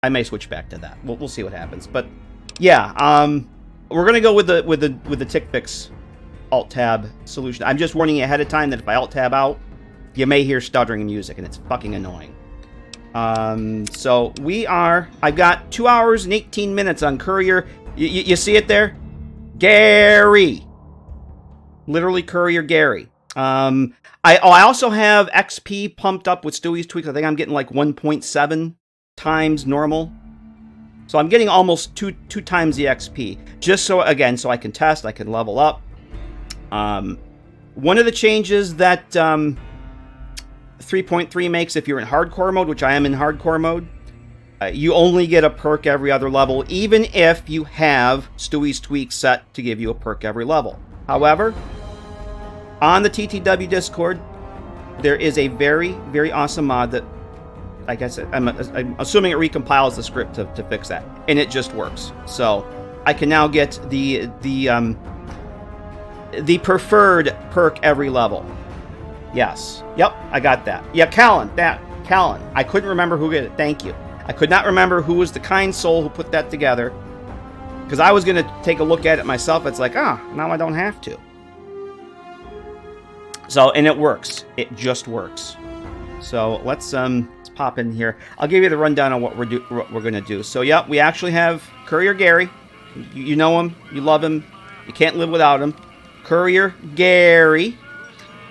I may switch back to that. We'll see what happens. But yeah, we're gonna go with the tick fix alt tab solution. I'm just warning you ahead of time that if I alt tab out, you may hear stuttering music, and it's fucking annoying. So I've got 2 hours and 18 minutes on Courier. You see it there? Gary. Literally Courier Gary. I also have XP pumped up with Stewie's tweaks. I think I'm getting like 1.7 times normal. So I'm getting almost two times the XP. Just so I can test, I can level up. One of the changes that 3.3 makes, if you're in hardcore mode, which I am in hardcore mode, you only get a perk every other level, even if you have Stewie's tweak set to give you a perk every level. However, on the TTW Discord, there is a very, very awesome mod that, like I said, I'm assuming it recompiles the script to fix that, and it just works. So I can now get the preferred perk every level. Yes. Yep, I got that. Yeah, Callan. I couldn't remember who did it. Thank you. I could not remember who was the kind soul who put that together, because I was going to take a look at it myself. It's like, now I don't have to. So, and it works. It just works. So let's pop in here. I'll give you the rundown on what we're going to do. So, yeah, we actually have Courier Gary. You know him. You love him. You can't live without him. Courier Gary.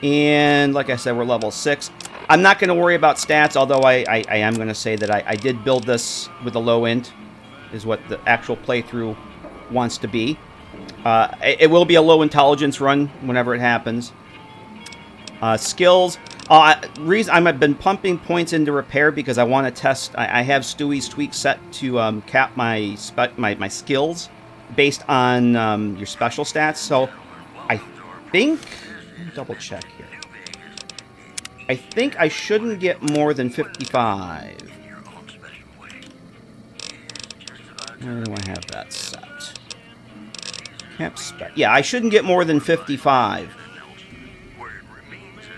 And like I said, we're level 6. I'm not going to worry about stats, although I am going to say that I did build this with a low int, is what the actual playthrough wants to be. It will be a low intelligence run whenever it happens. Skills. I've been pumping points into repair because I want to test. I have Stewie's tweak set to cap my skills based on your special stats. So I think, double check here. I think I shouldn't get more than 55. Where do I have that set? Cap spec. Yeah, I shouldn't get more than 55.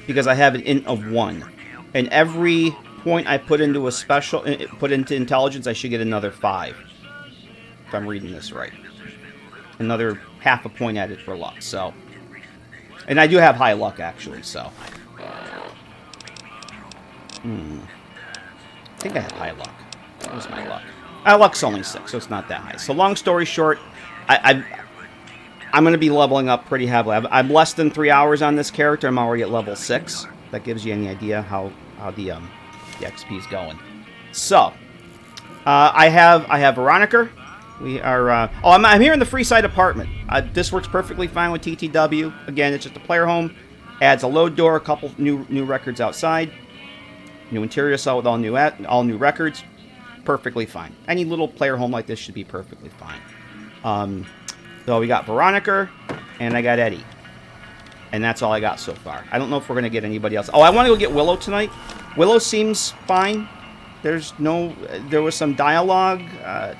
Because I have an int of 1. And every point I put into a special, put into intelligence, I should get another 5. If I'm reading this right. Another half a point added for luck, so. And I do have high luck, actually, so. I think I have high luck. What was my luck? Luck's only 6, so it's not that high. So long story short, I'm going to be leveling up pretty heavily. I'm less than 3 hours on this character. I'm already at level 6. That gives you any idea how the XP is going. So, I have Veronica. We are. I'm here in the Freeside apartment. This works perfectly fine with TTW. Again, it's just a player home. Adds a load door, a couple new records outside. New interior cell with all new records. Perfectly fine. Any little player home like this should be perfectly fine. So we got Veronica, and I got Eddie. And that's all I got so far. I don't know if we're going to get anybody else. Oh, I want to go get Willow tonight. Willow seems fine. There was some dialogue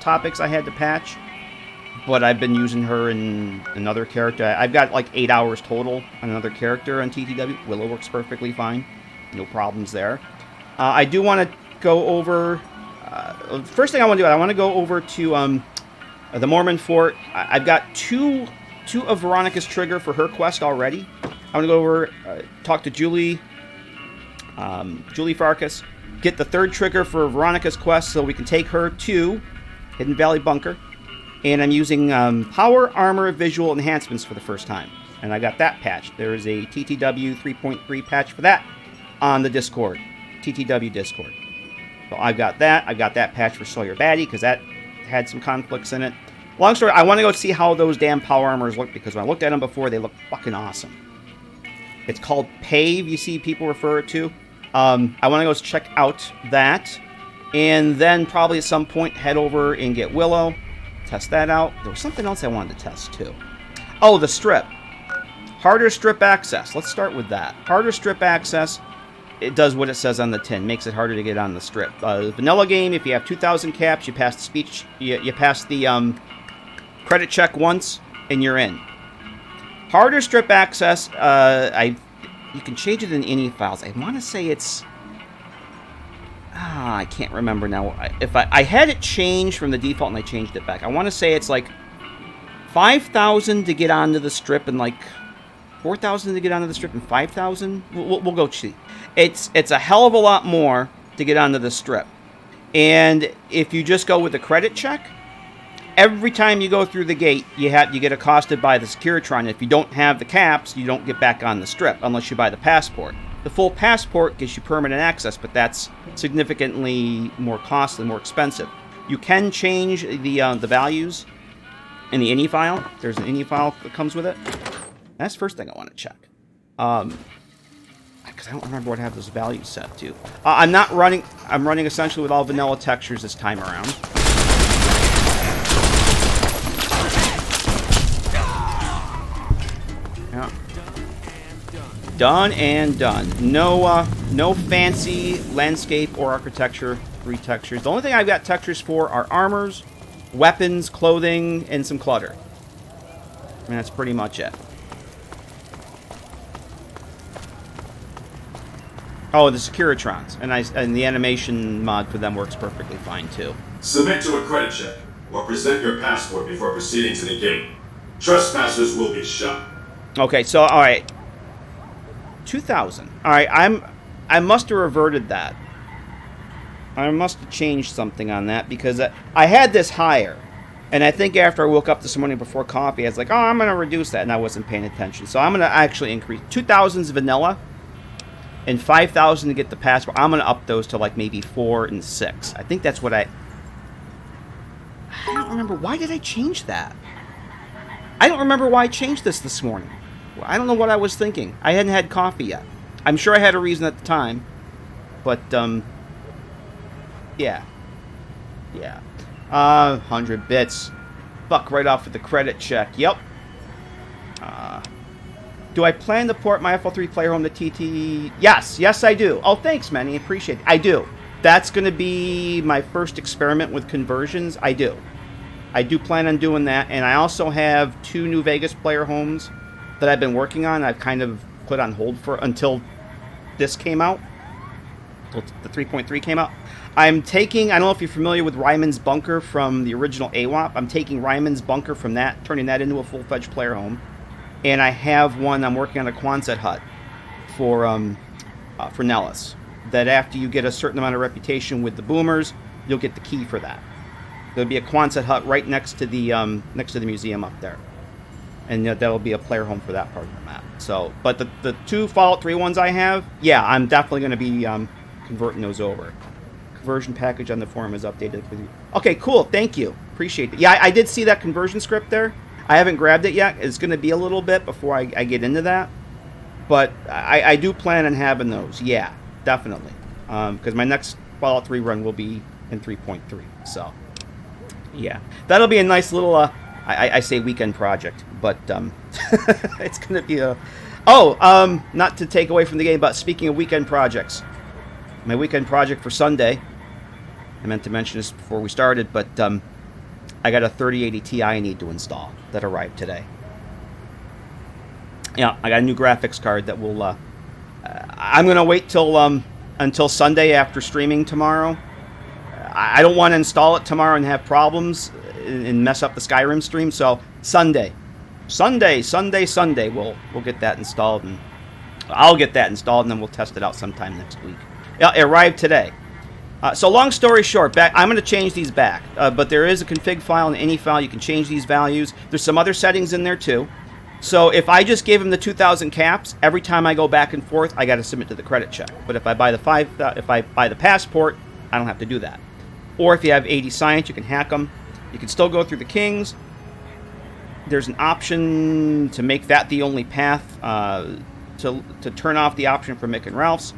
topics I had to patch. But I've been using her in another character. I've got like 8 hours total on another character on TTW. Willow works perfectly fine. No problems there. I do want to go over... first thing I want to do, I want to go over to... the Mormon Fort. I've got two of Veronica's trigger for her quest already. I want to go over, talk to Julie Farkas, get the third trigger for Veronica's quest so we can take her to Hidden Valley Bunker. And I'm using Power Armor Visual Enhancements for the first time. And I got that patch. There is a TTW 3.3 patch for that on the Discord. TTW Discord. So I've got that. I got that patch for SawyerBatty because that had some conflicts in it. Long story, I want to go see how those damn power armors look because when I looked at them before, they look fucking awesome. It's called PAVE, you see people refer it to. I want to go check out that. And then probably at some point head over and get Willow. Test that out. There was something else I wanted to test too. Oh, the strip. Harder strip access. Let's start with that. Harder strip access. It does what it says on the tin. Makes it harder to get on the strip. Vanilla game, if you have 2,000 caps, you pass the speech, you pass the credit check once, and you're in. Harder strip access, you can change it in any files. I want to say it's... I can't remember now. If I had it changed from the default and I changed it back. I want to say it's like 5,000 to get onto the strip and like 4,000 to get onto the strip and 5,000. We'll go see. It's a hell of a lot more to get onto the strip. And if you just go with the credit check, every time you go through the gate, you get accosted by the Securitron. If you don't have the caps, you don't get back on the strip unless you buy the passport. The full passport gives you permanent access, but that's significantly more costly, more expensive. You can change the values in the INI file. There's an INI file that comes with it. That's the first thing I want to check. Because I don't remember what I have those values set to. I'm running essentially with all vanilla textures this time around. Yeah. Done and done. No fancy landscape or architecture retextures. The only thing I've got textures for are armors, weapons, clothing, and some clutter. And that's pretty much it. Oh, the Securitrons. And the animation mod for them works perfectly fine, too. Submit to a credit check, or present your passport before proceeding to the gate. Trespassers will be shot. Okay, so, alright. 2,000. Alright, I must have reverted that. I must have changed something on that, because I had this higher. And I think after I woke up this morning before coffee, I was like, oh, I'm going to reduce that, and I wasn't paying attention. So I'm going to actually increase. 2,000's vanilla. And 5,000 to get the passport. I'm going to up those to like maybe 4 and 6. I think that's what I don't remember. Why did I change that? I don't remember why I changed this morning. I don't know what I was thinking. I hadn't had coffee yet. I'm sure I had a reason at the time. But, yeah. Yeah. 100 bits. Buck right off with the credit check. Yep. Do I plan to port my FL3 player home to TT? Yes, I do. Oh, thanks, Manny. Appreciate it. I do. That's going to be my first experiment with conversions. I do plan on doing that, and I also have 2 new Vegas player homes that I've been working on. I've kind of put on hold for until this came out. The 3.3 came out. I'm taking, I don't know if you're familiar with Ryman's Bunker from the original AWAP. I'm taking Ryman's Bunker from that, turning that into a full-fledged player home. And I have one, I'm working on a Quonset hut for Nellis. That after you get a certain amount of reputation with the boomers, you'll get the key for that. There'll be a Quonset hut right next to the museum up there. And that'll be a player home for that part of the map. So, but the 2 Fallout 3 ones I have, yeah, I'm definitely going to be converting those over. Conversion package on the forum is updated with you. Okay, cool, thank you. Appreciate it. Yeah, I did see that conversion script there. I haven't grabbed it yet. It's going to be a little bit before I get into that. But I do plan on having those. Yeah, definitely. Because my next Fallout 3 run will be in 3.3. So, yeah. That'll be a nice little, I say weekend project. But it's going to be a... Oh, not to take away from the game, but speaking of weekend projects. My weekend project for Sunday. I meant to mention this before we started, but... I got a 3080 Ti I need to install that arrived today. Yeah, I got a new graphics card that will... I'm going to wait till until Sunday after streaming tomorrow. I don't want to install it tomorrow and have problems and mess up the Skyrim stream, so Sunday. Sunday, we'll get that installed, and I'll get that installed, and then we'll test it out sometime next week. Yeah, it arrived today. So long story short, I'm going to change these back, but there is a config file and any file you can change these values. There's some other settings in there too. So if I just gave him the 2,000 caps, every time I go back and forth, I got to submit to the credit check. But if I buy the passport, I don't have to do that. Or if you have 80 science, you can hack them. You can still go through the kings. There's an option to make that the only path to turn off the option for Mick and Ralph's.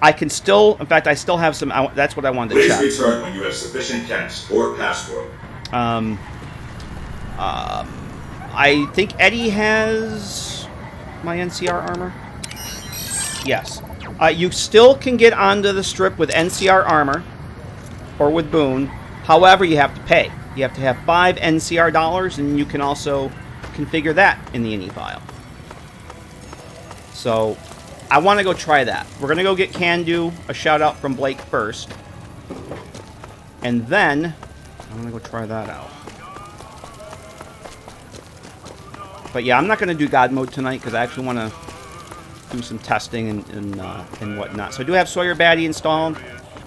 I can still, in fact, I still have some, that's what I wanted to check. Please return when you have sufficient cash or passport. I think Eddie has my NCR armor. Yes. You still can get onto the strip with NCR armor or with Boone. However, you have to pay. You have to have 5 NCR dollars, and you can also configure that in the INI file. So... I want to go try that. We're going to go get Can Do, a shout out from Blake first. And then, I'm going to go try that out. But yeah, I'm not going to do God mode tonight because I actually want to do some testing and whatnot. So I do have SawyerBatty installed.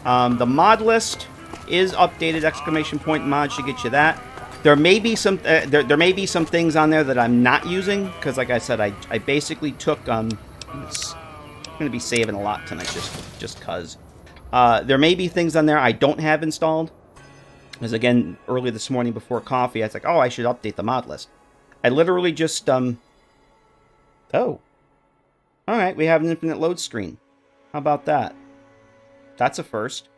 The mod list is updated! Mod should get you that. There may be some there may be some things on there that I'm not using because, like I said, I basically took I'm going to be saving a lot tonight just cause. There may be things on there I don't have installed. Because again, early this morning before coffee, I was like, oh, I should update the mod list. I literally just oh, all right, we have an infinite load screen. How about that? That's a first.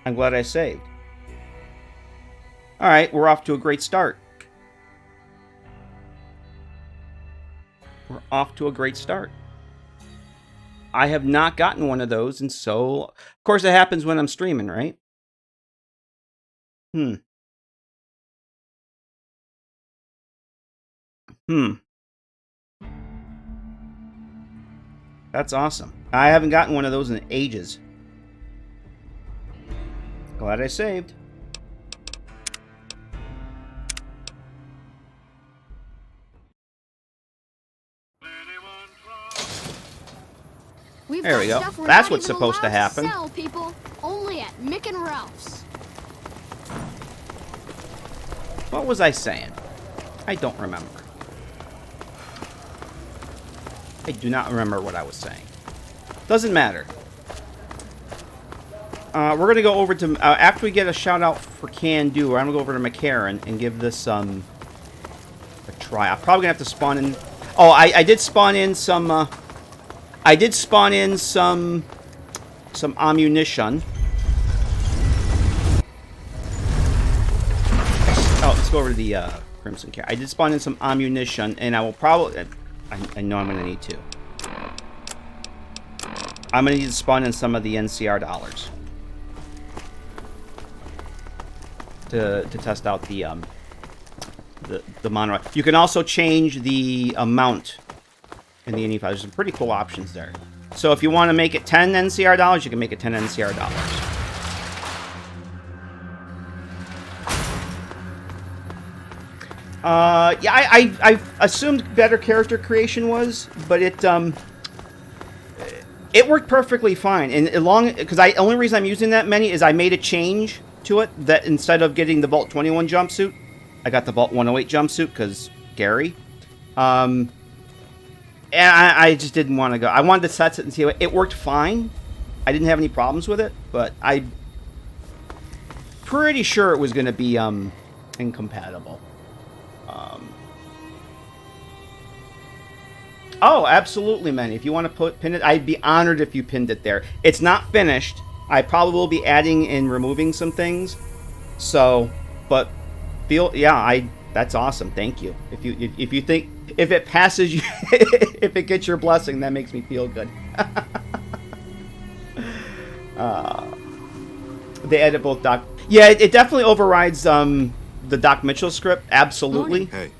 I'm glad I saved. All right, we're off to a great start. We're off to a great start. I have not gotten one of those, and so, of course, it happens when I'm streaming, right? That's awesome. I haven't gotten one of those in ages. Glad I saved. There we go. That's what's supposed to happen. Sell, people. Only at Mick and Ralph's. What was I saying? I don't remember. I do not remember what I was saying. Doesn't matter. We're going to go over to... after we get a shout-out for Can Do, I'm going to go over to McCarran and give this a try. I'm probably going to have to spawn in... Oh, I did spawn in some... I did spawn in some ammunition. Oh, let's go over to the Crimson Cat. I did spawn in some ammunition, and I will probably... I know I'm going to need to. I'm going to need to spawn in some of the NCR dollars to test out the Monorail. You can also change the amount in the NE file. There's some pretty cool options there. So if you want to make it 10 NCR dollars, you can make it 10 NCR dollars. Yeah, I assumed better character creation was, but it worked perfectly fine. And because the only reason I'm using that many is I made a change to it that instead of getting the Vault 21 jumpsuit, I got the Vault 108 jumpsuit because Gary. And I just didn't want to go. I wanted to test it and see what it worked fine. I didn't have any problems with it, but I'm pretty sure it was going to be incompatible. Oh, absolutely, man. If you want to pin it, I'd be honored if you pinned it there. It's not finished. I probably will be adding and removing some things. So, but that's awesome. Thank you. If you think if it passes you, if it gets your blessing, that makes me feel good. They edit both Doc. Yeah, it definitely overrides the Doc Mitchell script. Absolutely. Hey.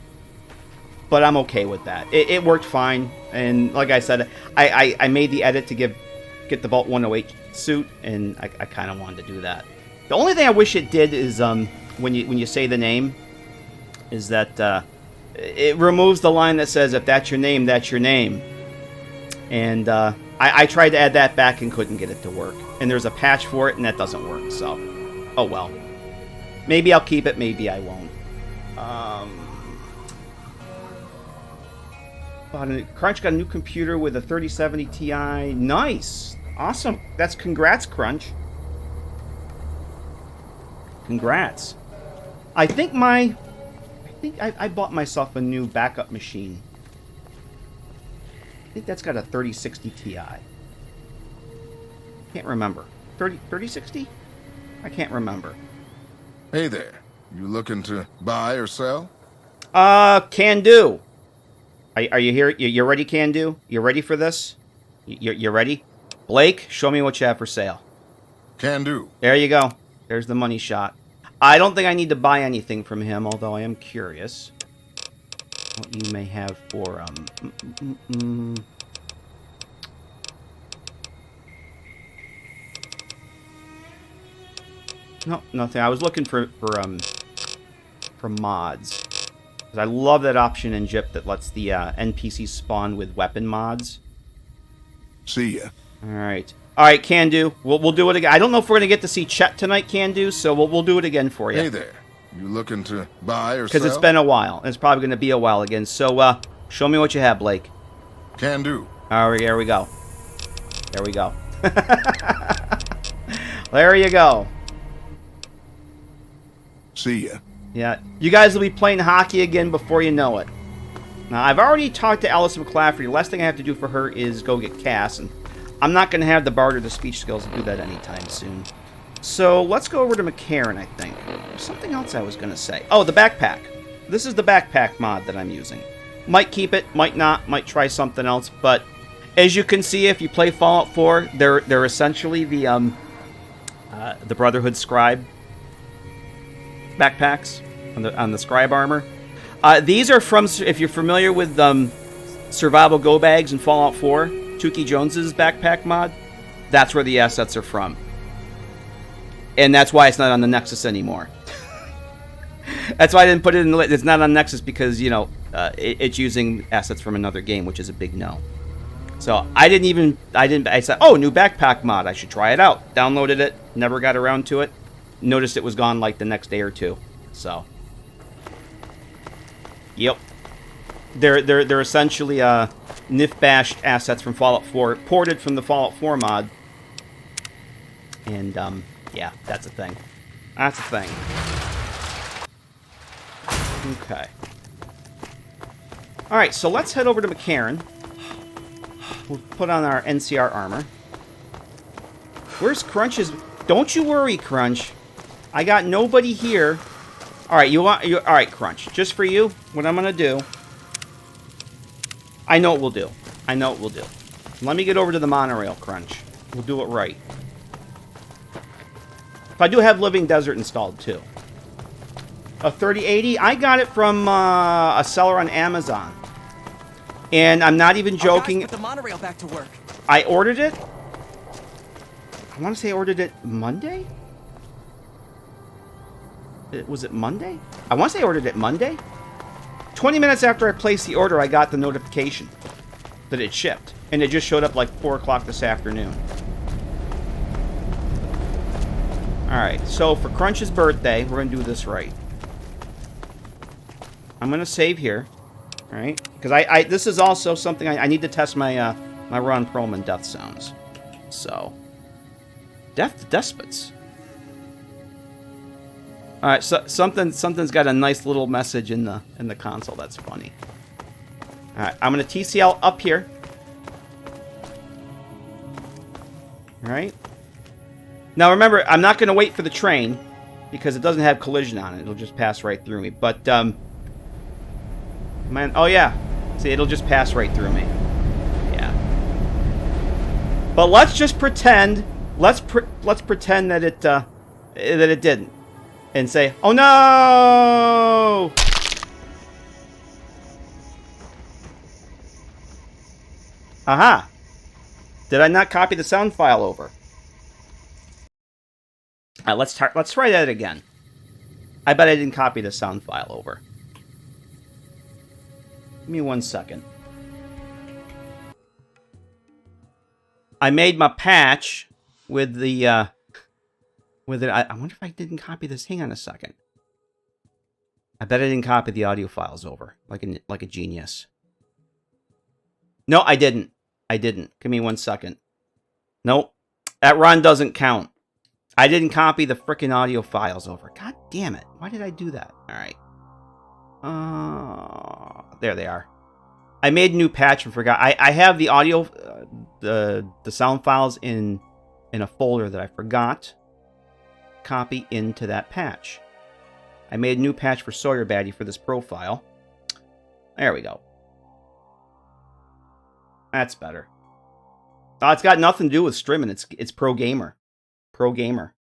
But I'm okay with that. It worked fine, and like I said, I made the edit to get the Vault 108 suit, and I kind of wanted to do that. The only thing I wish it did is when you say the name, is that it removes the line that says if that's your name, that's your name. And I tried to add that back and couldn't get it to work. And there's a patch for it, and that doesn't work. So, oh well. Maybe I'll keep it. Maybe I won't. Crunch got a new computer with a 3070 Ti. Nice. Awesome. That's congrats, Crunch. Congrats. I think I bought myself a new backup machine. I think that's got a 3060 Ti. Can't remember. 3060? I can't remember. Hey there. You looking to buy or sell? Can do. Are you here? You're ready, Can Do? You ready for this? You're ready? Blake, show me what you have for sale. Can do. There you go. There's the money shot. I don't think I need to buy anything from him, although I am curious what you may have for No, nothing. I was looking for mods. Because I love that option in GIP that lets the NPC spawn with weapon mods. See ya. Alright. Alright, can do. We'll do it again. I don't know if we're going to get to see Chet tonight, can do, so we'll do it again for you. Hey there. You looking to buy or sell? Because it's been a while. And it's probably going to be a while again. So, show me what you have, Blake. Can do. Alright, there we go. There we go. There you go. See ya. Yeah, you guys will be playing hockey again before you know it. Now, I've already talked to Alice McClafferty. The last thing I have to do for her is go get Cass, and I'm not going to have the Bard or the speech skills to do that anytime soon. So, let's go over to McCarran, I think. There's something else I was going to say. Oh, the backpack. This is the backpack mod that I'm using. Might keep it, might not, might try something else, but as you can see, if you play Fallout 4, they're essentially the Brotherhood Scribe backpacks on the Scribe armor. These are from, if you're familiar with Survival Go Bags in Fallout 4, Tukey Jones's backpack mod, that's where the assets are from. And that's why it's not on the Nexus anymore. That's why I didn't put it in the list. It's not on Nexus because, you know, it's using assets from another game, which is a big no. So I said, oh, new backpack mod. I should try it out. Downloaded it. Never got around to it. Noticed it was gone like the next day or two. So, yep. They're essentially NIF bashed assets from Fallout 4, ported from the Fallout 4 mod. And, yeah, that's a thing. That's a thing. Okay. Alright, so let's head over to McCarran. We'll put on our NCR armor. Where's Crunch's... Don't you worry, Crunch. I got nobody here. Alright, alright, Crunch. Just for you, what I'm gonna do... I know what we'll do. I know what we'll do. Let me get over to the monorail, Crunch. We'll do it right. If I do have Living Desert installed, too. A 3080? I got it from a seller on Amazon. And I'm not even joking. Put the monorail back to work. I ordered it. I want to say I ordered it Monday? Was it Monday? I want to say I ordered it Monday. 20 minutes after I placed the order, I got the notification that it shipped. And it just showed up like 4 o'clock this afternoon. Alright, so for Crunch's birthday, we're going to do this right. I'm going to save here. Alright? Because this is also something I need to test my my Ron Perlman death sounds. So. Death to Despots. Alright, so something's got a nice little message in the console. That's funny. Alright, I'm going to TCL up here. Alright. Now remember, I'm not going to wait for the train because it doesn't have collision on it. It'll just pass right through me. But, man, oh yeah. See, it'll just pass right through me. Yeah. But let's just pretend, let's pretend that it didn't. And say, oh no! Aha! Did I not copy the sound file over? Let's try that again. I bet I didn't copy the sound file over. Give me 1 second. I made my patch with the with it. I wonder if I didn't copy this. Hang on a second. I bet I didn't copy the audio files over like a genius. No, I didn't. I didn't. Give me 1 second. Nope. That run doesn't count. I didn't copy the frickin' audio files over. God damn it. Why did I do that? Alright. There they are. I made a new patch and forgot. I have the audio, the sound files in a folder that I forgot. Copy into that patch. I made a new patch for SawyerBatty for this profile. There we go. That's better. Oh, it's got nothing to do with streaming. It's pro gamer. Pro gamer.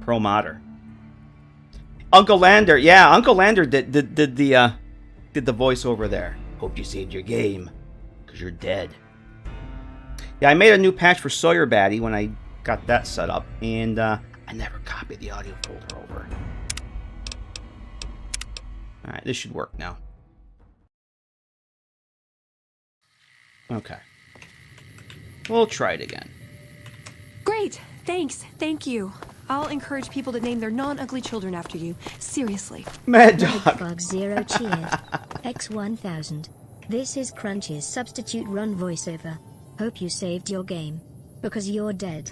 Pro modder. Uncle Lander. Yeah, Uncle Lander did the voiceover there. Hope you saved your game, because you're dead. Yeah, I made a new patch for SawyerBatty when I got that set up. And I never copied the audio folder over. Alright, this should work now. Okay. We'll try it again. Great. Thanks. Thank you. I'll encourage people to name their non-ugly children after you. Seriously. Mad Dog. Bug Zero cheered. X1000. This is Crunch's substitute run voiceover. Hope you saved your game. Because you're dead.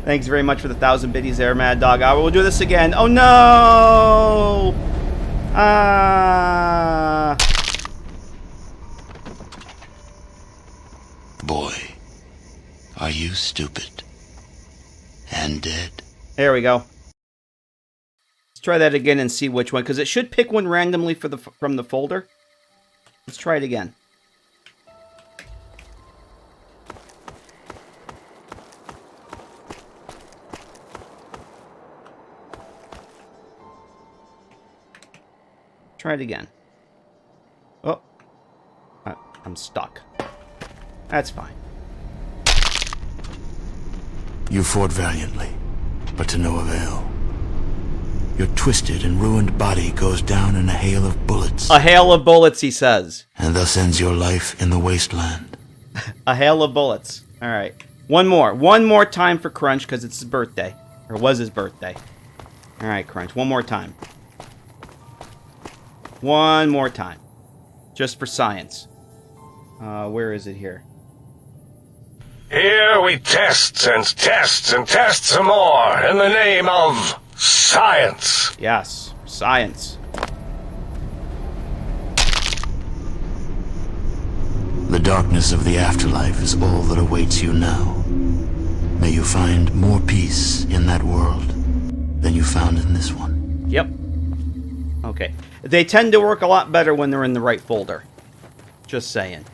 Thanks very much for the 1,000 biddies there, Mad Dog. I will do this again. Oh no! Boy, are you stupid and dead? There we go. Let's try that again and see which one, because it should pick one randomly from the folder. Let's try it again. Try it again. Oh. I'm stuck. That's fine. You fought valiantly, but to no avail. Your twisted and ruined body goes down in a hail of bullets. A hail of bullets, he says. And thus ends your life in the wasteland. A hail of bullets. Alright. One more. One more time for Crunch, because it's his birthday. Or was his birthday. Alright, Crunch. One more time. One more time. Just for science. Where is it here? Here we test and test and test some more in the name of science. Yes, science. The darkness of the afterlife is all that awaits you now. May you find more peace in that world than you found in this one. Yep. Okay. They tend to work a lot better when they're in the right folder. Just saying.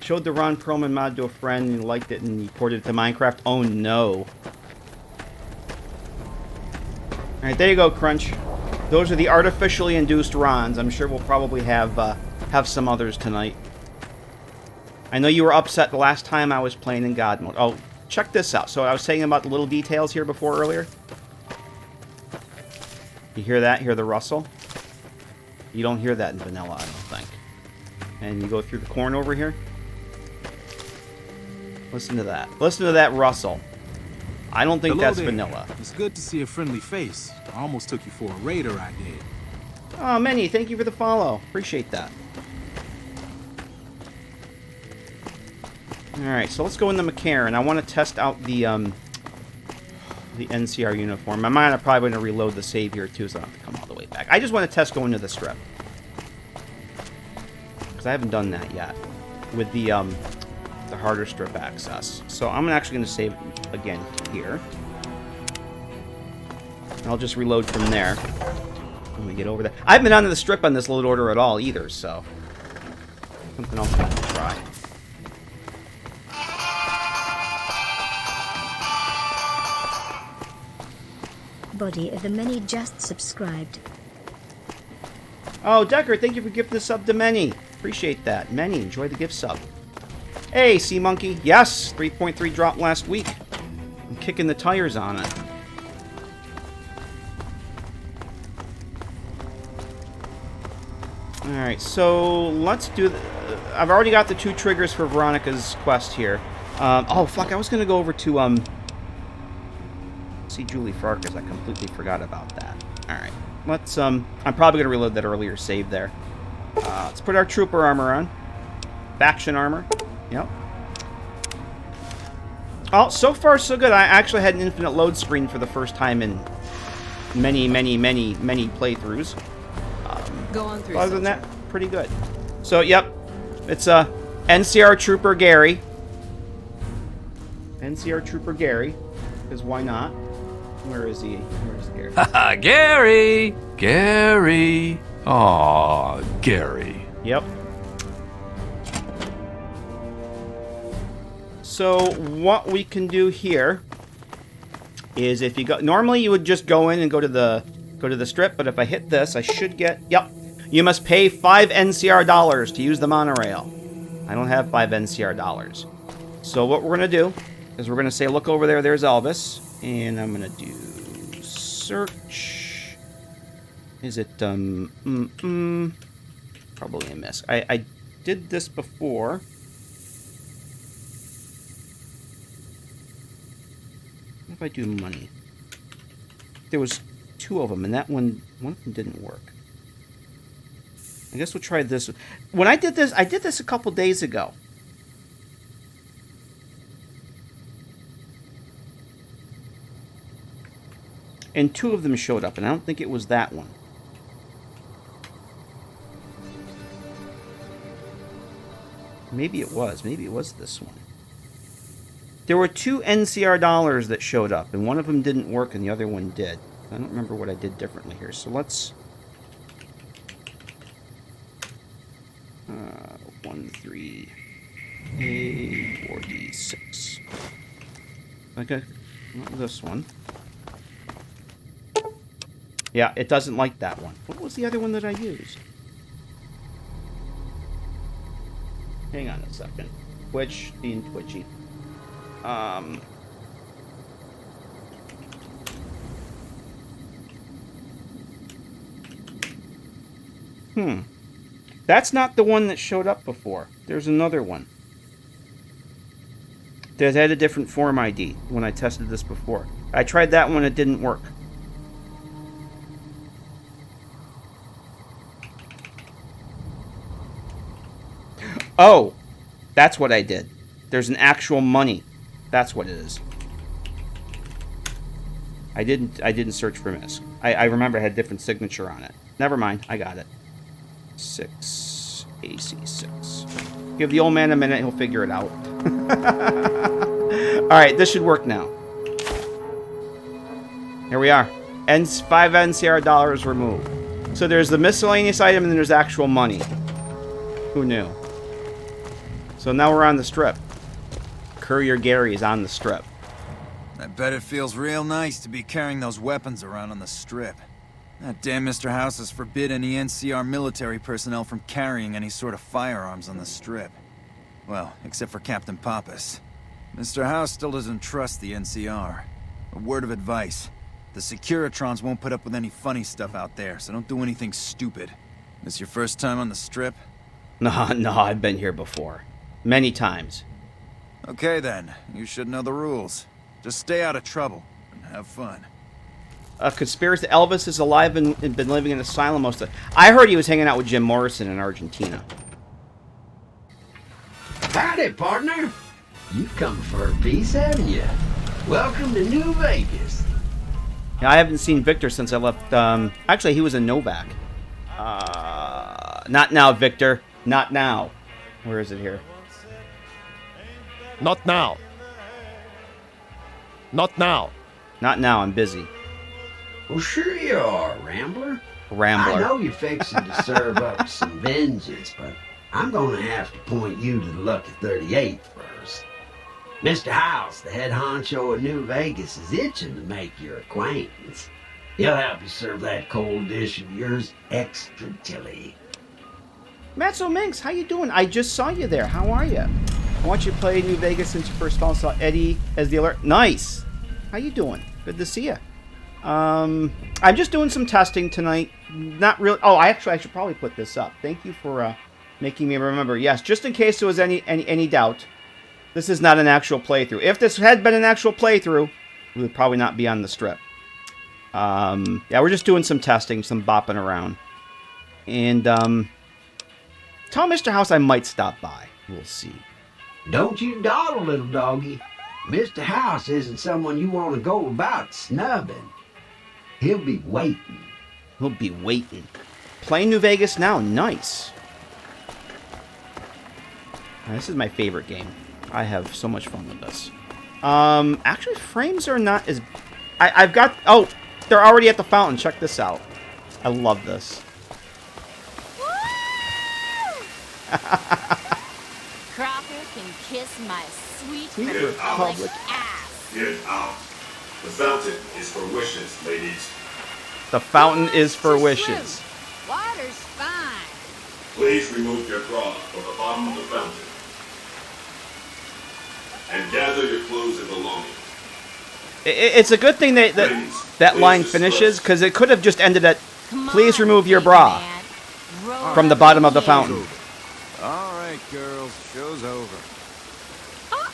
Showed the Ron Perlman mod to a friend and he liked it and he ported it to Minecraft. Oh no. Alright, there you go, Crunch. Those are the artificially induced Rons. I'm sure we'll probably have some others tonight. I know you were upset the last time I was playing in God mode. Oh, check this out. So I was saying about the little details here before earlier. You hear that? Hear the rustle? You don't hear that in vanilla, I don't think. And you go through the corn over here. Listen to that. Listen to that rustle. I don't think that's vanilla. It's good to see a friendly face. I almost took you for a raider, I did. Oh, Manny, thank you for the follow. Appreciate that. Alright, so let's go into McCarran. I want to test out the NCR uniform. I'm probably going to reload the save here too, so I don't have to come all the way back. I just want to test going to the strip. Because I haven't done that yet. With the harder strip access. So I'm actually going to save again here. I'll just reload from there. When we get over there. I haven't been onto the strip on this load order at all either, so... something else I have to try. Body of the many just subscribed. Oh, Decker, thank you for gifting the sub to Many. Appreciate that. Many, enjoy the gift sub. Hey, Sea Monkey. Yes, 3.3 dropped last week. I'm kicking the tires on it. Alright, so let's do... I've already got the 2 triggers for Veronica's quest here. Oh, fuck, I was going to go over to... see Julie Farkas. I completely forgot about that. Alright, let's... I'm probably going to reload that earlier save there. Let's put our trooper armor on. Faction armor. Yep. Oh, so far so good. I actually had an infinite load screen for the first time in many playthroughs. Go on through. Other than that, pretty good. So, yep. It's NCR Trooper Gary. NCR Trooper Gary. Because why not? Where is he? Where's Gary? Haha, Gary! Gary! Aw, Gary. Yep. So what we can do here is if you go... Normally you would just go in and go to the strip, but if I hit this, I should get... Yep. You must pay 5 NCR dollars to use the monorail. I don't have 5 NCR dollars. So what we're going to do is we're going to say, look over there, there's Elvis. And I'm going to do search. Is it, probably a miss. I did this before. What if I do money? There was 2 of them, and one of them didn't work. I guess we'll try this. When I did this a couple days ago. And 2 of them showed up, and I don't think it was that one. Maybe it was. Maybe it was this one. There were 2 NCR dollars that showed up, and one of them didn't work, and the other one did. I don't remember what I did differently here, so let's... 13A46. Okay, not this one. Yeah, it doesn't like that one. What was the other one that I used? Hang on a second. Twitch, being twitchy. That's not the one that showed up before. There's another one. That had a different form ID when I tested this before. I tried that one, it didn't work. Oh, that's what I did. There's an actual money. That's what it is. I didn't search for MISC. I remember it had a different signature on it. Never mind, I got it. 6 AC6. Give the old man a minute, he'll figure it out. Alright, this should work now. Here we are. 5 NCR dollars removed. So there's the miscellaneous item and then there's actual money. Who knew? So now we're on the strip. Courier Gary is on the strip. I bet it feels real nice to be carrying those weapons around on the strip. That damn Mr. House has forbid any NCR military personnel from carrying any sort of firearms on the strip. Well, except for Captain Pappas. Mr. House still doesn't trust the NCR. A word of advice. The Securitrons won't put up with any funny stuff out there, so don't do anything stupid. This your first time on the strip? No, I've been here before. Many times. Okay then, you should know the rules. Just stay out of trouble and have fun. A conspiracy. Elvis is alive and been living in an asylum most of the... I heard he was hanging out with Jim Morrison in Argentina. Howdy, partner. You've come for a piece, haven't you? Welcome to New Vegas. Yeah, I haven't seen Victor since I left... actually, he was in Novak. Not now, Victor. Not now. Where is it here? Not now. Not now. Not now, I'm busy. Well, sure you are, Rambler. Rambler. I know you're fixing to serve up some vengeance, but I'm going to have to point you to the Lucky 38 first. Mr. House, the head honcho of New Vegas, is itching to make your acquaintance. He'll help you serve that cold dish of yours extra chilly. Matzo Minx, how you doing? I just saw you there. How are you? I want you to play New Vegas since you first saw Eddie as the alert. Nice. How you doing? Good to see you. I'm just doing some testing tonight. Not really. Oh, I should probably put this up. Thank you for making me remember. Yes, just in case there was any doubt, this is not an actual playthrough. If this had been an actual playthrough, we would probably not be on the strip. Yeah, we're just doing some testing, some bopping around, and tell Mr. House I might stop by. We'll see. Don't you dawdle, little doggy. Mr. House isn't someone you want to go about snubbing. He'll be waiting. He'll be waiting. Playing New Vegas now. Nice. This is my favorite game. I have so much fun with this. Actually, frames are not as... I've got... Oh, they're already at the fountain. Check this out. I love this. Crocker can kiss my sweet Republic ass. Get out. The fountain is for wishes, ladies. The fountain is for wishes. Water's fine. Please remove your bra from the bottom of the fountain. and gather your clothes and belongings. It's a good thing that line finishes, because it could have just ended at, please remove your bra from the bottom of the fountain. All right, girls, show's over.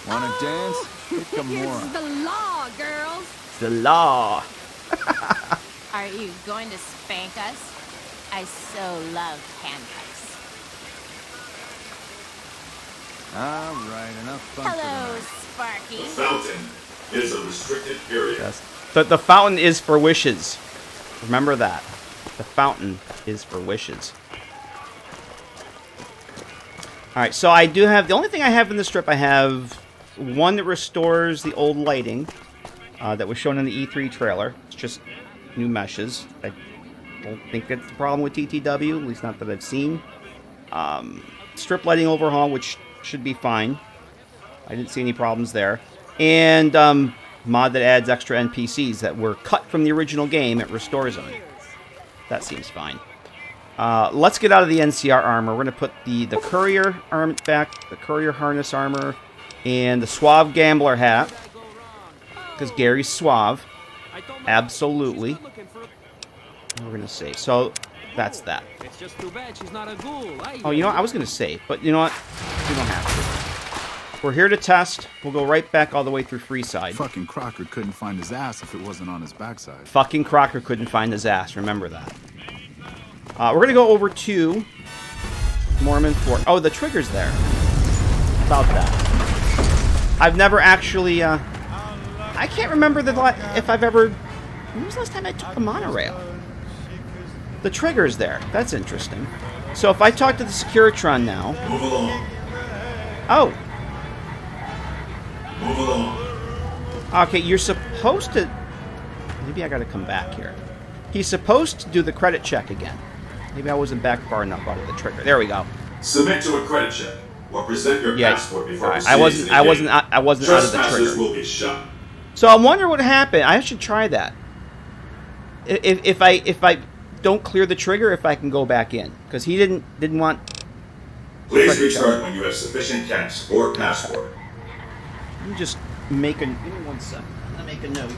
Wanna dance? Kick 'em more. It's the law, girls. It's the law. Are you going to spank us? I so love handcuffs. All right, enough fun Hello, for tonight. Sparky. The fountain is a restricted area. Yes. The fountain is for wishes. Remember that. The fountain is for wishes. Alright, so I do have... The only thing I have in the strip, I have one that restores the old lighting that was shown in the E3 trailer. It's just new meshes. I don't think that's the problem with TTW, at least not that I've seen. Strip lighting overhaul, which should be fine. I didn't see any problems there. And mod that adds extra NPCs that were cut from the original game. It restores them. That seems fine. Let's get out of the NCR armor. We're going to put the courier arm back, the courier harness armor, and the suave gambler hat. Because Gary's suave. Absolutely. We're going to save. So, that's that. It's just too bad she's not a ghoul. Oh, you know what? I was going to save, but you know what? We don't have to. We're here to test. We'll go right back all the way through Freeside. Fucking Crocker couldn't find his ass if it wasn't on his backside. Fucking Crocker couldn't find his ass. Remember that. We're going to go over to Mormon Fort. Oh, the trigger's there. About that. I've never actually... I can't remember if I've ever... When was the last time I took a monorail? The trigger's there. That's interesting. So if I talk to the Securitron now... Move along. Oh. Move along. Okay, you're supposed to... Maybe I gotta come back here. He's supposed to do the credit check again. Maybe I wasn't back far enough out of the trigger. There we go. Submit to a credit check or present your passport before right. proceeding to the gate. I wasn't out of the Trespassers trigger. will be shot. So I wonder what happened. I should try that. If I don't clear the trigger, if I can go back in, because he didn't want. Please restart when you have sufficient cash or passport. Let me just make a. Give me 1 second. I'm gonna make a note.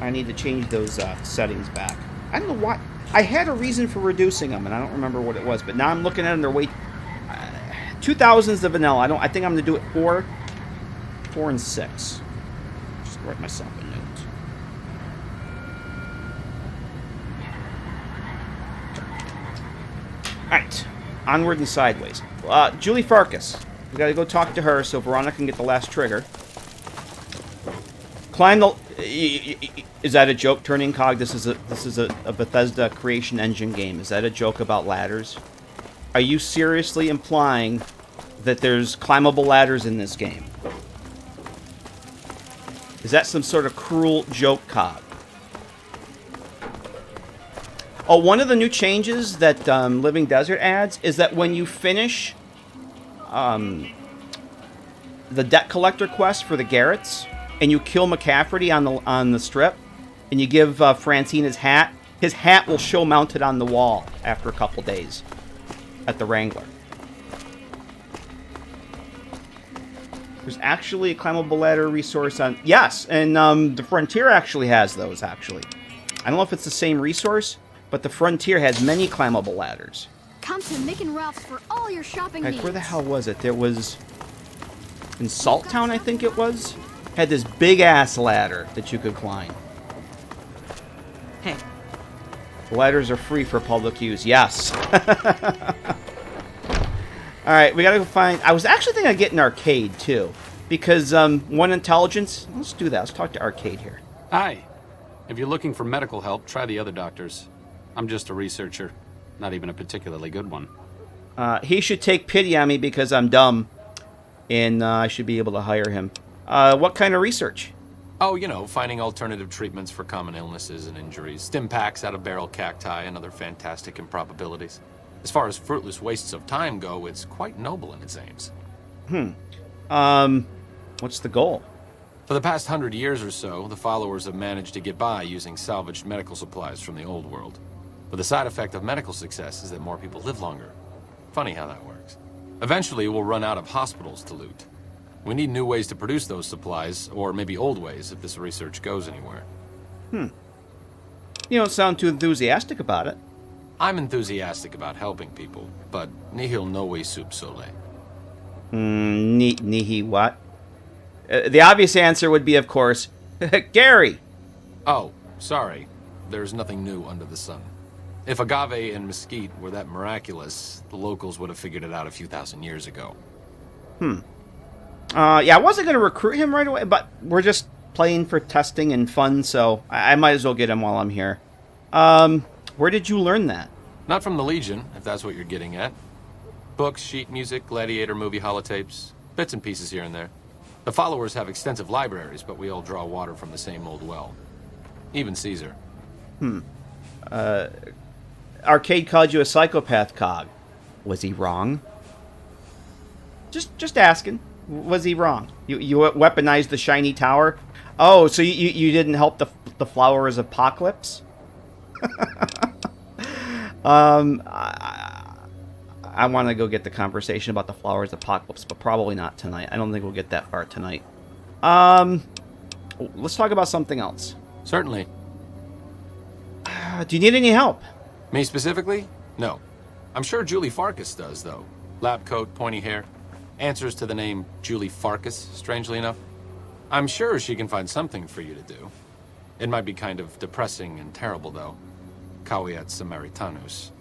I need to change those settings back. I don't know why. I had a reason for reducing them, and I don't remember what it was. But now I'm looking at them. They're way 2000's the vanilla. I think I'm gonna do it 4, 4, and 6. Just write myself a note. All right, onward and sideways. Julie Farkas. We gotta go talk to her so Veronica can get the last trigger. Climb the. Is that a joke, Turning Cog? This is a Bethesda creation engine game. Is that a joke about ladders? Are you seriously implying that there's climbable ladders in this game? Is that some sort of cruel joke, Cog? Oh, one of the new changes that Living Desert adds is that when you finish the debt collector quest for the Garretts, and you kill McCafferty on the strip, and you give Francine his hat will show mounted on the wall after a couple days at the Wrangler. There's actually a climbable ladder resource on... Yes, and the Frontier actually has those, actually. I don't know if it's the same resource, but the Frontier has many climbable ladders. Come to Mick and Ralph's for all your shopping needs. Where the hell was it? There was... In Salt Town, I think it was? Had this big-ass ladder that you could climb. Hey. The ladders are free for public use. Yes. Alright, we gotta go find... I was actually thinking of getting Arcade, too. Because, one intelligence... Let's do that. Let's talk to Arcade here. Hi. If you're looking for medical help, try the other doctors. I'm just a researcher. Not even a particularly good one. He should take pity on me because I'm dumb. And I should be able to hire him. What kind of research? Oh, you know, finding alternative treatments for common illnesses and injuries. Stim packs out of barrel cacti and other fantastic improbabilities. As far as fruitless wastes of time go, it's quite noble in its aims. What's the goal? For the past 100 years or so, the followers have managed to get by using salvaged medical supplies from the old world. But the side effect of medical success is that more people live longer. Funny how that works. Eventually, we'll run out of hospitals to loot. We need new ways to produce those supplies, or maybe old ways if this research goes anywhere. You don't sound too enthusiastic about it. I'm enthusiastic about helping people, but nihil novi sub sole. Nihi what? The obvious answer would be, of course, Gary. Oh, sorry. There's nothing new under the sun. If agave and mesquite were that miraculous, the locals would have figured it out a few thousand years ago. Yeah, I wasn't going to recruit him right away, but we're just playing for testing and fun, so I might as well get him while I'm here. Where did you learn that? Not from the Legion, if that's what you're getting at. Books, sheet music, gladiator movie holotapes, bits and pieces here and there. The followers have extensive libraries, but we all draw water from the same old well. Even Caesar. Arcade called you a psychopath, Cog. Was he wrong? Just asking. Was he wrong? You weaponized the shiny tower? Oh, so you didn't help the Flowers Apocalypse? I want to go get the conversation about the Flowers Apocalypse, but probably not tonight. I don't think we'll get that far tonight. Let's talk about something else. Certainly. Do you need any help? Me specifically? No. I'm sure Julie Farkas does, though. Lab coat, pointy hair. Answers to the name Julie Farkas, strangely enough. I'm sure she can find something for you to do. It might be kind of depressing and terrible, though. Caveat Samaritanus.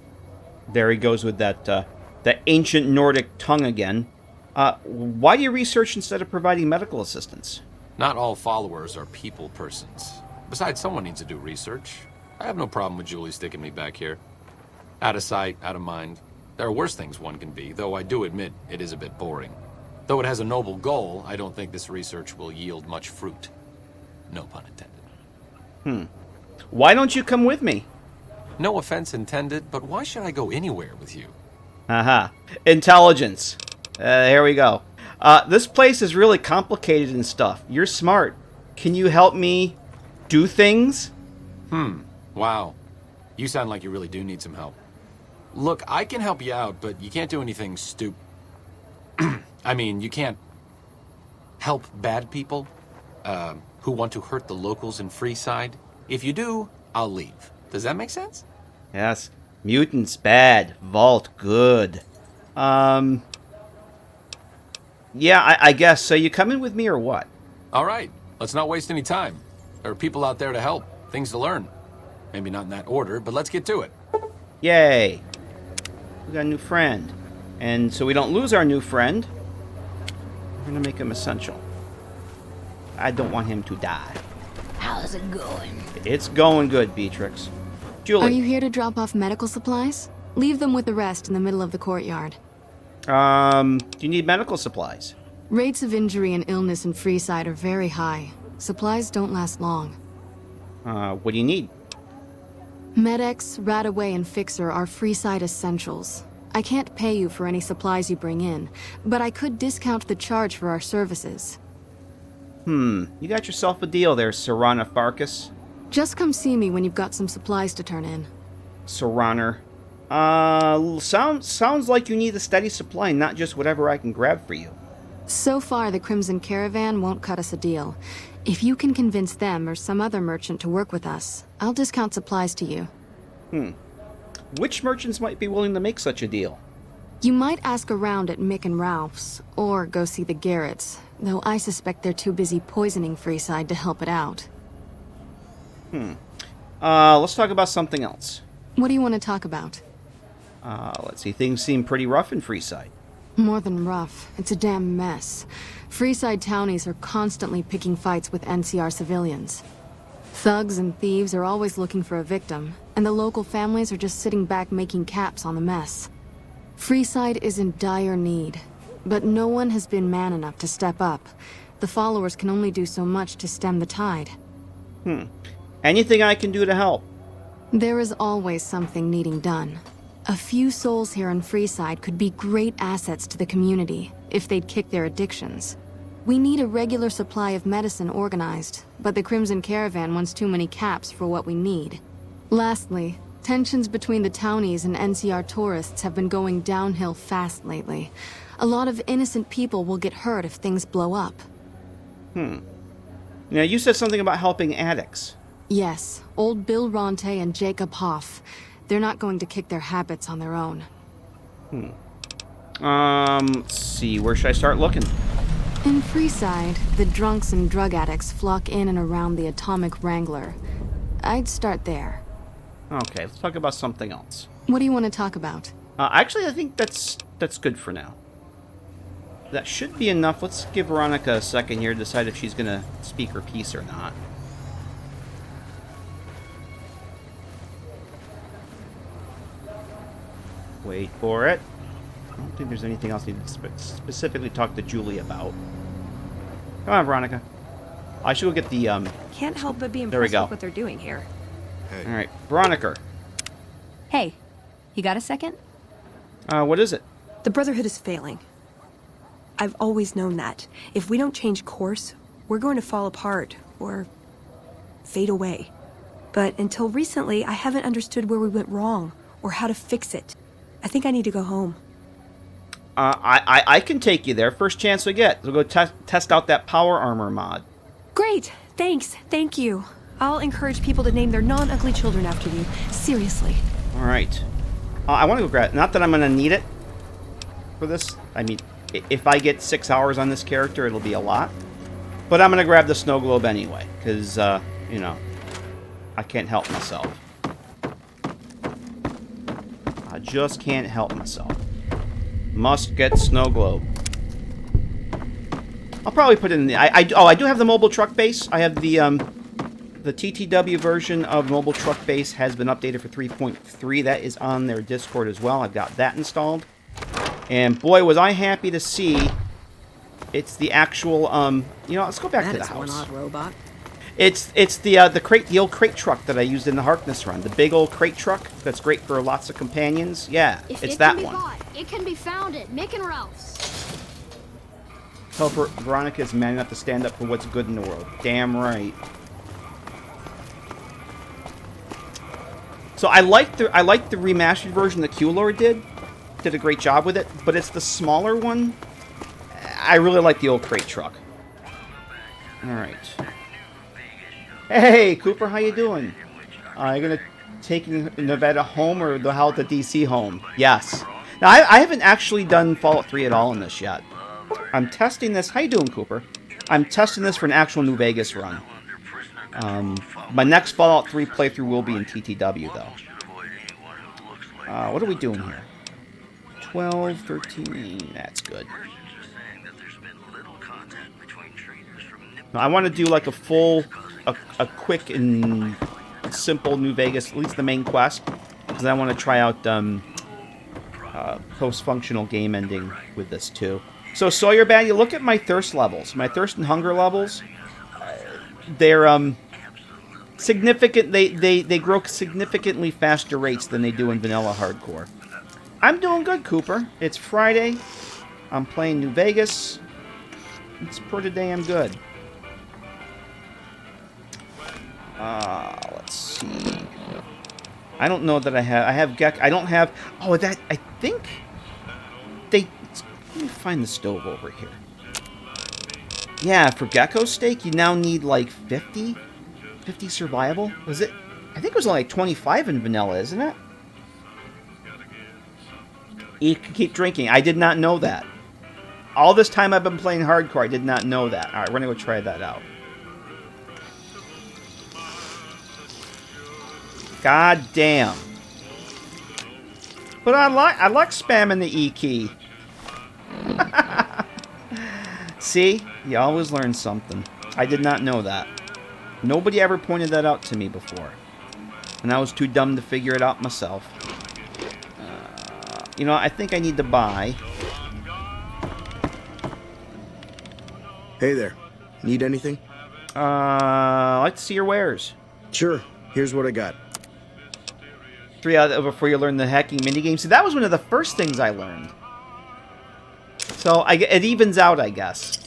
There he goes with that, the ancient Nordic tongue again. Why do you research instead of providing medical assistance? Not all followers are people persons. Besides, someone needs to do research. I have no problem with Julie sticking me back here. Out of sight, out of mind. There are worse things one can be, though I do admit it is a bit boring. Though it has a noble goal, I don't think this research will yield much fruit. No pun intended. Why don't you come with me? No offense intended, but why should I go anywhere with you? Aha. Intelligence. Here we go. This place is really complicated and stuff. You're smart. Can you help me do things? Wow. You sound like you really do need some help. Look, I can help you out, but you can't do anything I mean, you can't help bad people who want to hurt the locals in Freeside. If you do, I'll leave. Does that make sense? Yes. Mutants, bad. Vault, good. Yeah, I guess. So you coming with me or what? All right. Let's not waste any time. There are people out there to help. Things to learn. Maybe not in that order, but let's get to it. Yay. We got a new friend. And so we don't lose our new friend, we're going to make him essential. I don't want him to die. How's it going? It's going good, Beatrix. Julie. Are you here to drop off medical supplies? Leave them with the rest in the middle of the courtyard. Do you need medical supplies? Rates of injury and illness in Freeside are very high. Supplies don't last long. What do you need? Med-X, Radaway, and Fixer are Freeside essentials. I can't pay you for any supplies you bring in, but I could discount the charge for our services. You got yourself a deal there, Serana Farkas. Just come see me when you've got some supplies to turn in. Serraner. Sounds like you need a steady supply, not just whatever I can grab for you. So far, the Crimson Caravan won't cut us a deal. If you can convince them or some other merchant to work with us, I'll discount supplies to you. Which merchants might be willing to make such a deal? You might ask around at Mick and Ralph's, or go see the Garretts, though I suspect they're too busy poisoning Freeside to help it out. Let's talk about something else. What do you want to talk about? Let's see, things seem pretty rough in Freeside. More than rough. It's a damn mess. Freeside townies are constantly picking fights with NCR civilians. Thugs and thieves are always looking for a victim, and the local families are just sitting back making caps on the mess. Freeside is in dire need, but no one has been man enough to step up. The followers can only do so much to stem the tide. Anything I can do to help? There is always something needing done. A few souls here in Freeside could be great assets to the community if they'd kick their addictions. We need a regular supply of medicine organized, but the Crimson Caravan wants too many caps for what we need. Lastly, tensions between the townies and NCR tourists have been going downhill fast lately. A lot of innocent people will get hurt if things blow up. Now, you said something about helping addicts. Yes, old Bill Ronte and Jacob Hoff. They're not going to kick their habits on their own. Let's see. Where should I start looking? In Freeside, the drunks and drug addicts flock in and around the Atomic Wrangler. I'd start there. Okay, let's talk about something else. What do you want to talk about? Actually, I think that's good for now. That should be enough. Let's give Veronica a second here to decide if she's going to speak her piece or not. Wait for it. I don't think there's anything else I need to specifically talk to Julie about. Come on, Veronica. I should go get the, Can't help but be There we impressed go. with what they're doing here. All right, Veronica. Hey, you got a second? What is it? The Brotherhood is failing. I've always known that. If we don't change course, we're going to fall apart, or fade away. But until recently, I haven't understood where we went wrong, or how to fix it. I think I need to go home. I can take you there. First chance we get. We'll go test out that power armor mod. Great, thanks, thank you. I'll encourage people to name their non-ugly children after you. Seriously. All right. I want to go grab... Not that I'm going to need it for this. I mean, if I get 6 hours on this character, it'll be a lot. But I'm going to grab the snow globe anyway, because, you know, I can't help myself. I just can't help myself. Must get snow globe. I'll probably put it in the... I do have the mobile truck base. I have the TTW version of mobile truck base has been updated for 3.3. That is on their Discord as well. I've got that installed. And boy, was I happy to see it's the actual, you know, let's go back to the house. One odd robot. It's the old crate truck that I used in the Harkness run. The big old crate truck that's great for lots of companions. Yeah, it's that one. It can be found at Mick and Ralph's. Tell Veronica is man enough to stand up for what's good in the world. Damn right. So I like the remastered version that Q-Lord did a great job with it, but it's the smaller one. I really like the old crate truck. All right. Hey, Cooper, how you doing? Are you gonna take Nevada home or the hell to DC home? Yes. Now I haven't actually done Fallout 3 at all in this yet. I'm testing this. How you doing, Cooper? I'm testing this for an actual New Vegas run. My next Fallout 3 playthrough will be in TTW, though. What are we doing here? 12, 13, that's good. Now, I want to do like a quick and simple New Vegas, at least the main quest, because I want to try out post-functional game ending with this too. So SawyerBatty, look at my thirst levels. My thirst and hunger levels, they're significant. They grow significantly faster rates than they do in vanilla hardcore. I'm doing good, Cooper. It's Friday. I'm playing New Vegas. It's pretty damn good. Let's see. I don't know that I have Gecko. I don't have... Oh, that... I think... Let me find the stove over here. Yeah, for Gecko steak, you now need like 50 survival. Was it? I think it was only like 25 in vanilla, isn't it? You can keep drinking. I did not know that. All this time I've been playing hardcore, I did not know that. Alright, we're going to go try that out. God damn. But I like spamming the E key. See? You always learn something. I did not know that. Nobody ever pointed that out to me before. And I was too dumb to figure it out myself. You know, I think I need to buy... Hey there. Need anything? I'd like to see your wares. Sure. Here's what I got. 3 out before you learn the hacking minigame. See, that was one of the first things I learned. So, it evens out, I guess.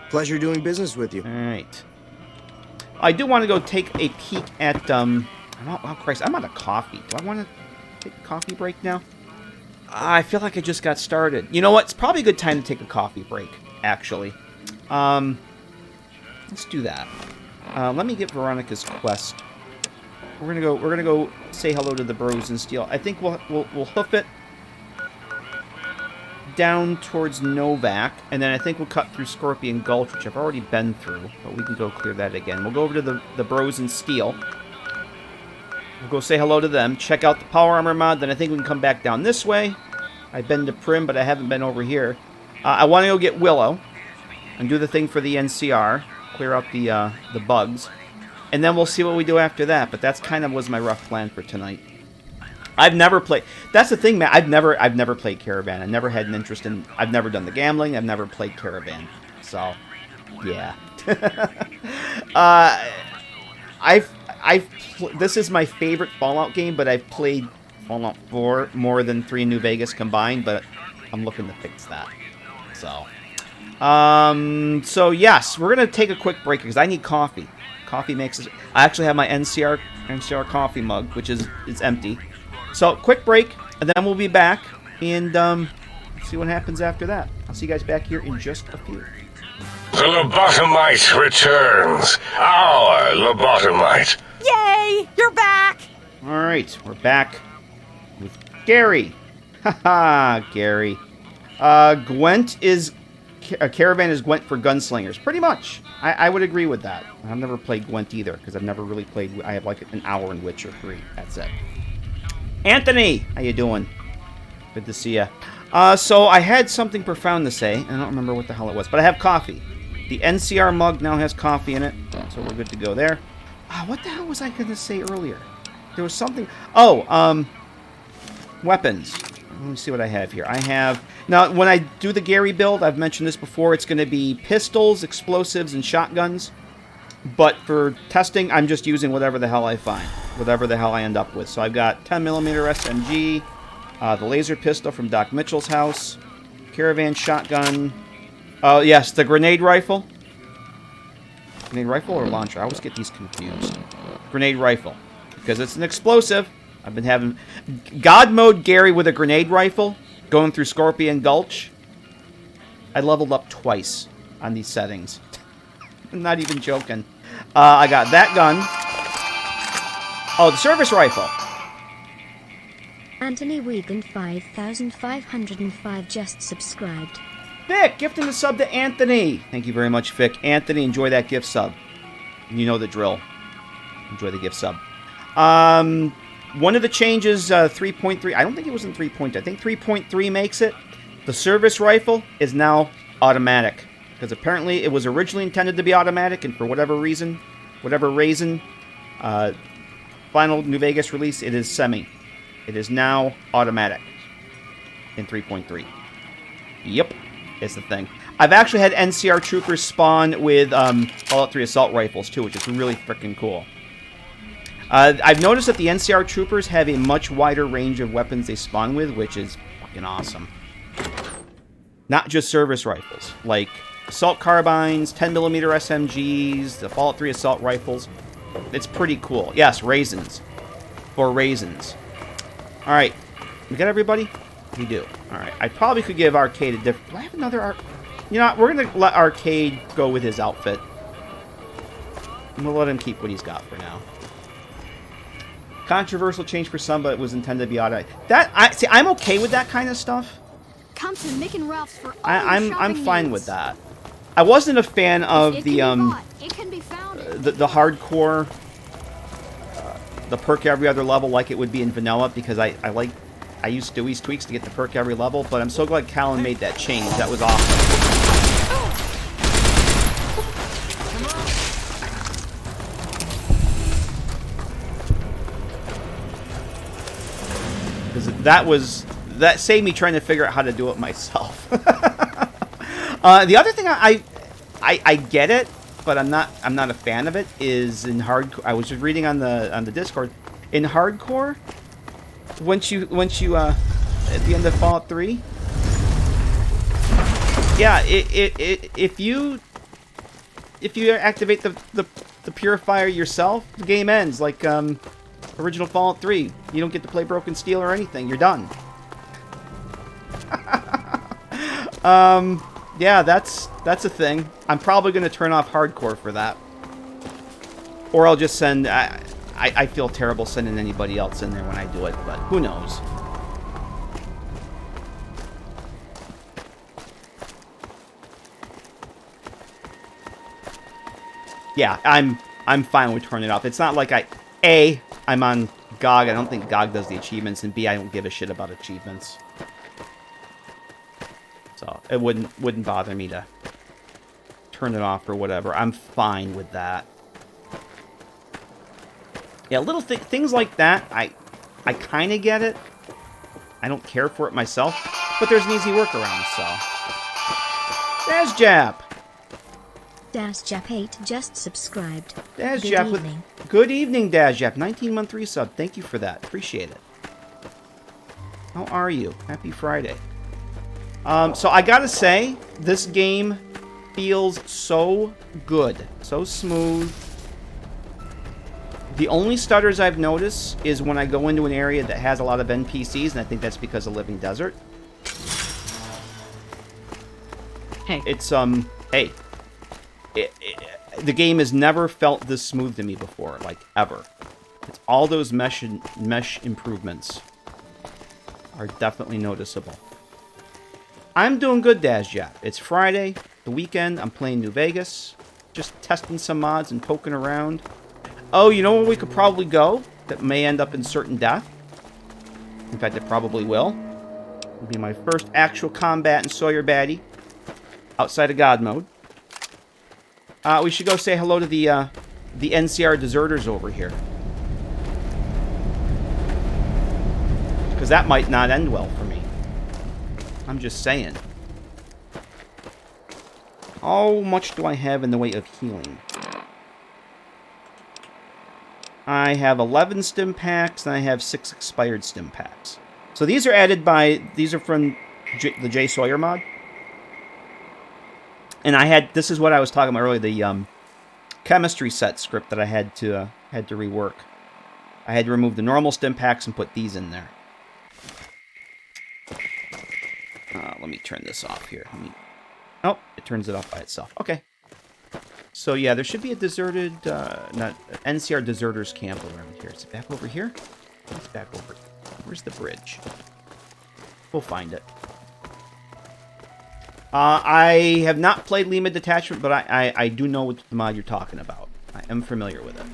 Pleasure doing business with you. Alright. I do want to go take a peek at, oh, Christ, I'm out of coffee. Do I want to take a coffee break now? I feel like I just got started. You know what? It's probably a good time to take a coffee break, actually. Let's do that. Let me get Veronica's quest. We're gonna go say hello to the bros in steel. I think we'll hoof it down towards Novak, and then I think we'll cut through Scorpion Gulch, which I've already been through, but we can go clear that again. We'll go over to the bros in steel. We'll go say hello to them, check out the power armor mod, then I think we can come back down this way. I've been to Prim, but I haven't been over here. I want to go get Willow and do the thing for the NCR, clear out the bugs, and then we'll see what we do after that. But that's kind of was my rough plan for tonight. I've never played. That's the thing, man. I've never played Caravan. I never had an interest in. I've never done the gambling. I've never played Caravan. So, yeah. This is my favorite Fallout game, but I've played Fallout 4 more than 3 New Vegas combined. But I'm looking to fix that. So, so yes, we're gonna take a quick break because I need coffee. Coffee makes it. I actually have my NCR coffee mug, which is empty. So, quick break, and then we'll be back and see what happens after that. I'll see you guys back here in just a few. The lobotomite returns. Our lobotomite. Yay! You're back! Alright, we're back with Gary. Haha, Gary. Gwent is... Caravan is Gwent for gunslingers. Pretty much. I would agree with that. I've never played Gwent either, because I've never really played... I have like an hour in Witcher 3. That's it. Anthony! How you doing? Good to see ya. So I had something profound to say, and I don't remember what the hell it was, but I have coffee. The NCR mug now has coffee in it, so we're good to go there. What the hell was I going to say earlier? There was something... Oh, weapons. Let me see what I have here. I have... Now, when I do the Gary build, I've mentioned this before, it's going to be pistols, explosives, and shotguns. But for testing, I'm just using whatever the hell I find. Whatever the hell I end up with. So I've got 10mm SMG, the laser pistol from Doc Mitchell's house, Caravan shotgun. Oh, yes, the grenade rifle. Grenade rifle or launcher? I always get these confused. Grenade rifle. Because it's an explosive. I've been having... God mode Gary with a grenade rifle. Going through Scorpion Gulch. I leveled up twice on these settings. I'm not even joking. I got that gun. Oh, the service rifle. Anthony Wiegand 5505 just subscribed. Vic, gifting the sub to Anthony. Thank you very much, Vic. Anthony, enjoy that gift sub. You know the drill. Enjoy the gift sub. One of the changes, 3.3, I don't think it was in 3.2. I think 3.3 makes it. The service rifle is now automatic. Because apparently it was originally intended to be automatic, and for whatever reason, final New Vegas release, it is semi. It is now automatic in 3.3. Yep, it's the thing. I've actually had NCR troopers spawn with Fallout 3 assault rifles too, which is really freaking cool. I've noticed that the NCR troopers have a much wider range of weapons they spawn with, which is fucking awesome. Not just service rifles, like assault carbines, 10mm SMGs, the Fallout 3 assault rifles. It's pretty cool. Yes, raisins. For raisins. Alright. We got everybody? We do. Alright. I probably could give Arcade a different... Do I have another Arcade? You know what? We're going to let Arcade go with his outfit. And we'll let him keep what he's got for now. Controversial change for some, but it was intended to be automatic. See, I'm okay with that kind of stuff. Come to Mick and Ralph's for all I'm fine with that. I wasn't a fan of the hardcore, the perk every other level like it would be in vanilla, because I used Dewey's tweaks to get the perk every level, but I'm so glad Callan made that change. That was awesome. Because that saved me trying to figure out how to do it myself. The other thing I get it, but I'm not a fan of it, is in hardcore. I was just reading on the Discord. In hardcore, once you at the end of Fallout 3, yeah, if you activate the purifier yourself, the game ends. Like original Fallout 3, you don't get to play Broken Steel or anything. You're done. Yeah, that's a thing. I'm probably going to turn off hardcore for that. Or I'll just send... I feel terrible sending anybody else in there when I do it, but who knows. Yeah, I'm fine with turning it off. It's not like I'm on GOG. I don't think GOG does the achievements, and B, I don't give a shit about achievements. So it wouldn't bother me to turn it off or whatever. I'm fine with that. Yeah, little things like that, I kind of get it. I don't care for it myself, but there's an easy workaround, so. There's Jap. Dazjap8 just subscribed. Dazjap with good evening, Dazjap. 19-month resub. Thank you for that. Appreciate it. How are you? Happy Friday. So I gotta say, this game feels so good, so smooth. The only stutters I've noticed is when I go into an area that has a lot of NPCs, and I think that's because of Living Desert. Hey. It's hey. The game has never felt this smooth to me before, like ever. It's all those mesh improvements are definitely noticeable. I'm doing good, Dazjap. It's Friday, the weekend. I'm playing New Vegas, just testing some mods and poking around. Oh, you know where we could probably go that may end up in certain death? In fact, it probably will. It'll be my first actual combat in SawyerBatty outside of God mode. We should go say hello to the NCR deserters over here. Because that might not end well for me. I'm just saying. How much do I have in the way of healing? I have 11 stim packs, and I have 6 expired stim packs. So these are added by... These are from the J Sawyer mod. And I had... This is what I was talking about earlier, the chemistry set script that I had to rework. I had to remove the normal stim packs and put these in there. Let me turn this off here. Oh, it turns it off by itself. Okay. So yeah, there should be a deserted, not NCR deserters camp around here. Is it back over here? It's back over here. Where's the bridge? We'll find it. I have not played Lima Detachment, but I do know what the mod you're talking about. I am familiar with it.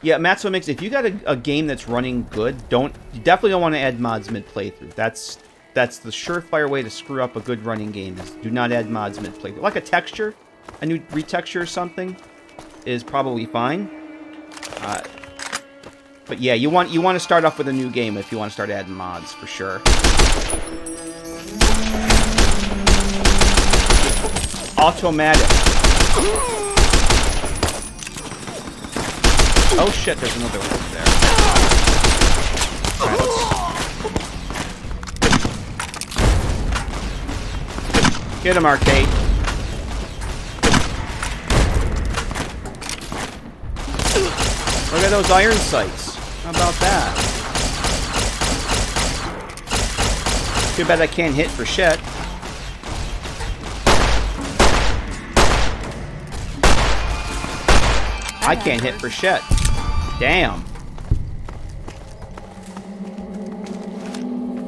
Yeah, Matzo Mix, if you got a game that's running good, you definitely don't want to add mods mid-playthrough. That's the surefire way to screw up a good running game, is do not add mods mid-playthrough. Like a texture, a new retexture or something, is probably fine. But yeah, you want to start off with a new game if you want to start adding mods, for sure. Automatic. Oh shit, there's another one over there. Alright, let's... Get him, Arcade. Look at those iron sights. How about that? Too bad I can't hit for shit. I can't hit for shit. Damn.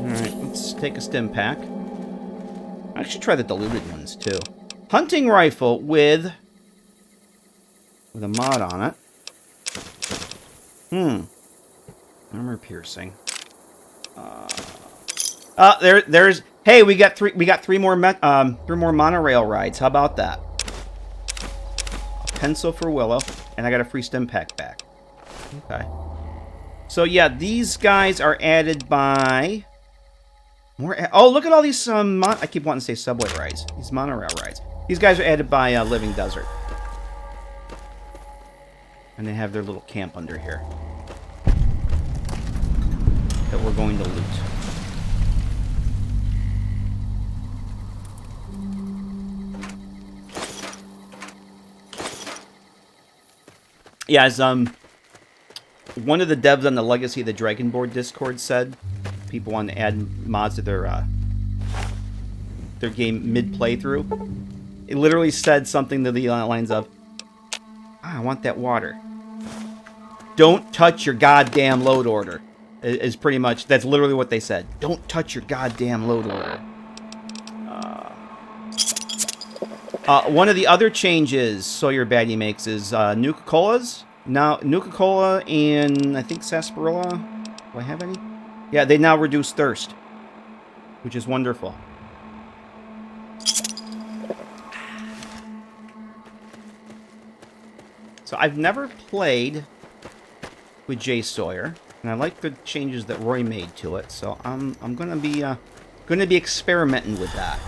Alright, let's take a stim pack. I should try the diluted ones, too. Hunting rifle with a mod on it. Armor piercing. There's... Hey, we got three more monorail rides. How about that? A pencil for Willow. And I got a free stim pack back. Okay. So, yeah, these guys are added by... Oh, look at all these... I keep wanting to say subway rides. These monorail rides. These guys are added by Living Desert. And they have their little camp under here. That we're going to loot. Yeah, as one of the devs on the Legacy of the Dragonboard Discord said people want to add mods to their game mid-playthrough. It literally said something to the lines of, I want that water. Don't touch your goddamn load order. Is pretty much, that's literally what they said. Don't touch your goddamn load order. One of the other changes SawyerBatty makes is Nuka-Colas. Now, Nuka-Cola and I think Sarsaparilla. Do I have any? Yeah, they now reduce thirst, which is wonderful. So I've never played with J Sawyer, and I like the changes that Roy made to it. So I'm gonna be experimenting with that.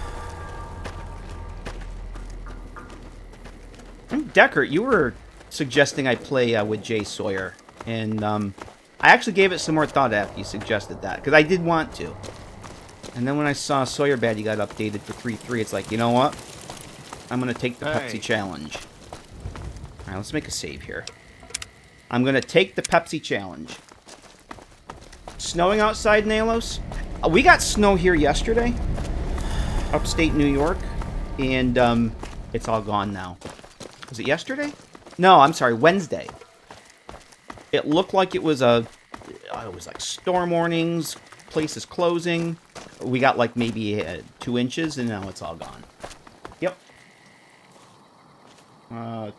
Deckert, you were suggesting I play with J Sawyer, and I actually gave it some more thought after you suggested that, because I did want to. And then when I saw SawyerBatty got updated for 3.3, it's like, you know what? I'm gonna take the Pepsi challenge. All right, let's make a save here. I'm gonna take the Pepsi challenge. Snowing outside, Nalos? We got snow here yesterday, upstate New York, and it's all gone now. Was it yesterday? No, I'm sorry, Wednesday. It looked like it was it was like storm warnings, places closing. We got like maybe 2 inches, and now it's all gone. Yep.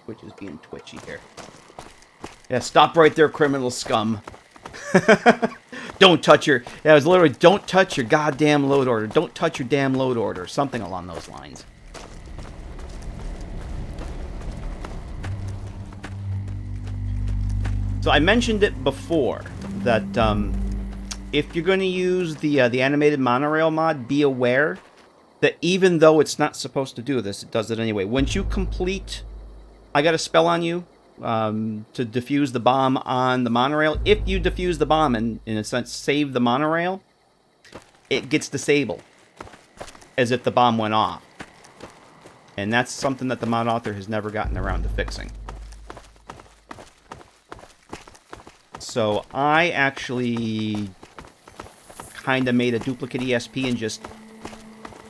Twitch is being twitchy here. Yeah, stop right there, criminal scum. Don't touch your... Yeah, it was literally, don't touch your goddamn load order. Don't touch your damn load order. Something along those lines. So I mentioned it before, that if you're going to use the animated monorail mod, be aware that even though it's not supposed to do this, it does it anyway. Once you complete... I got a spell on you to defuse the bomb on the monorail. If you defuse the bomb and, in a sense, save the monorail, it gets disabled as if the bomb went off. And that's something that the mod author has never gotten around to fixing. So I actually kind of made a duplicate ESP and just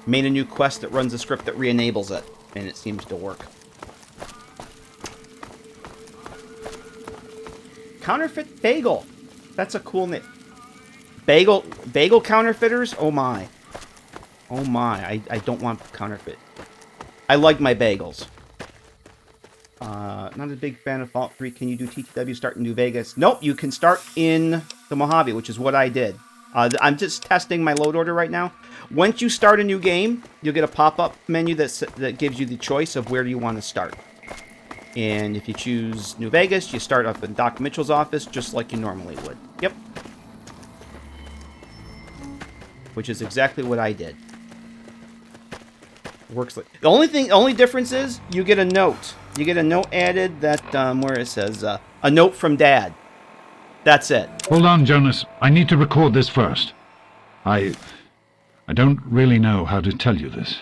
made a new quest that runs a script that re-enables it. And it seems to work. Counterfeit bagel. That's a cool name. Bagel counterfeiters? Oh my. Oh my. I don't want counterfeit. I like my bagels. Not a big fan of Fallout 3. Can you do TTW start in New Vegas? Nope, you can start in the Mojave, which is what I did. I'm just testing my load order right now. Once you start a new game, you'll get a pop-up menu that gives you the choice of where do you want to start. And if you choose New Vegas, you start up in Doc Mitchell's office, just like you normally would. Yep. Which is exactly what I did. Works like... The only difference is, you get a note. You get a note added that, where it says, a note from Dad. That's it. Hold on, Jonas. I need to record this first. I don't really know how to tell you this.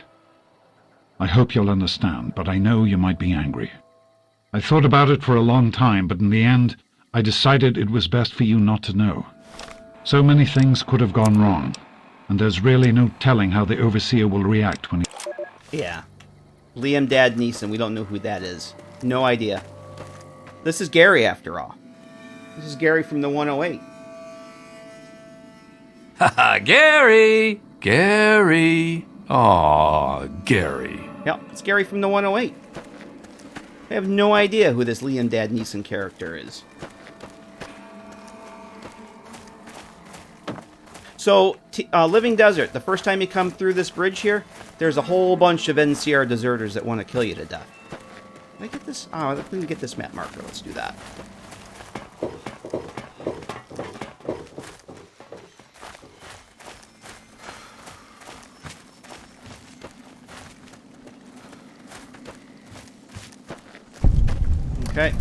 I hope you'll understand, but I know you might be angry. I thought about it for a long time, but in the end, I decided it was best for you not to know. So many things could have gone wrong, and there's really no telling how the Overseer will react when he... Yeah. Liam Dad Neeson, we don't know who that is. No idea. This is Gary, after all. This is Gary from the 108. Haha, Gary! Gary! Aw, Gary. Yep, it's Gary from the 108. I have no idea who this Liam Dad Neeson character is. So, Living Desert, the first time you come through this bridge here, there's a whole bunch of NCR deserters that want to kill you to death. Can I get this? Oh, if we can get this map marker, let's do that. Okay,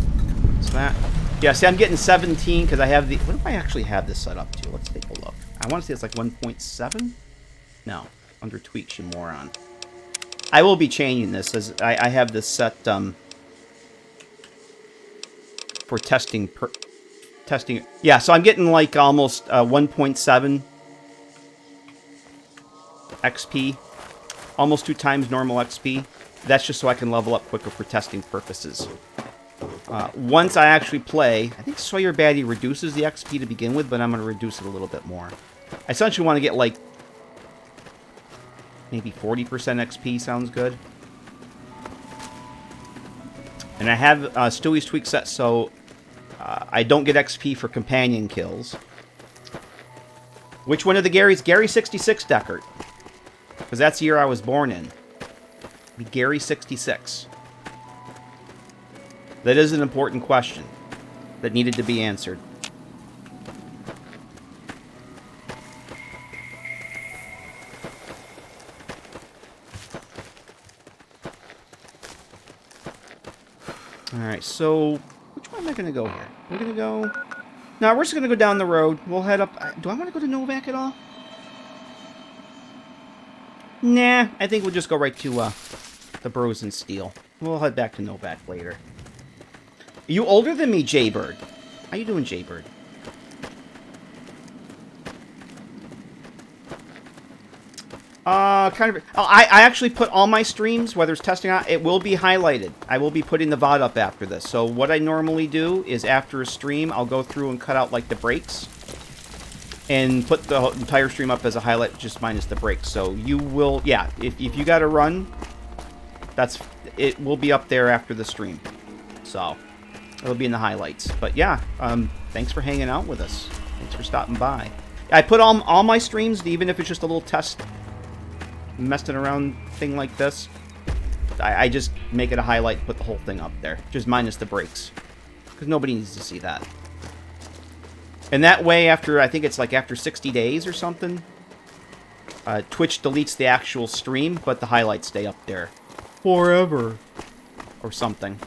so that. Yeah, see, I'm getting 17 because I have the... What if I actually have this set up to? Let's take a look. I want to say it's like 1.7? No, under tweaks, you moron. I will be changing this as I have this set for testing testing. Yeah, so I'm getting like almost 1.7 XP. Almost 2 times normal XP. That's just so I can level up quicker for testing purposes. Once I actually play, I think SawyerBatty reduces the XP to begin with, but I'm going to reduce it a little bit more. I essentially want to get like maybe 40% XP sounds good. And I have Stewie's tweak set, so I don't get XP for companion kills. Which one of the Garys? Gary 66 Deckard. Because that's the year I was born in. Gary 66. That is an important question that needed to be answered. Alright, so which way am I going to go here? We're going to go... No, we're just going to go down the road. We'll head up... Do I want to go to Novak at all? Nah, I think we'll just go right to the Bros and Steel. We'll head back to Novak later. Are you older than me, Jaybird? How you doing, Jaybird? Kind of... I actually put all my streams, whether it's testing out, it will be highlighted. I will be putting the VOD up after this. So what I normally do is after a stream, I'll go through and cut out, like, the breaks. And put the entire stream up as a highlight, just minus the breaks. So you will... Yeah, if you got to run, it will be up there after the stream. So... It'll be in the highlights. But yeah, thanks for hanging out with us. Thanks for stopping by. I put all my streams, even if it's just a little test messing around thing like this. I just make it a highlight and put the whole thing up there. Just minus the breaks. Because nobody needs to see that. And that way, I think it's like after 60 days or something, Twitch deletes the actual stream, but the highlights stay up there. Forever. Or something.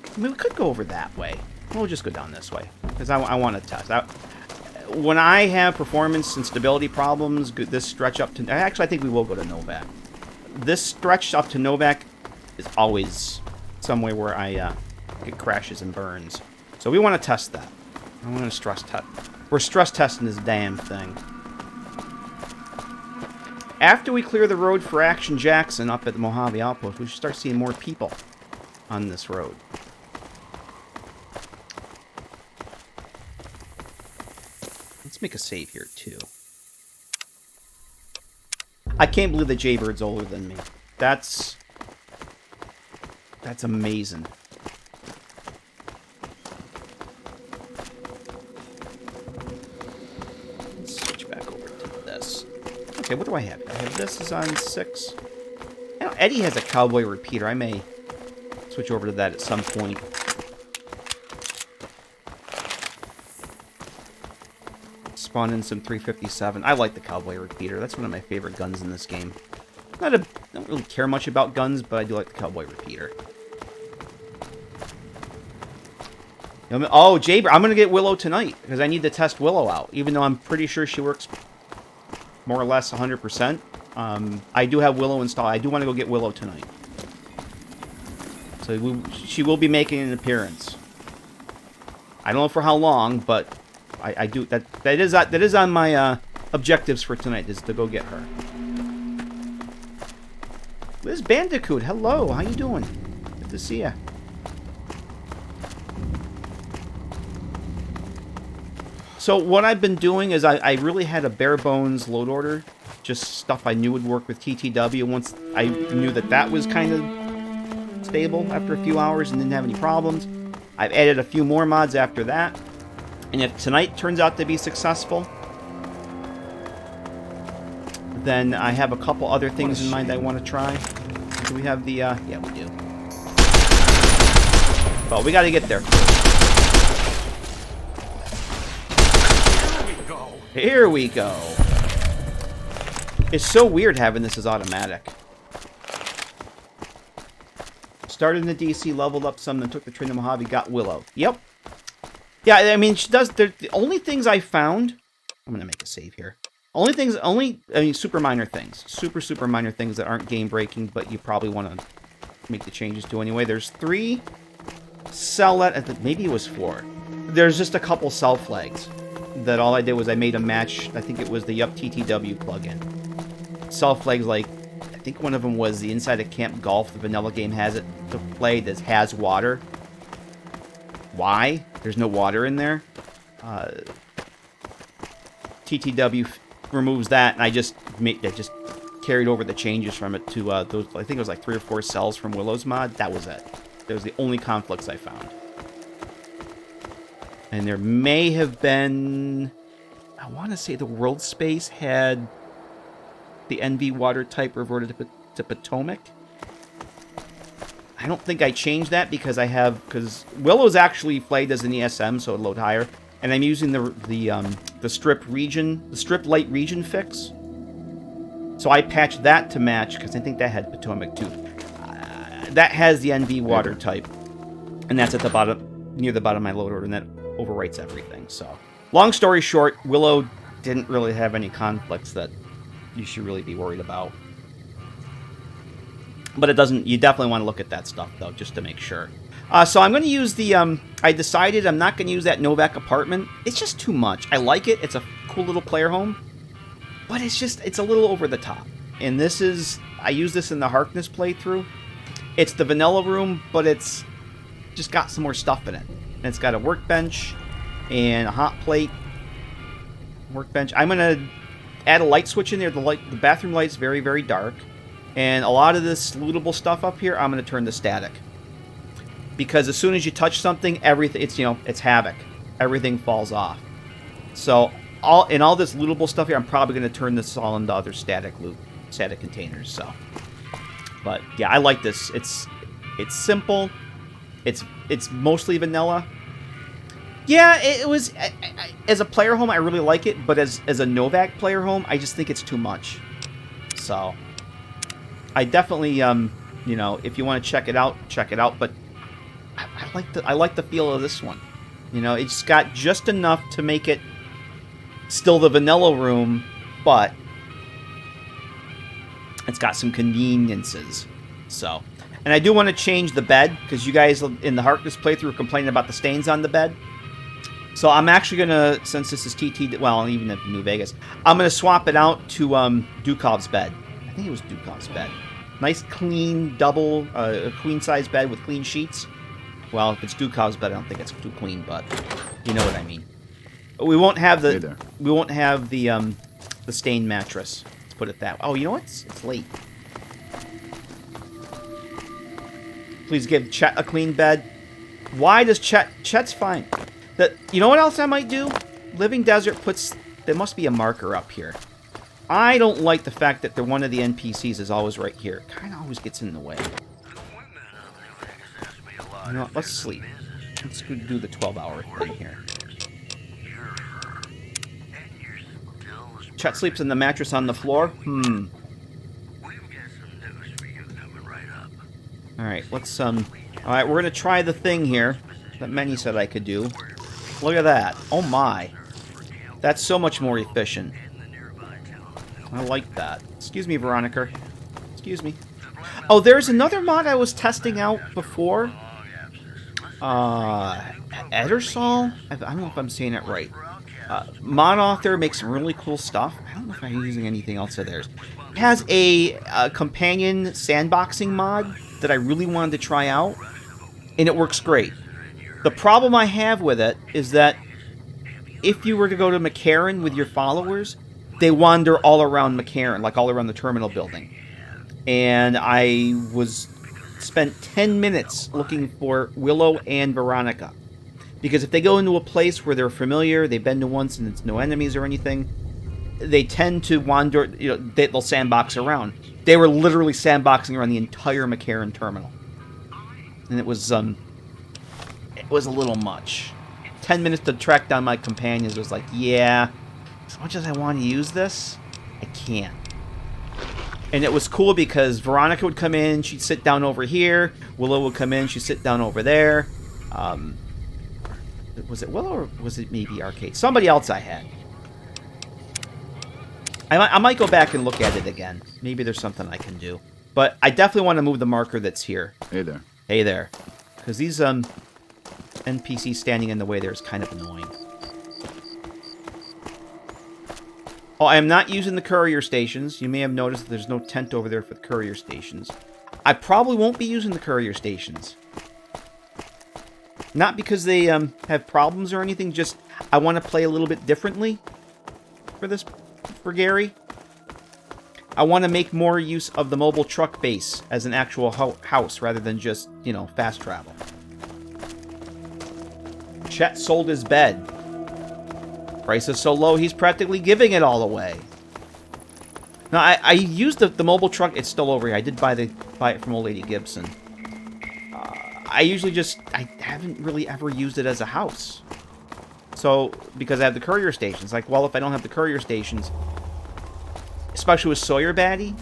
I mean, we could go over that way. We'll just go down this way. Because I want to test. When I have performance and stability problems, this stretch up to... Actually, I think we will go to Novak. This stretch up to Novak is always somewhere where it crashes and burns. So we want to test that. I want to stress test. We're stress testing this damn thing. After we clear the road for Action Jackson up at the Mojave Outpost, we should start seeing more people on this road. Let's make a save here, too. I can't believe that Jaybird's older than me. That's amazing. Let's switch back over to this. Okay, what do I have? I have this is on 6. Now, Eddie has a cowboy repeater. I may switch over to that at some point. Spawn in some 357. I like the cowboy repeater. That's one of my favorite guns in this game. I don't really care much about guns, but I do like the cowboy repeater. Oh, Jaybird, I'm going to get Willow tonight, because I need to test Willow out, even though I'm pretty sure she works more or less 100%. I do have Willow installed. I do want to go get Willow tonight. So she will be making an appearance. I don't know for how long, but I do. That is on my objectives for tonight, is to go get her. Liz Bandicoot, hello. How you doing? Good to see ya. So what I've been doing is I really had a bare bones load order, just stuff I knew would work with TTW. Once I knew that was kind of stable after a few hours and didn't have any problems, I've added a few more mods after that. And if tonight turns out to be successful, then I have a couple other things in mind I want to try. Do we have the, yeah, we do. But we got to get there. Here we go. It's so weird having this as automatic. Started in the DC, leveled up some, then took the train to Mojave, got Willow. Yep. Yeah, I mean, she does. The only things I found. I'm gonna make a save here. Super minor things. Super minor things that aren't game breaking, but you probably want to make the changes to anyway. There's 3 sell that. Maybe it was 4. There's just a couple cell flags that all I did was I made a match. I think it was the Yup TTW plugin. Cell flags, like, I think one of them was the Inside of Camp Golf. The vanilla game has it to play that has water. Why? There's no water in there. TTW removes that, and I just carried over the changes from it to those. I think it was like 3 or 4 cells from Willow's mod. That was it. That was the only conflicts I found. And there may have been, I want to say the world space had the NV water type reverted to Potomac. I don't think I changed that because because Willow's actually flagged as an ESM, so it'll load higher. And I'm using the strip light region fix. So I patched that to match because I think that had Potomac too. That has the NV water type, and that's at the bottom, near the bottom of my load order, and that overwrites everything. So, long story short, Willow didn't really have any conflicts that you should really be worried about. But it doesn't. You definitely want to look at that stuff though, just to make sure. So I'm going to use the. I decided I'm not going to use that Novak apartment. It's just too much. I like it. It's a cool little player home, but it's a little over the top. And this is. I use this in the Harkness playthrough. It's the vanilla room, but it's just got some more stuff in it. And it's got a workbench and a hot plate. Workbench. I'm going to add a light switch in there. The bathroom light's very, very dark. And a lot of this lootable stuff up here, I'm going to turn to static. Because as soon as you touch something, everything, it's havoc. Everything falls off. So, all this lootable stuff here, I'm probably going to turn this all into other static containers, so. But yeah, I like this. It's simple. It's mostly vanilla. Yeah, it was as a player home, I really like it, but as a Novak player home, I just think it's too much. So, I definitely if you want to check it out, but I like the feel of this one. It's got just enough to make it still the vanilla room, but it's got some conveniences. So, and I do want to change the bed because you guys in the Harkness playthrough were complaining about the stains on the bed. So I'm actually gonna, since this is even in New Vegas, I'm gonna swap it out to Dukov's bed. I think it was Dukov's bed. Nice, clean, double, queen-size bed with clean sheets. Well, if it's Dukov's bed, I don't think it's too clean, but you know what I mean. We won't have the stained mattress. Let's put it that way. Oh, you know what? It's late. Please give Chet a clean bed. Why does Chet's fine? You know what else I might do? Living Desert there must be a marker up here. I don't like the fact that one of the NPCs is always right here. It kind of always gets in the way. You know what? Let's sleep. Let's go do the 12-hour thing here. Chet sleeps in the mattress on the floor? Alright, let's, Alright, we're gonna try the thing here that Manny said I could do. Look at that. Oh my. That's so much more efficient. I like that. Excuse me, Veronica. Excuse me. Oh, there's another mod I was testing out before. Edersol? I don't know if I'm saying it right. Mod Author makes some really cool stuff. I don't know if I'm using anything else of theirs. It has a companion sandboxing mod that I really wanted to try out, and it works great. The problem I have with it is that if you were to go to McCarran with your followers, they wander all around McCarran, like all around the terminal building. And I spent 10 minutes looking for Willow and Veronica. Because if they go into a place where they're familiar, they've been to once and it's no enemies or anything, they tend to wander, they'll sandbox around. They were literally sandboxing around the entire McCarran terminal. And it was a little much. 10 minutes to track down my companions was like, yeah, as much as I want to use this, I can't. And it was cool because Veronica would come in, she'd sit down over here. Willow would come in, she'd sit down over there. Was it Willow or was it maybe Arcade? Somebody else I had. I might go back and look at it again. Maybe there's something I can do. But I definitely want to move the marker that's here. Hey there. Hey there. Because these NPC standing in the way there is kind of annoying. Oh, I am not using the courier stations. You may have noticed that there's no tent over there for the courier stations. I probably won't be using the courier stations. Not because they have problems or anything, just I want to play a little bit differently for Gary. I want to make more use of the mobile truck base as an actual house rather than just, you know, fast travel. Chet sold his bed. Price is so low, he's practically giving it all away. Now, I used the mobile truck. It's still over here. I did buy it from Old Lady Gibson. I usually I haven't really ever used it as a house. So, because I have the courier stations. Like, well, if I don't have the courier stations, especially with SawyerBatty,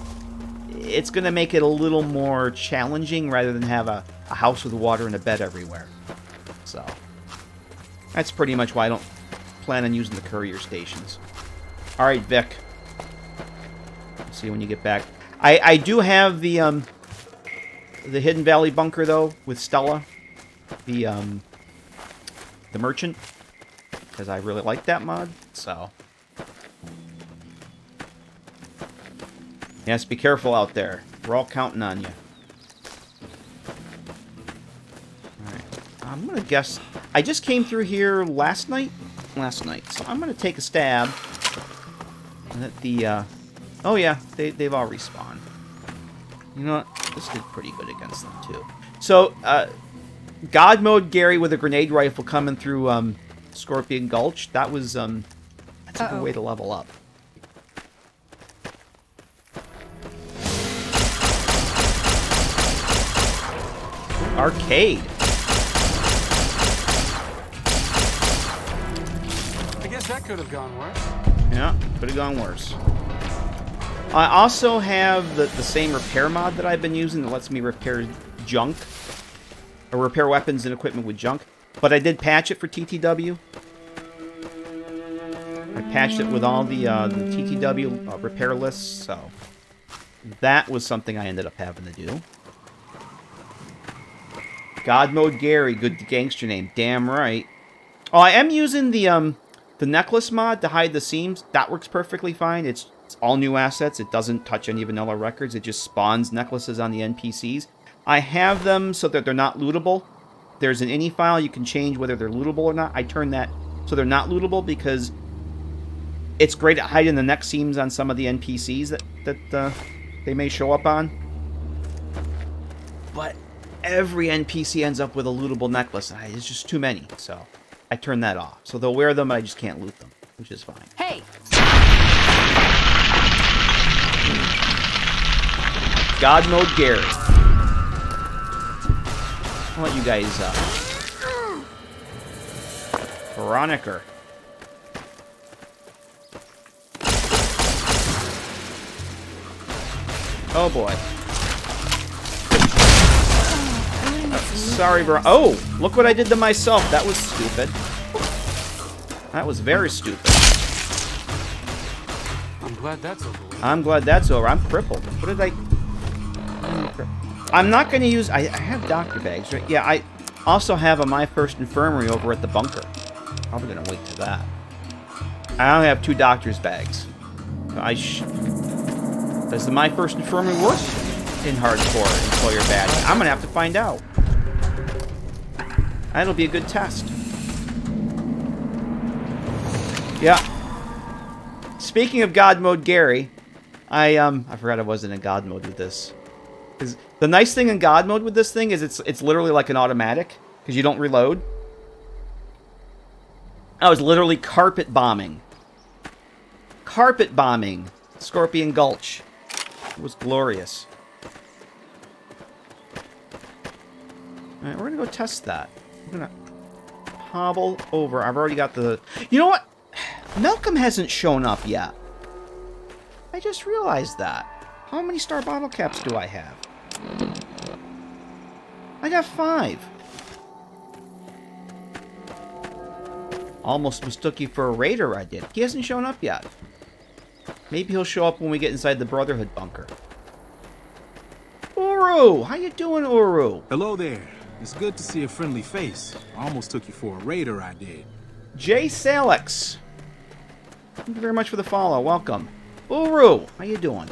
it's going to make it a little more challenging rather than have a house with water and a bed everywhere. So, that's pretty much why I don't plan on using the courier stations. Alright, Vic. Let's see when you get back. I do have the Hidden Valley bunker, though, with Stella. The merchant. Because I really like that mod, so. Yes, be careful out there. We're all counting on you. Alright. I'm going to guess. I just came through here last night. So I'm going to take a stab. And at the, oh yeah, they've all respawned. You know what? This did pretty good against them, too. So, God Mode Gary with a grenade rifle coming through, Scorpion Gulch. That was, that's a good way to level up. Arcade. I guess that could have gone worse. Yeah, could have gone worse. I also have the same repair mod that I've been using that lets me repair junk. Or repair weapons and equipment with junk. But I did patch it for TTW. I patched it with all the TTW repair lists, so that was something I ended up having to do. God Mode Gary, good gangster name, damn right. Oh, I am using the necklace mod to hide the seams. That works perfectly fine. It's all new assets. It doesn't touch any vanilla records. It just spawns necklaces on the NPCs. I have them so that they're not lootable. There's an ini file. You can change whether they're lootable or not. I turn that so they're not lootable because it's great at hiding the neck seams on some of the NPCs that they may show up on. But every NPC ends up with a lootable necklace. It's just too many, so I turn that off. So they'll wear them, I just can't loot them, which is fine. Hey! God Mode Gary. I'll let you guys, Veronica. Oh, boy. Sorry, bro. Oh, look what I did to myself. That was stupid. That was very stupid. I'm glad that's over. I'm glad that's over. I'm crippled. What did I... I'm not going to use... I have doctor bags, right? Yeah, I also have a My First Infirmary over at the bunker. Probably going to wait to that. I only have 2 doctor's bags. Does the My First Infirmary work in hardcore in SawyerBatty? I'm going to have to find out. That'll be a good test. Yeah. Speaking of God Mode Gary, I forgot I wasn't in God Mode with this. Because the nice thing in God Mode with this thing is it's literally like an automatic, because you don't reload. I was literally carpet bombing. Carpet bombing Scorpion Gulch. It was glorious. Alright, we're going to go test that. I'm going to hobble over. I've already got the... You know what? Malcolm hasn't shown up yet. I just realized that. How many star bottle caps do I have? I got 5. Almost mistook you for a raider, I did. He hasn't shown up yet. Maybe he'll show up when we get inside the Brotherhood bunker. Uru! How you doing, Uru? Hello there. It's good to see a friendly face. I almost took you for a raider, I did. J. Salix. Thank you very much for the follow. Welcome. Uru, how you doing?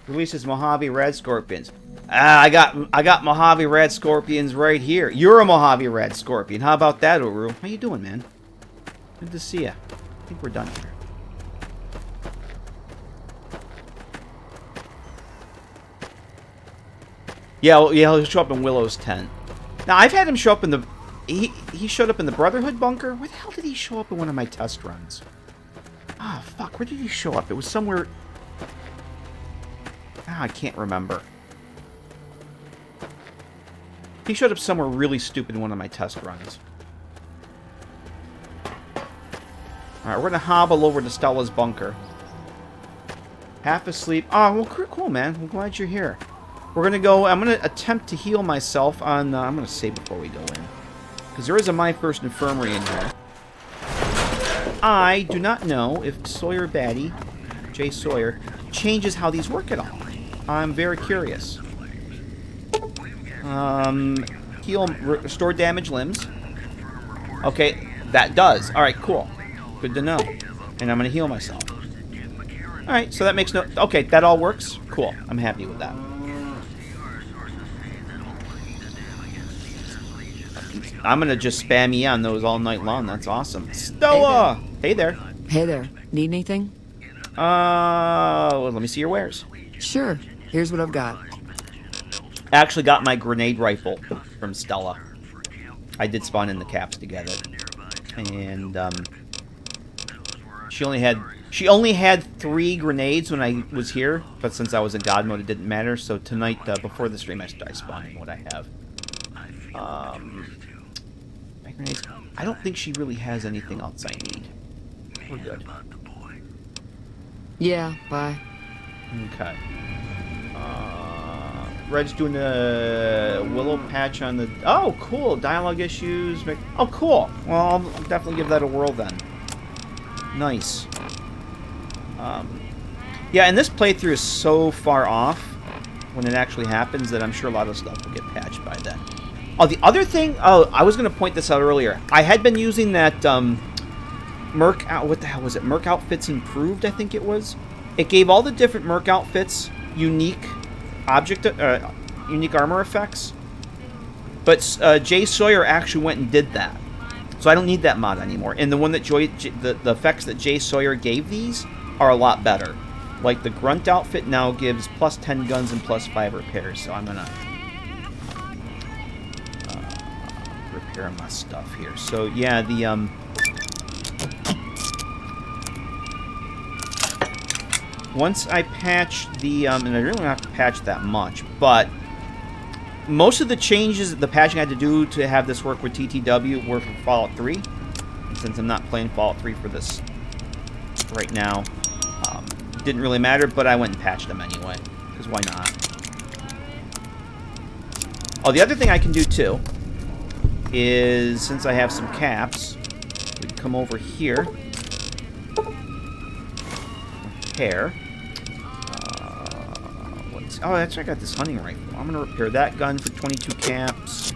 Releases Mojave Red Scorpions. I got Mojave Red Scorpions right here. You're a Mojave Red Scorpion. How about that, Uru? How you doing, man? Good to see you. I think we're done here. Yeah, he'll show up in Willow's tent. Now, I've had him show up in the... He showed up in the Brotherhood bunker? Where the hell did he show up in one of my test runs? Ah, fuck. Where did he show up? It was somewhere... I can't remember. He showed up somewhere really stupid in one of my test runs. Alright, we're gonna hobble over to Stella's bunker. Half asleep. Oh, well, cool, man. I'm glad you're here. We're gonna go... I'm gonna attempt to heal myself on... I'm gonna save before we go in. Because there is a My First Infirmary in here. I do not know if SawyerBatty, J. Sawyer, changes how these work at all. I'm very curious. Heal, restore damaged limbs. Okay, that does. Alright, cool. Good to know. And I'm going to heal myself. Alright, so that makes no... Okay, that all works? Cool. I'm happy with that. I'm going to just spam E on those all night long. That's awesome. Stella! Hey there. Hey there. Need anything? Well, let me see your wares. Sure. Here's what I've got. I actually got my grenade rifle from Stella. I did spawn in the caps to get it. And, she only had 3 grenades when I was here, but since I was in God mode, it didn't matter. So tonight, before the stream, I spawned in what I have. My grenades. I don't think she really has anything else I need. We're good. Yeah, bye. Okay. Red's doing a Willow patch on the... Oh, cool. Dialogue issues. Oh, cool. Well, I'll definitely give that a whirl then. Nice. Yeah, and this playthrough is so far off when it actually happens that I'm sure a lot of stuff will get patched by then. Oh, the other thing... Oh, I was going to point this out earlier. I had been using that Merc... What the hell was it? Merc Outfits Improved, I think it was. It gave all the different Merc outfits unique unique armor effects. But J. Sawyer actually went and did that. So I don't need that mod anymore. And the one that the effects that J. Sawyer gave these are a lot better. Like the Grunt outfit now gives plus 10 guns and plus 5 repairs. So I'm gonna repair my stuff here. So yeah, the once I patch the and I really don't have to patch that much, but most of the changes, the patching I had to do to have this work with TTW were for Fallout 3. And since I'm not playing Fallout 3 for this right now, didn't really matter, but I went and patched them anyway, because why not? Oh, the other thing I can do too is, since I have some caps, we can come over here, repair. Oh, that's right, I got this hunting rifle. I'm going to repair that gun for 22 caps.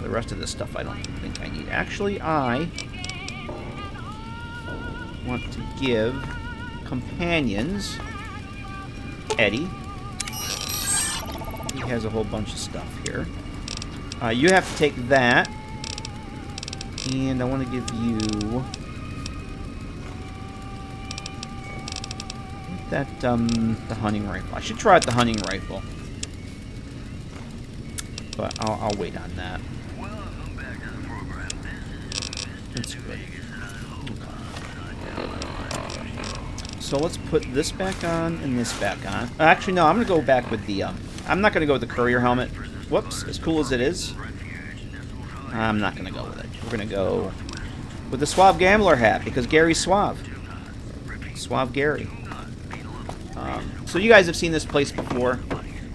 The rest of this stuff I don't think I need. Actually, I want to give companions Eddie. He has a whole bunch of stuff here. You have to take that. And I want to give you... that, the hunting rifle. I should try out the hunting rifle. But I'll wait on that. That's good. Okay. So let's put this back on and this back on. Actually, no, I'm going to go back with the, I'm not going to go with the courier helmet. Whoops, as cool as it is. I'm not going to go with it. We're going to go with the Suave Gambler hat, because Gary's suave. Suave Gary. So you guys have seen this place before.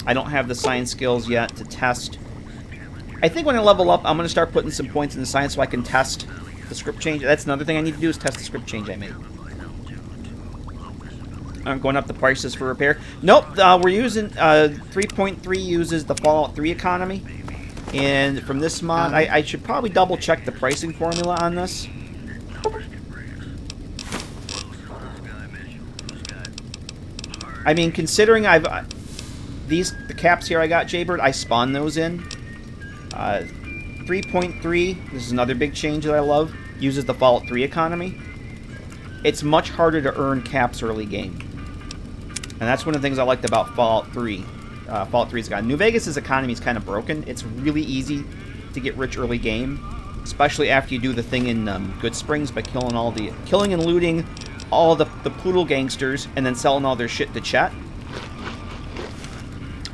I don't have the science skills yet to test. I think when I level up, I'm going to start putting some points in the science so I can test the script change. That's another thing I need to do, is test the script change I made. aren't going up the prices for repair. Nope, we're using 3.3 uses the Fallout 3 economy, and from this mod, I should probably double check the pricing formula on this. I mean, considering the caps here I got, Jaybird, I spawned those in. 3.3, this is another big change that I love, uses the Fallout 3 economy. It's much harder to earn caps early game. And that's one of the things I liked about Fallout 3. Fallout 3's economy. New Vegas' economy is kind of broken. It's really easy to get rich early game, especially after you do the thing in Good Springs by killing and looting all the poodle gangsters and then selling all their shit to Chet.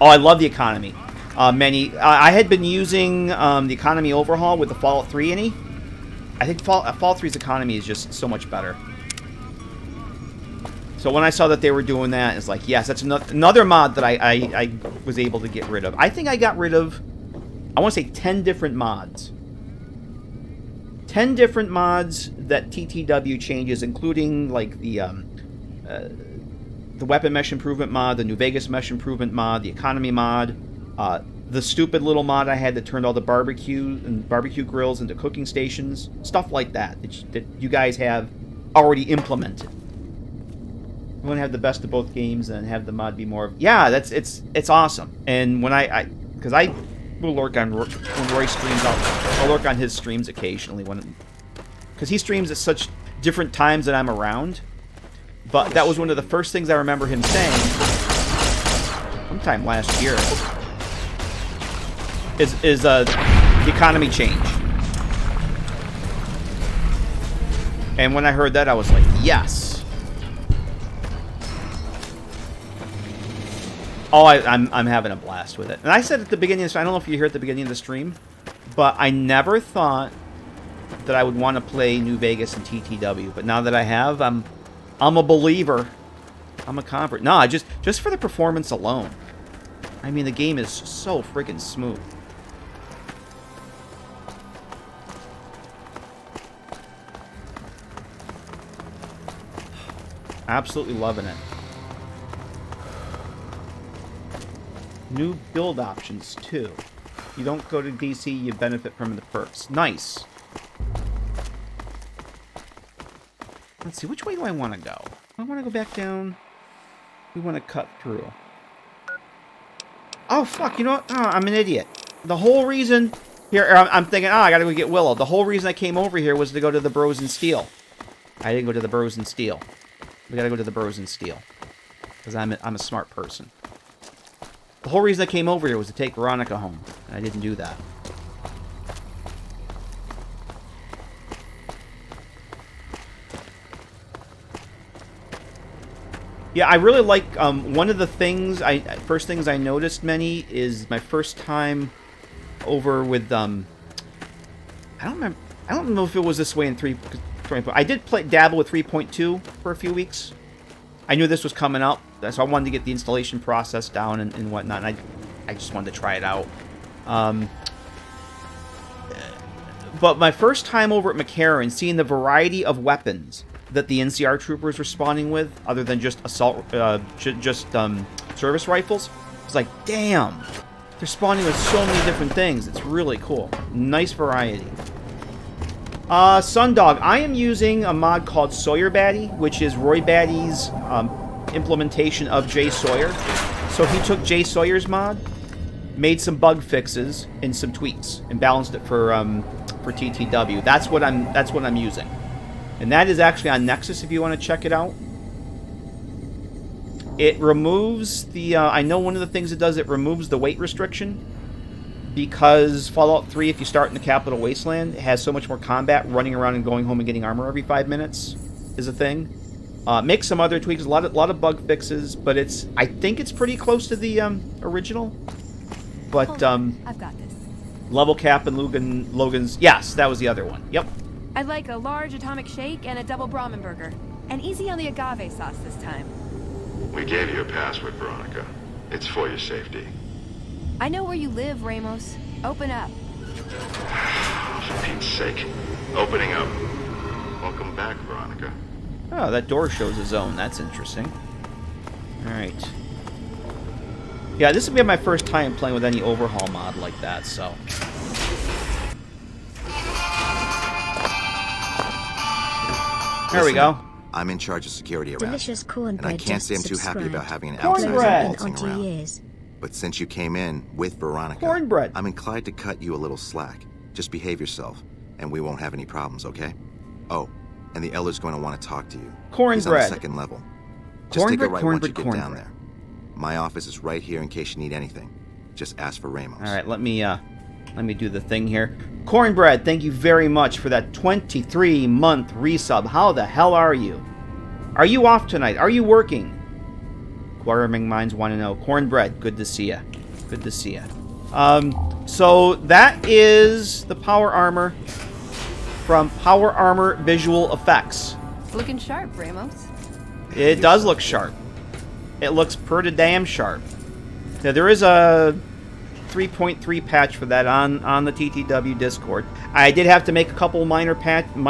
Oh, I love the economy. I had been using the economy overhaul with the Fallout 3 innie. I think Fallout 3's economy is just so much better. So when I saw that they were doing that, it's like, yes, that's another mod that I was able to get rid of. I think I got rid of, I want to say 10 different mods. 10 different mods that TTW changes, including like the weapon mesh improvement mod, the New Vegas mesh improvement mod, the economy mod, the stupid little mod I had that turned all the barbecue grills into cooking stations, stuff like that you guys have already implemented. You want to have the best of both games and have the mod be more. Yeah, it's awesome. And when because I will lurk on when Roy streams, I'll lurk on his streams occasionally because he streams at such different times that I'm around. But that was one of the first things I remember him saying sometime last year. Is the economy change. And when I heard that, I was like, yes. Oh, I'm having a blast with it. And I said at the beginning of the stream, I don't know if you hear at the beginning of the stream, but I never thought that I would want to play New Vegas and TTW. But now that I have, I'm a believer. I'm a convert. No, just for the performance alone. I mean, the game is so freaking smooth. Absolutely loving it. New build options, too. You don't go to DC, you benefit from the perks. Nice. Let's see, which way do I want to go? I want to go back down. We want to cut through. Oh, fuck, you know what? Oh, I'm an idiot. The whole reason... Here, I'm thinking, I gotta go get Willow. The whole reason I came over here was to go to the Bros and Steel. I didn't go to the Bros and Steel. We gotta go to the Bros and Steel. Because I'm a smart person. The whole reason I came over here was to take Veronica home, and I didn't do that. Yeah, I really like, one of the things, first things I noticed, Many, is my first time over with, I don't know if it was this way in 3.0. I did dabble with 3.2 for a few weeks. I knew this was coming up, so I wanted to get the installation process down and whatnot, and I just wanted to try it out. But my first time over at McCarran, seeing the variety of weapons that the NCR troopers were spawning with, other than just assault, service rifles, it's like, damn, they're spawning with so many different things. It's really cool. Nice variety. Sundog, I am using a mod called SawyerBatty, which is Roy Batty's implementation of J Sawyer. So he took J Sawyer's mod, made some bug fixes and some tweaks, and balanced it for TTW. That's what I'm using, and that is actually on Nexus if you want to check it out. It removes the. I know one of the things it does. It removes the weight restriction. Because Fallout 3, if you start in the Capital Wasteland, it has so much more combat. Running around and going home and getting armor every 5 minutes is a thing. Make some other tweaks, a lot of bug fixes, but I think it's pretty close to the original. But I've got this. Level cap and Logan's. Yes, that was the other one. Yep. I'd like a large atomic shake and a double Brahmin burger, and easy on the agave sauce this time. We gave you a password, Veronica. It's for your safety. I know where you live, Ramos. Open up. For Pete's sake. Opening up. Welcome back, Veronica. Oh, that door shows a zone. That's interesting. Alright. Yeah, this will be my first time playing with any overhaul mod like that, so... There we go. I'm in charge of security around Delicious here, cornbread and I can't say I'm just too happy subscribed. about having an Cornbread. outsider waltzing around. Years. But since you came in with Veronica, Cornbread. I'm inclined to cut you a little slack. Just behave yourself, and we won't have any problems, okay? Oh, and the Elder's going to want to talk to you. He's on the Cornbread. 2nd level. Just take a Cornbread, right once you cornbread, get down cornbread. there. My office is right here in case you need anything. Just ask for Ramos. Alright, let me do the thing here. Cornbread, thank you very much for that 23-month resub. How the hell are you? Are you off tonight? Are you working? Quarterming Minds want to know. Cornbread, good to see ya. Good to see ya. So that is the power armor from Power Armor Visual Effects. Looking sharp, Ramos. It does look sharp. It looks pretty damn sharp. Now, there is a 3.3 patch for that on the TTW Discord. I did have to make a couple minor patching.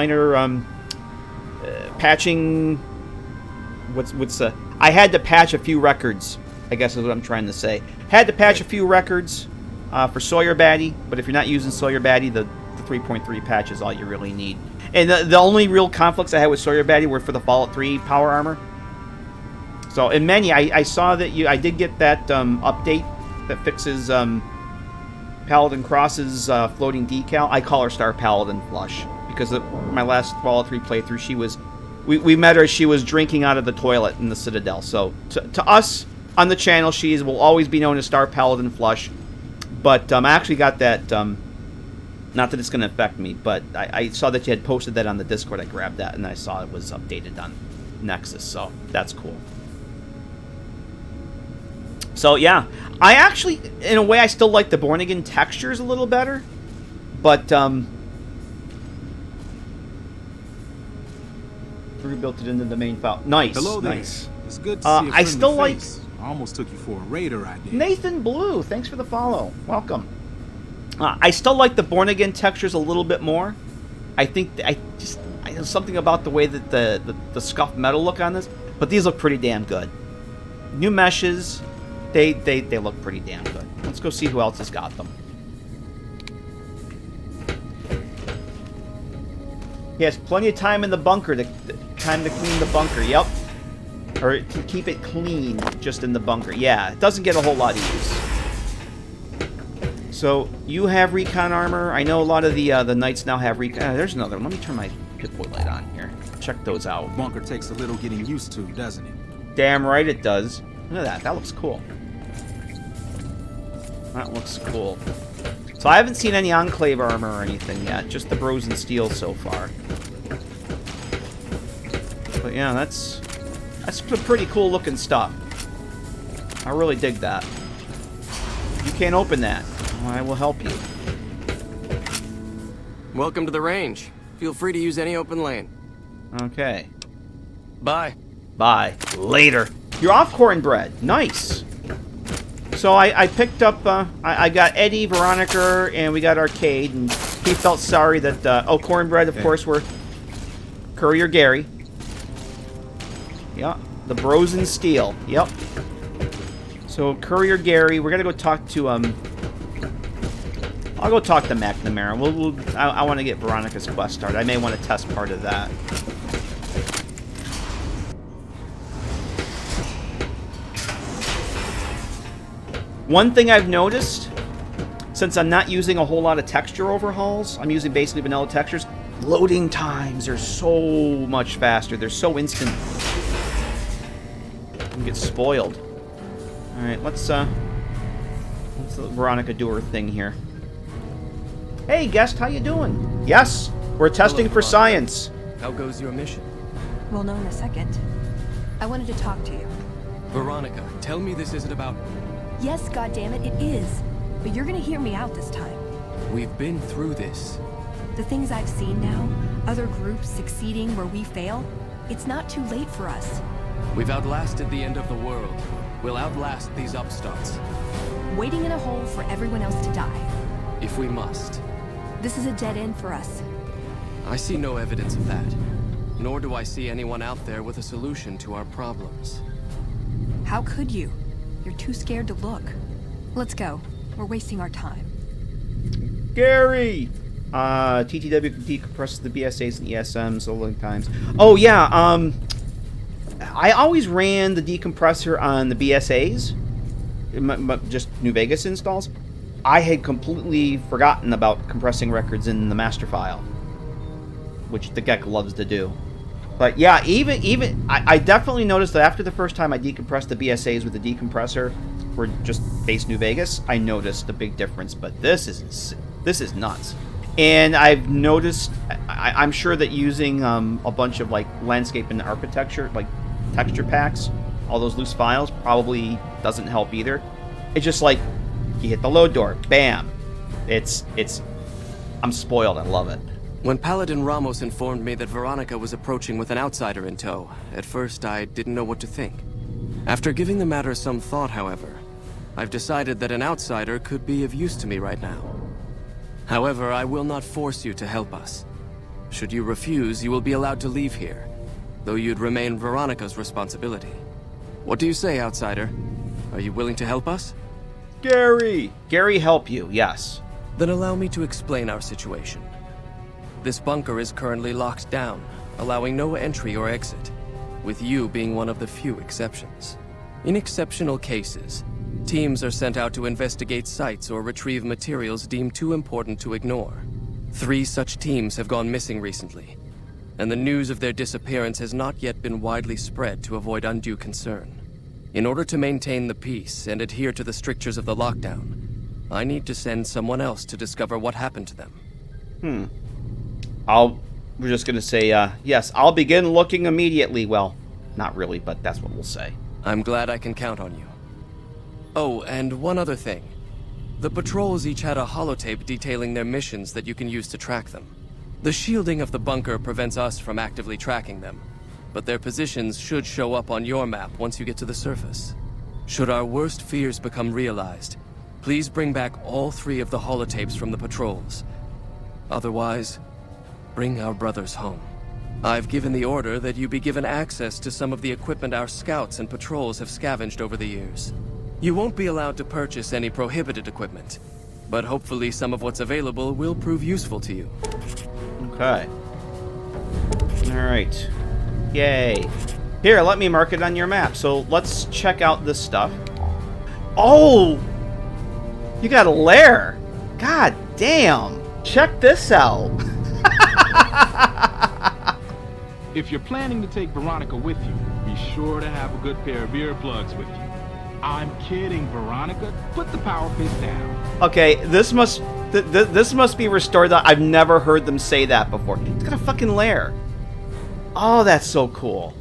I had to patch a few records, I guess is what I'm trying to say. Had to patch a few records for SawyerBatty, but if you're not using SawyerBatty, the 3.3 patch is all you really need. And the only real conflicts I had with SawyerBatty were for the Fallout 3 power armor. So in many, I saw that I did get that update that fixes Paladin Cross's floating decal. I call her Star Paladin Flush because my last Fallout 3 playthrough, we met her. She was drinking out of the toilet in the Citadel. So to us on the channel, she will always be known as Star Paladin Flush. But I actually got that. Not that it's going to affect me, but I saw that you had posted that on the Discord. I grabbed that and I saw it was updated on Nexus. So that's cool. So yeah, I actually, in a way, I still like the Born Again textures a little better, but rebuilt it into the main file. Nice. Hello there. Nice. It's good to see a I still face. I almost took you for a raider idea. Nathan Blue, thanks for the follow. Welcome. I still like the Born Again textures a little bit more. I think there's something about the way that the scuffed metal look on this, but these look pretty damn good. New meshes. They look pretty damn good. Let's go see who else has got them. He has plenty of time in the bunker to clean the bunker. Yep. Or to keep it clean just in the bunker. Yeah, it doesn't get a whole lot of use. So you have recon armor. I know a lot of the knights now have recon. There's another one. Let me turn my Pip-Boy light on here. Check those out. Bunker takes a little getting used to, doesn't it? Damn right it does. Look at that. That looks cool. That looks cool. So I haven't seen any Enclave armor or anything yet. Just the Bros and Steel so far. But yeah, that's some pretty cool looking stuff. I really dig that. You can't open that. I will help you. Welcome to the range. Feel free to use any open lane. Okay. Bye. Bye. Later. You're off, Cornbread. Nice. So I picked up, I got Eddie, Veronica, and we got Arcade, and he felt sorry that, oh, Cornbread, of course, we're Courier Gary. Yeah, the Bros and Steel. Yep. So, Courier Gary, we're gonna go talk to, I'll go talk to McNamara. I want to get Veronica's quest started. I may want to test part of that. One thing I've noticed, since I'm not using a whole lot of texture overhauls, I'm using basically vanilla textures, loading times are so much faster. They're so instant. You get spoiled. Alright, let's let Veronica do her thing here. Hey, guest, how you doing? Yes, we're testing for science. How goes your mission? We'll know in a second. I wanted to talk to you. Veronica, tell me this isn't about... Yes, goddammit, it is. But you're gonna hear me out this time. We've been through this. The things I've seen now, other groups succeeding where we fail, it's not too late for us. We've outlasted the end of the world. We'll outlast these upstarts. Waiting in a hole for everyone else to die. If we must. This is a dead end for us. I see no evidence of that. Nor do I see anyone out there with a solution to our problems. How could you? You're too scared to look. Let's go. We're wasting our time. Gary! TTW decompresses the BSAs and ESMs a lot of times. Oh, yeah, I always ran the decompressor on the BSAs, just New Vegas installs. I had completely forgotten about compressing records in the master file, which the Gek loves to do. But yeah, I definitely noticed that after the first time I decompressed the BSAs with the decompressor for just base New Vegas, I noticed a big difference. But this is nuts. And I've noticed, I'm sure that using a bunch of like landscape and architecture, like texture packs, all those loose files, probably doesn't help either. It's just like you hit the load door, bam. I'm spoiled. I love it. When Paladin Ramos informed me that Veronica was approaching with an outsider in tow, at first I didn't know what to think. After giving the matter some thought, however, I've decided that an outsider could be of use to me right now. However, I will not force you to help us. Should you refuse, you will be allowed to leave here, though you'd remain Veronica's responsibility. What do you say, outsider? Are you willing to help us? Gary! Gary, help you, yes. Then allow me to explain our situation. This bunker is currently locked down, allowing no entry or exit, with you being one of the few exceptions. In exceptional cases, teams are sent out to investigate sites or retrieve materials deemed too important to ignore. 3 such teams have gone missing recently, and the news of their disappearance has not yet been widely spread to avoid undue concern. In order to maintain the peace and adhere to the strictures of the lockdown, I need to send someone else to discover what happened to them. We're just gonna say, yes, I'll begin looking immediately. Well, not really, but that's what we'll say. I'm glad I can count on you. Oh, and one other thing. The patrols each had a holotape detailing their missions that you can use to track them. The shielding of the bunker prevents us from actively tracking them, but their positions should show up on your map once you get to the surface. Should our worst fears become realized, please bring back all 3 of the holotapes from the patrols. Otherwise, bring our brothers home. I've given the order that you be given access to some of the equipment our scouts and patrols have scavenged over the years. You won't be allowed to purchase any prohibited equipment, but hopefully some of what's available will prove useful to you. Okay. Alright. Yay. Here, let me mark it on your map. So let's check out this stuff. Oh! You got a lair! God damn! Check this out! If you're planning to take Veronica with you, be sure to have a good pair of earplugs with you. I'm kidding, Veronica. Put the power fist down. Okay, this must be restored. I've never heard them say that before. It's got a fucking lair. Oh, that's so cool.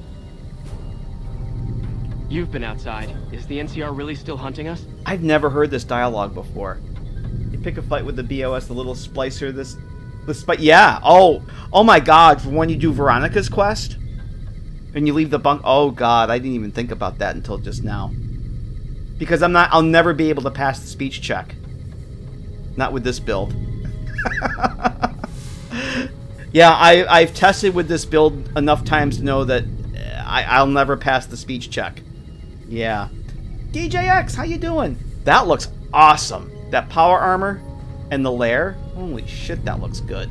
You've been outside. Is the NCR really still hunting us? I've never heard this dialogue before. You pick a fight with the BOS, the little splicer, yeah. Oh my god, for when you do Veronica's quest and you leave the bunk. Oh god, I didn't even think about that until just now. Because I'll never be able to pass the speech check. Not with this build. Yeah, I've tested with this build enough times to know that I'll never pass the speech check. Yeah. DJX, how you doing? That looks awesome. That power armor and the lair. Holy shit, that looks good.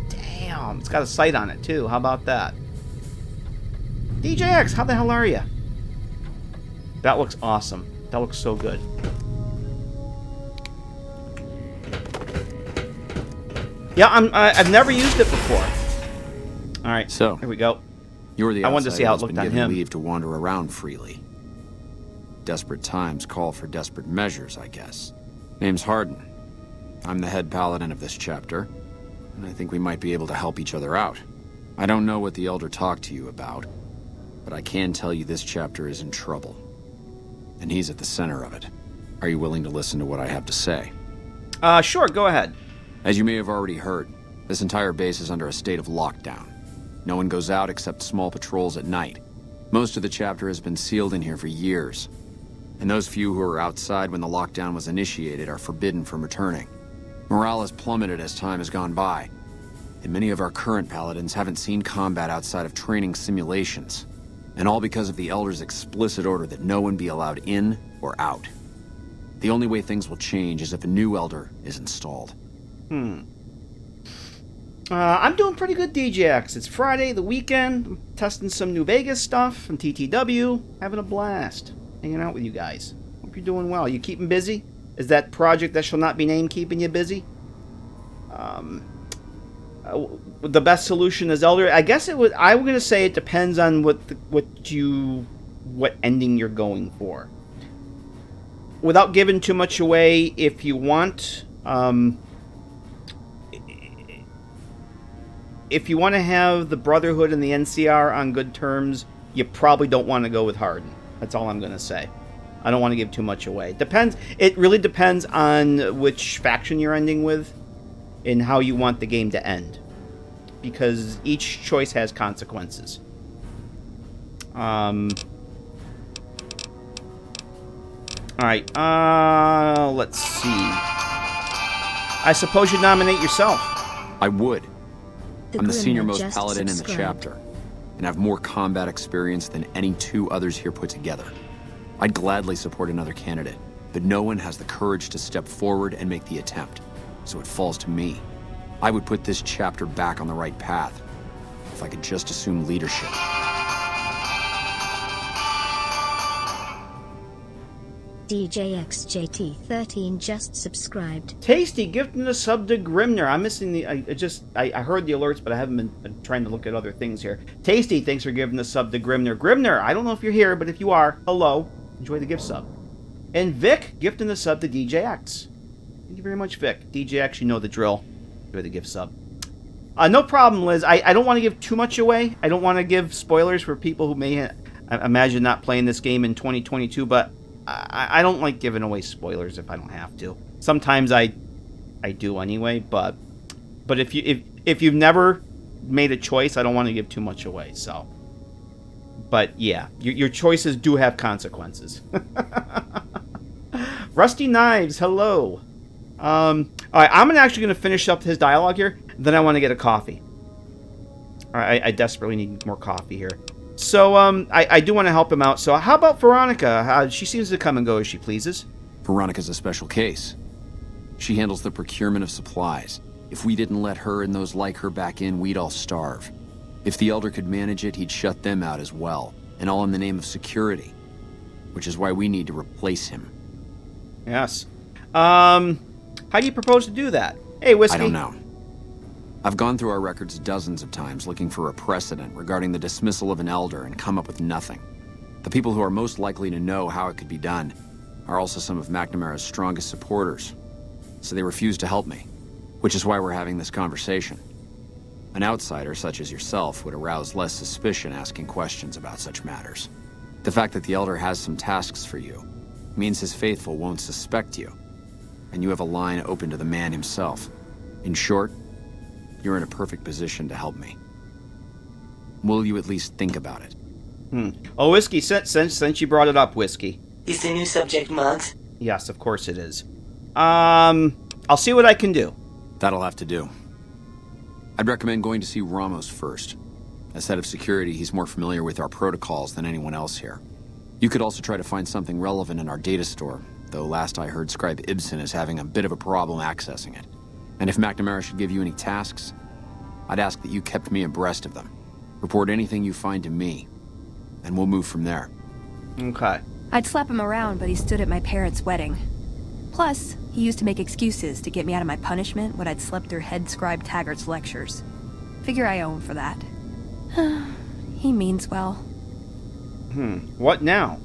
Damn, it's got a sight on it too. How about that? DJX, how the hell are you? That looks awesome. That looks so good. Yeah, I've never used it before. All right, so here we go. You're the I wanted to see how it looked on him. Leave to wander around freely. Desperate times call for desperate measures, I guess. Name's Hardin. I'm the head paladin of this chapter, and I think we might be able to help each other out. I don't know what the Elder talked to you about, but I can tell you this chapter is in trouble. And he's at the center of it. Are you willing to listen to what I have to say? Sure, go ahead. As you may have already heard, this entire base is under a state of lockdown. No one goes out except small patrols at night. Most of the chapter has been sealed in here for years. And those few who were outside when the lockdown was initiated are forbidden from returning. Morale has plummeted as time has gone by, and many of our current paladins haven't seen combat outside of training simulations. And all because of the Elder's explicit order that no one be allowed in or out. The only way things will change is if a new Elder is installed. I'm doing pretty good, DJX. It's Friday, the weekend. I'm testing some New Vegas stuff from TTW. Having a blast. Hanging out with you guys. Hope you're doing well. You keeping busy? Is that project that shall not be named keeping you busy? The best solution is Elder. I guess it would. I'm going to say it depends on what ending you're going for. Without giving too much away, if you want, if you want to have the Brotherhood and the NCR on good terms, you probably don't want to go with Harden. That's all I'm going to say. I don't want to give too much away. Depends. It really depends on which faction you're ending with and how you want the game to end, because each choice has consequences. Alright, let's see. I suppose you'd nominate yourself. I would. I'm the senior-most paladin in the chapter, and have more combat experience than any two others here put together. I'd gladly support another candidate, but no one has the courage to step forward and make the attempt, so it falls to me. I would put this chapter back on the right path, if I could just assume leadership. DJXJT13 just subscribed. Tasty gifting a sub to Grimner. I'm missing the. I heard the alerts, but I haven't been trying to look at other things here. Tasty, thanks for giving the sub to Grimner. Grimner, I don't know if you're here, but if you are, hello. Enjoy the gift sub. And Vic gifting the sub to DJX. Thank you very much, Vic. DJX, you know the drill. Enjoy the gift sub. No problem, Liz. I don't want to give too much away. I don't want to give spoilers for people who may imagine not playing this game in 2022, but I don't like giving away spoilers if I don't have to. Sometimes I do anyway, but if you've never made a choice, I don't want to give too much away. So, but yeah, your choices do have consequences. Rusty Knives, hello. All right, I'm actually going to finish up his dialogue here. Then I want to get a coffee. All right, I desperately need more coffee here. So, I do want to help him out. So, how about Veronica? She seems to come and go as she pleases. Veronica's a special case. She handles the procurement of supplies. If we didn't let her and those like her back in, we'd all starve. If the Elder could manage it, he'd shut them out as well. And all in the name of security. Which is why we need to replace him. Yes. How do you propose to do that? Hey, Whiskey. I don't know. I've gone through our records dozens of times looking for a precedent regarding the dismissal of an Elder and come up with nothing. The people who are most likely to know how it could be done are also some of McNamara's strongest supporters, so they refuse to help me, which is why we're having this conversation. An outsider such as yourself would arouse less suspicion asking questions about such matters. The fact that the Elder has some tasks for you means his faithful won't suspect you, and you have a line open to the man himself. In short, you're in a perfect position to help me. Will you at least think about it? Oh, Whiskey, since you brought it up, Whiskey. Is the new subject mugs? Yes, of course it is. I'll see what I can do. That'll have to do. I'd recommend going to see Ramos first. As head of security, he's more familiar with our protocols than anyone else here. You could also try to find something relevant in our data store, though last I heard Scribe Ibsen is having a bit of a problem accessing it. And if McNamara should give you any tasks, I'd ask that you kept me abreast of them. Report anything you find to me, and we'll move from there. Okay. I'd slap him around, but he stood at my parents' wedding. Plus, he used to make excuses to get me out of my punishment when I'd slept through head scribe Taggart's lectures. Figure I owe him for that. He means well. What now?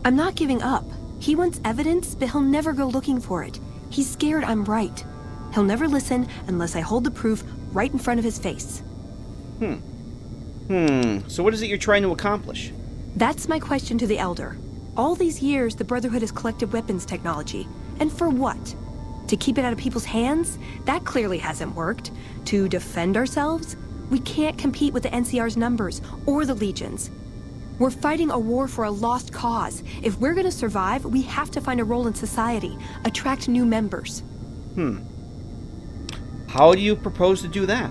I'm not giving up. He wants evidence, but he'll never go looking for it. He's scared I'm right. He'll never listen unless I hold the proof right in front of his face. So what is it you're trying to accomplish? That's my question to the Elder. All these years, the Brotherhood has collected weapons technology. And for what? To keep it out of people's hands? That clearly hasn't worked. To defend ourselves? We can't compete with the NCR's numbers, or the Legion's. We're fighting a war for a lost cause. If we're gonna survive, we have to find a role in society, attract new members. How do you propose to do that?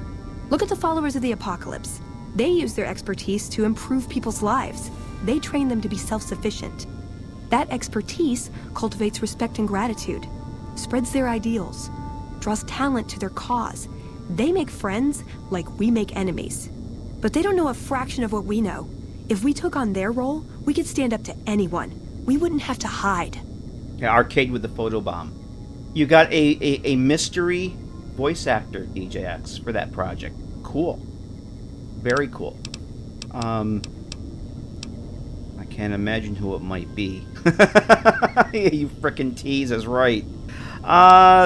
Look at the followers of the Apocalypse. They use their expertise to improve people's lives. They train them to be self-sufficient. That expertise cultivates respect and gratitude, spreads their ideals, draws talent to their cause. They make friends like we make enemies. But they don't know a fraction of what we know. If we took on their role, we could stand up to anyone. We wouldn't have to hide. Yeah, arcade with the photobomb. You got a mystery voice actor, DJX, for that project. Cool. Very cool. I can't imagine who it might be. You frickin' tease us right.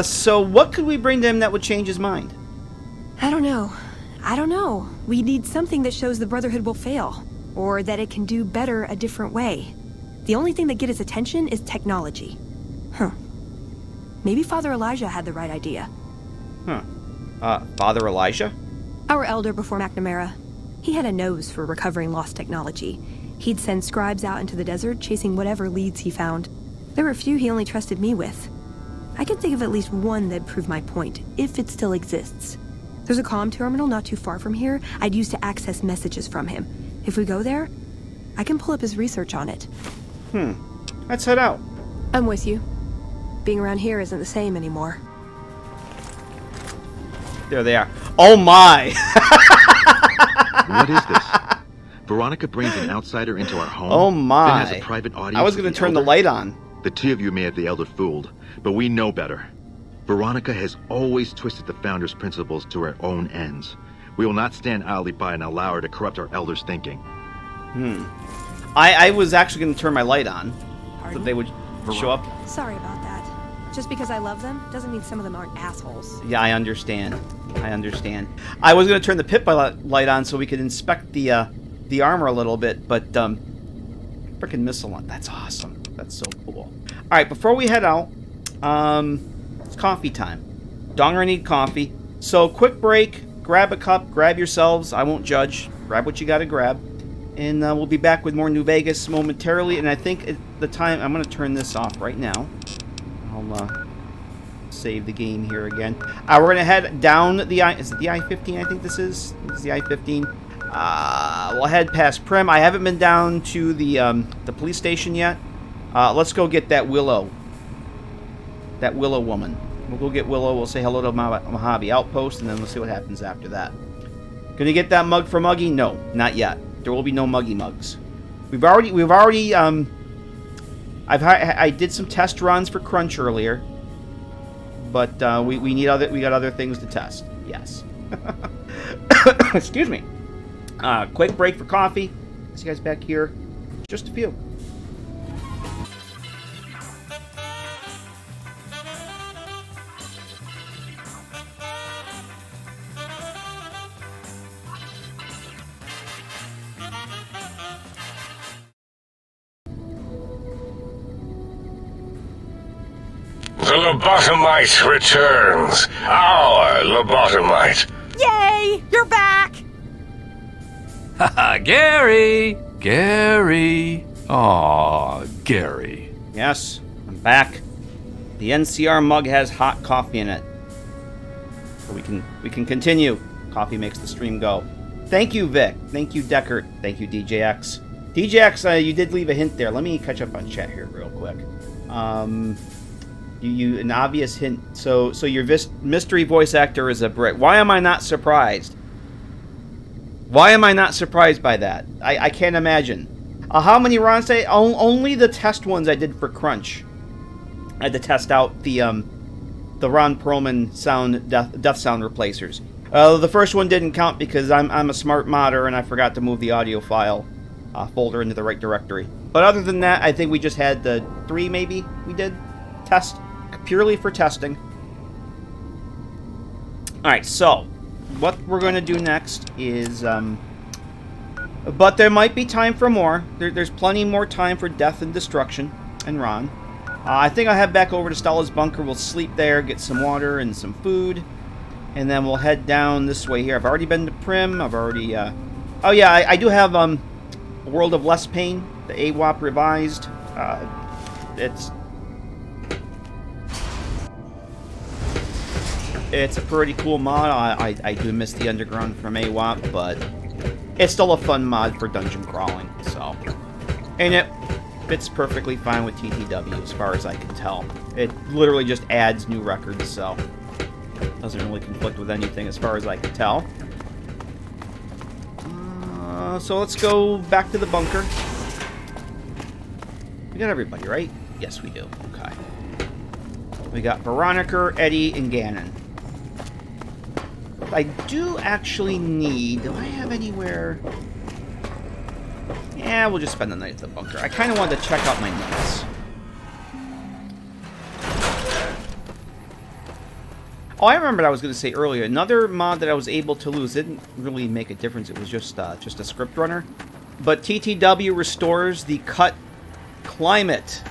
So what could we bring to him that would change his mind? I don't know. We need something that shows the Brotherhood will fail, or that it can do better a different way. The only thing that get his attention is technology. Huh. Maybe Father Elijah had the right idea. Huh. Father Elijah? Our elder before McNamara. He had a nose for recovering lost technology. He'd send scribes out into the desert chasing whatever leads he found. There were a few he only trusted me with. I can think of at least one that'd prove my point, if it still exists. There's a comm terminal not too far from here I'd use to access messages from him. If we go there, I can pull up his research on it. Let's head out. I'm with you. Being around here isn't the same anymore. There they are. Oh my! What is this? Veronica brings an outsider into our home. Oh my! Then has a private audience. I was going to turn the light on. The two of you may have the elder fooled, but we know better. Veronica has always twisted the Founder's principles to her own ends. We will not stand idly by and allow her to corrupt our elder's thinking. I was actually going to turn my light on. So they would show up. Sorry about that. Just because I love them doesn't mean some of them aren't assholes. Yeah, I understand. I was going to turn the pit light on so we could inspect the armor a little bit, but frickin' missile on. That's awesome. That's so cool. All right, before we head out, it's coffee time. Donger need coffee. So quick break. Grab a cup. Grab yourselves. I won't judge. Grab what you got to grab. And we'll be back with more New Vegas momentarily. And I think at the time, I'm going to turn this off right now. I'll save the game here again. We're going to head down the is it the I-15, I think this is? It's the I-15. We'll head past Prim. I haven't been down to the police station yet. Let's go get that Willow. That Willow woman. We'll go get Willow. We'll say hello to Mojave Outpost, and then we'll see what happens after that. Gonna get that mug for Muggy? No, not yet. There will be no Muggy mugs. We've already I did some test runs for Crunch earlier, but we got other things to test. Yes. Excuse me. Quick break for coffee. See you guys back here. Just a few. The lobotomite returns. Our lobotomite. Yay! You're back! Haha, Gary! Gary! Aw, Gary. Yes, I'm back. The NCR mug has hot coffee in it. So we can continue. Coffee makes the stream go. Thank you, Vic. Thank you, Deckard. Thank you, DJX. DJX, you did leave a hint there. Let me catch up on chat here real quick. You an obvious hint. So your mystery voice actor is a Brit. Why am I not surprised? Why am I not surprised by that? I can't imagine. How many runs? Only the test ones I did for Crunch. I had to test out the Ron Perlman sound death sound replacers. The first one didn't count because I'm a smart modder and I forgot to move the audio file folder into the right directory. But other than that, I think we just had the 3 maybe we did test purely for testing. All right, so what we're going to do next is, but there might be time for more. There's plenty more time for death and destruction and Ron. I think I'll head back over to Stella's bunker. We'll sleep there, get some water and some food, and then we'll head down this way here. I've already been to Prim. I've already, oh yeah, I do have A World of Less Pain, the AWOP revised. It's a pretty cool mod. I do miss the underground from AWOP, but it's still a fun mod for dungeon crawling, so. And it fits perfectly fine with TTW as far as I can tell. It literally just adds new records, so doesn't really conflict with anything as far as I can tell. So let's go back to the bunker. We got everybody, right? Yes, we do. Okay. We got Veronica, Eddie, and Gannon. I do actually need... Do I have anywhere... Yeah, we'll just spend the night at the bunker. I kind of wanted to check out my notes. Oh, I remembered I was going to say earlier. Another mod that I was able to lose didn't really make a difference. It was just a script runner. But TTW restores the cut climate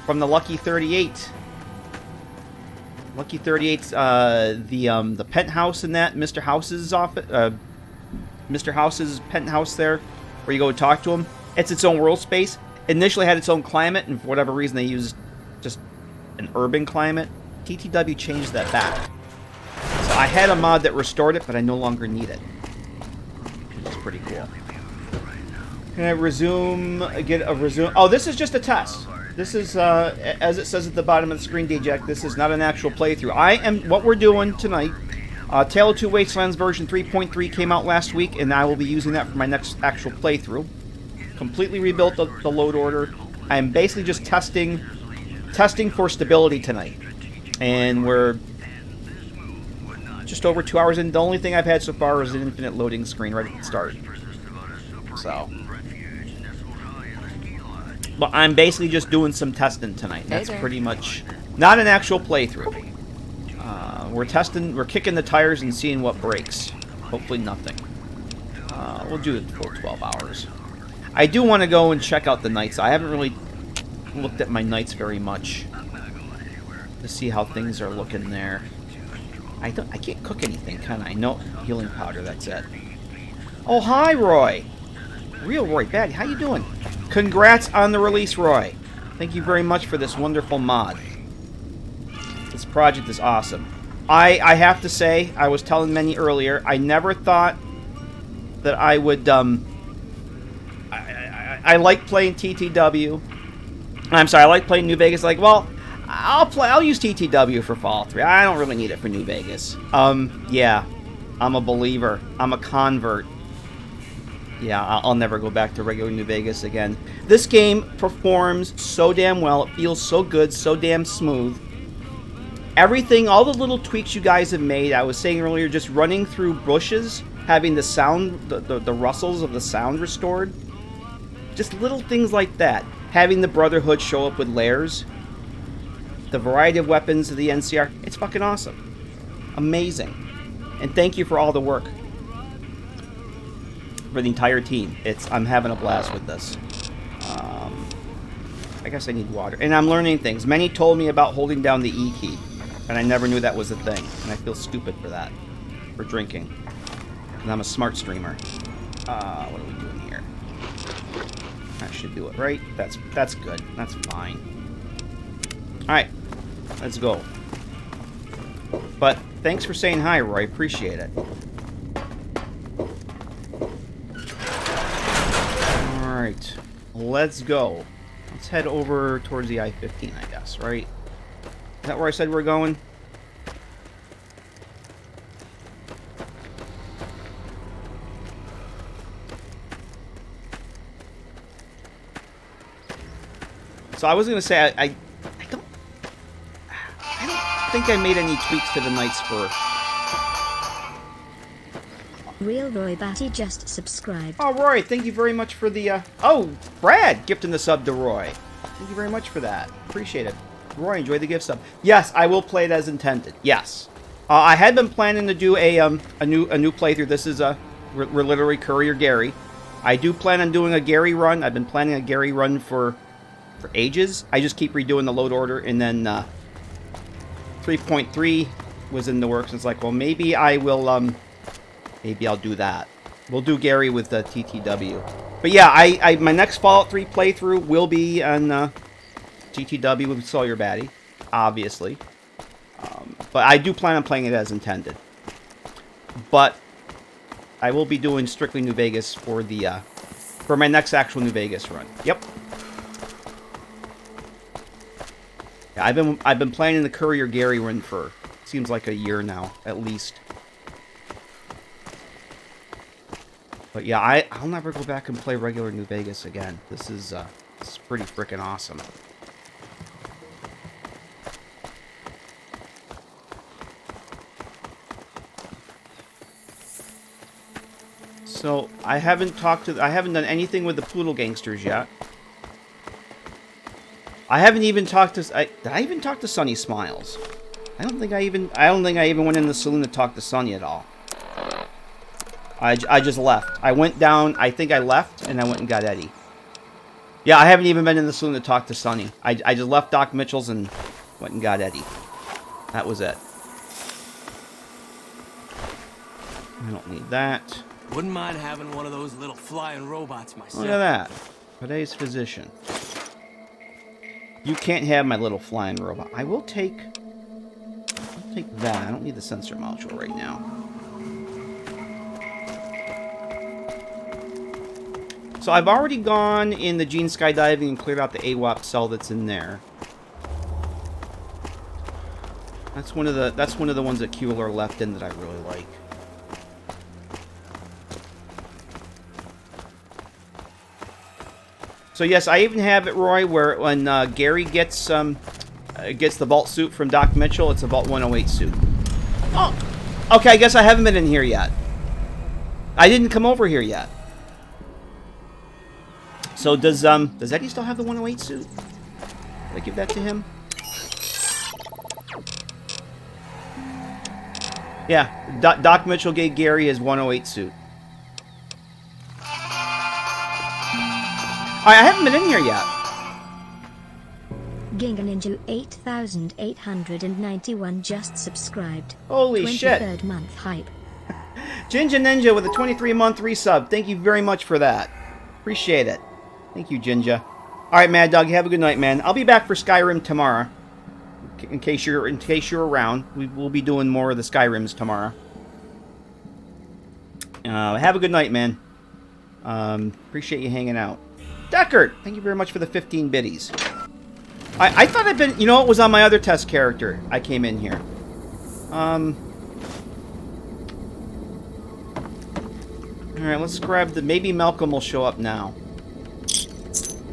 from the Lucky 38. Lucky 38's the penthouse in that Mr. House's office, Mr. House's penthouse there, where you go and talk to him. It's its own world space. Initially had its own climate, and for whatever reason they used just an urban climate. TTW changed that back. So I had a mod that restored it, but I no longer need it. It's pretty cool. Can I resume? Get a resume? Oh, this is just a test. This is, as it says at the bottom of the screen, DJ, this is not an actual playthrough. What we're doing tonight, Tale of Two Wastelands version 3.3 came out last week, and I will be using that for my next actual playthrough. Completely rebuilt the load order. I'm basically just testing for stability tonight. And we're just over 2 hours in. The only thing I've had so far is an infinite loading screen right at the start. So... But I'm basically just doing some testing tonight. That's pretty much not an actual playthrough. We're kicking the tires and seeing what breaks. Hopefully nothing. We'll do the full 12 hours. I do want to go and check out the nights. I haven't really looked at my nights very much to see how things are looking there. I can't cook anything, can I? No healing powder. That's it. Oh, hi, Roy. Real Roy Batty, how you doing? Congrats on the release, Roy. Thank you very much for this wonderful mod. This project is awesome. I have to say, I was telling many earlier, I never thought that I would, I like playing TTW. I'm sorry, I like playing New Vegas. Like, well, I'll use TTW for Fallout 3. I don't really need it for New Vegas. Yeah, I'm a believer. I'm a convert. Yeah, I'll never go back to regular New Vegas again. This game performs so damn well. It feels so good, so damn smooth. Everything, all the little tweaks you guys have made, I was saying earlier, just running through bushes, having the sound, the rustles of the sound restored. Just little things like that. Having the Brotherhood show up with layers. The variety of weapons of the NCR. It's fucking awesome. Amazing. And thank you for all the work. For the entire team. I'm having a blast with this. I guess I need water. And I'm learning things. Many told me about holding down the E key. And I never knew that was a thing. And I feel stupid for that. For drinking. And I'm a smart streamer. What are we doing here? That should do it, right? That's good. That's fine. Alright. Let's go. But thanks for saying hi, Roy. Appreciate it. Alright. Let's go. Let's head over towards the I-15, I guess, right? Is that where I said we're going? So I was going to say, I don't think I made any tweaks to the nights for... Real Roy Batty just subscribed. Oh, Roy, thank you very much for the, Oh, Brad gifting the sub to Roy. Thank you very much for that. Appreciate it. Roy, enjoy the gift sub. Yes, I will play it as intended. Yes. I had been planning to do a new playthrough. This is we're literally Courier Gary. I do plan on doing a Gary run. I've been planning a Gary run for ages. I just keep redoing the load order, and then 3.3 was in the works. And it's like, well, maybe I will maybe I'll do that. We'll do Gary with the TTW. But yeah, my next Fallout 3 playthrough will be on TTW with SawyerBatty, obviously. But I do plan on playing it as intended. But I will be doing strictly New Vegas for the for my next actual New Vegas run. Yep. Yeah, I've been planning the Courier Gary run for seems like a year now, at least. But yeah, I'll never go back and play regular New Vegas again. This is pretty freaking awesome. So I haven't done anything with the Poodle Gangsters yet. I haven't even talked to. Did I even talk to Sonny Smiles? I don't think I even went in the saloon to talk to Sonny at all. I just left. I went down. I think I left and I went and got Eddie. Yeah, I haven't even been in the saloon to talk to Sonny. I just left Doc Mitchell's and went and got Eddie. That was it. I don't need that. Wouldn't mind having one of those little flying robots myself. Look at that. Today's physician. You can't have my little flying robot. I'll take that. I don't need the sensor module right now. So I've already gone in the Gene Skydiving and cleared out the AWAP cell that's in there. That's one of the ones that Kueller left in that I really like. So yes, I even have it, Roy, where when Gary gets the Vault suit from Doc Mitchell, it's a Vault 108 suit. Oh, okay. I guess I haven't been in here yet. I didn't come over here yet. So does Eddie still have the 108 suit? Did I give that to him? Yeah, Doc Mitchell gave Gary his 108 suit. I haven't been in here yet. Ginga Ninja 8,891 just subscribed. Holy shit. 23rd month hype. Jinja Ninja with a 23-month resub. Thank you very much for that. Appreciate it. Thank you, Jinja. Alright, Mad Dog, have a good night, man. I'll be back for Skyrim tomorrow. In case you're around. We'll be doing more of the Skyrims tomorrow. Have a good night, man. Appreciate you hanging out. Deckard, thank you very much for the 15 biddies. I thought I'd been... You know, it was on my other test character. I came in here. Alright, let's grab the... Maybe Malcolm will show up now.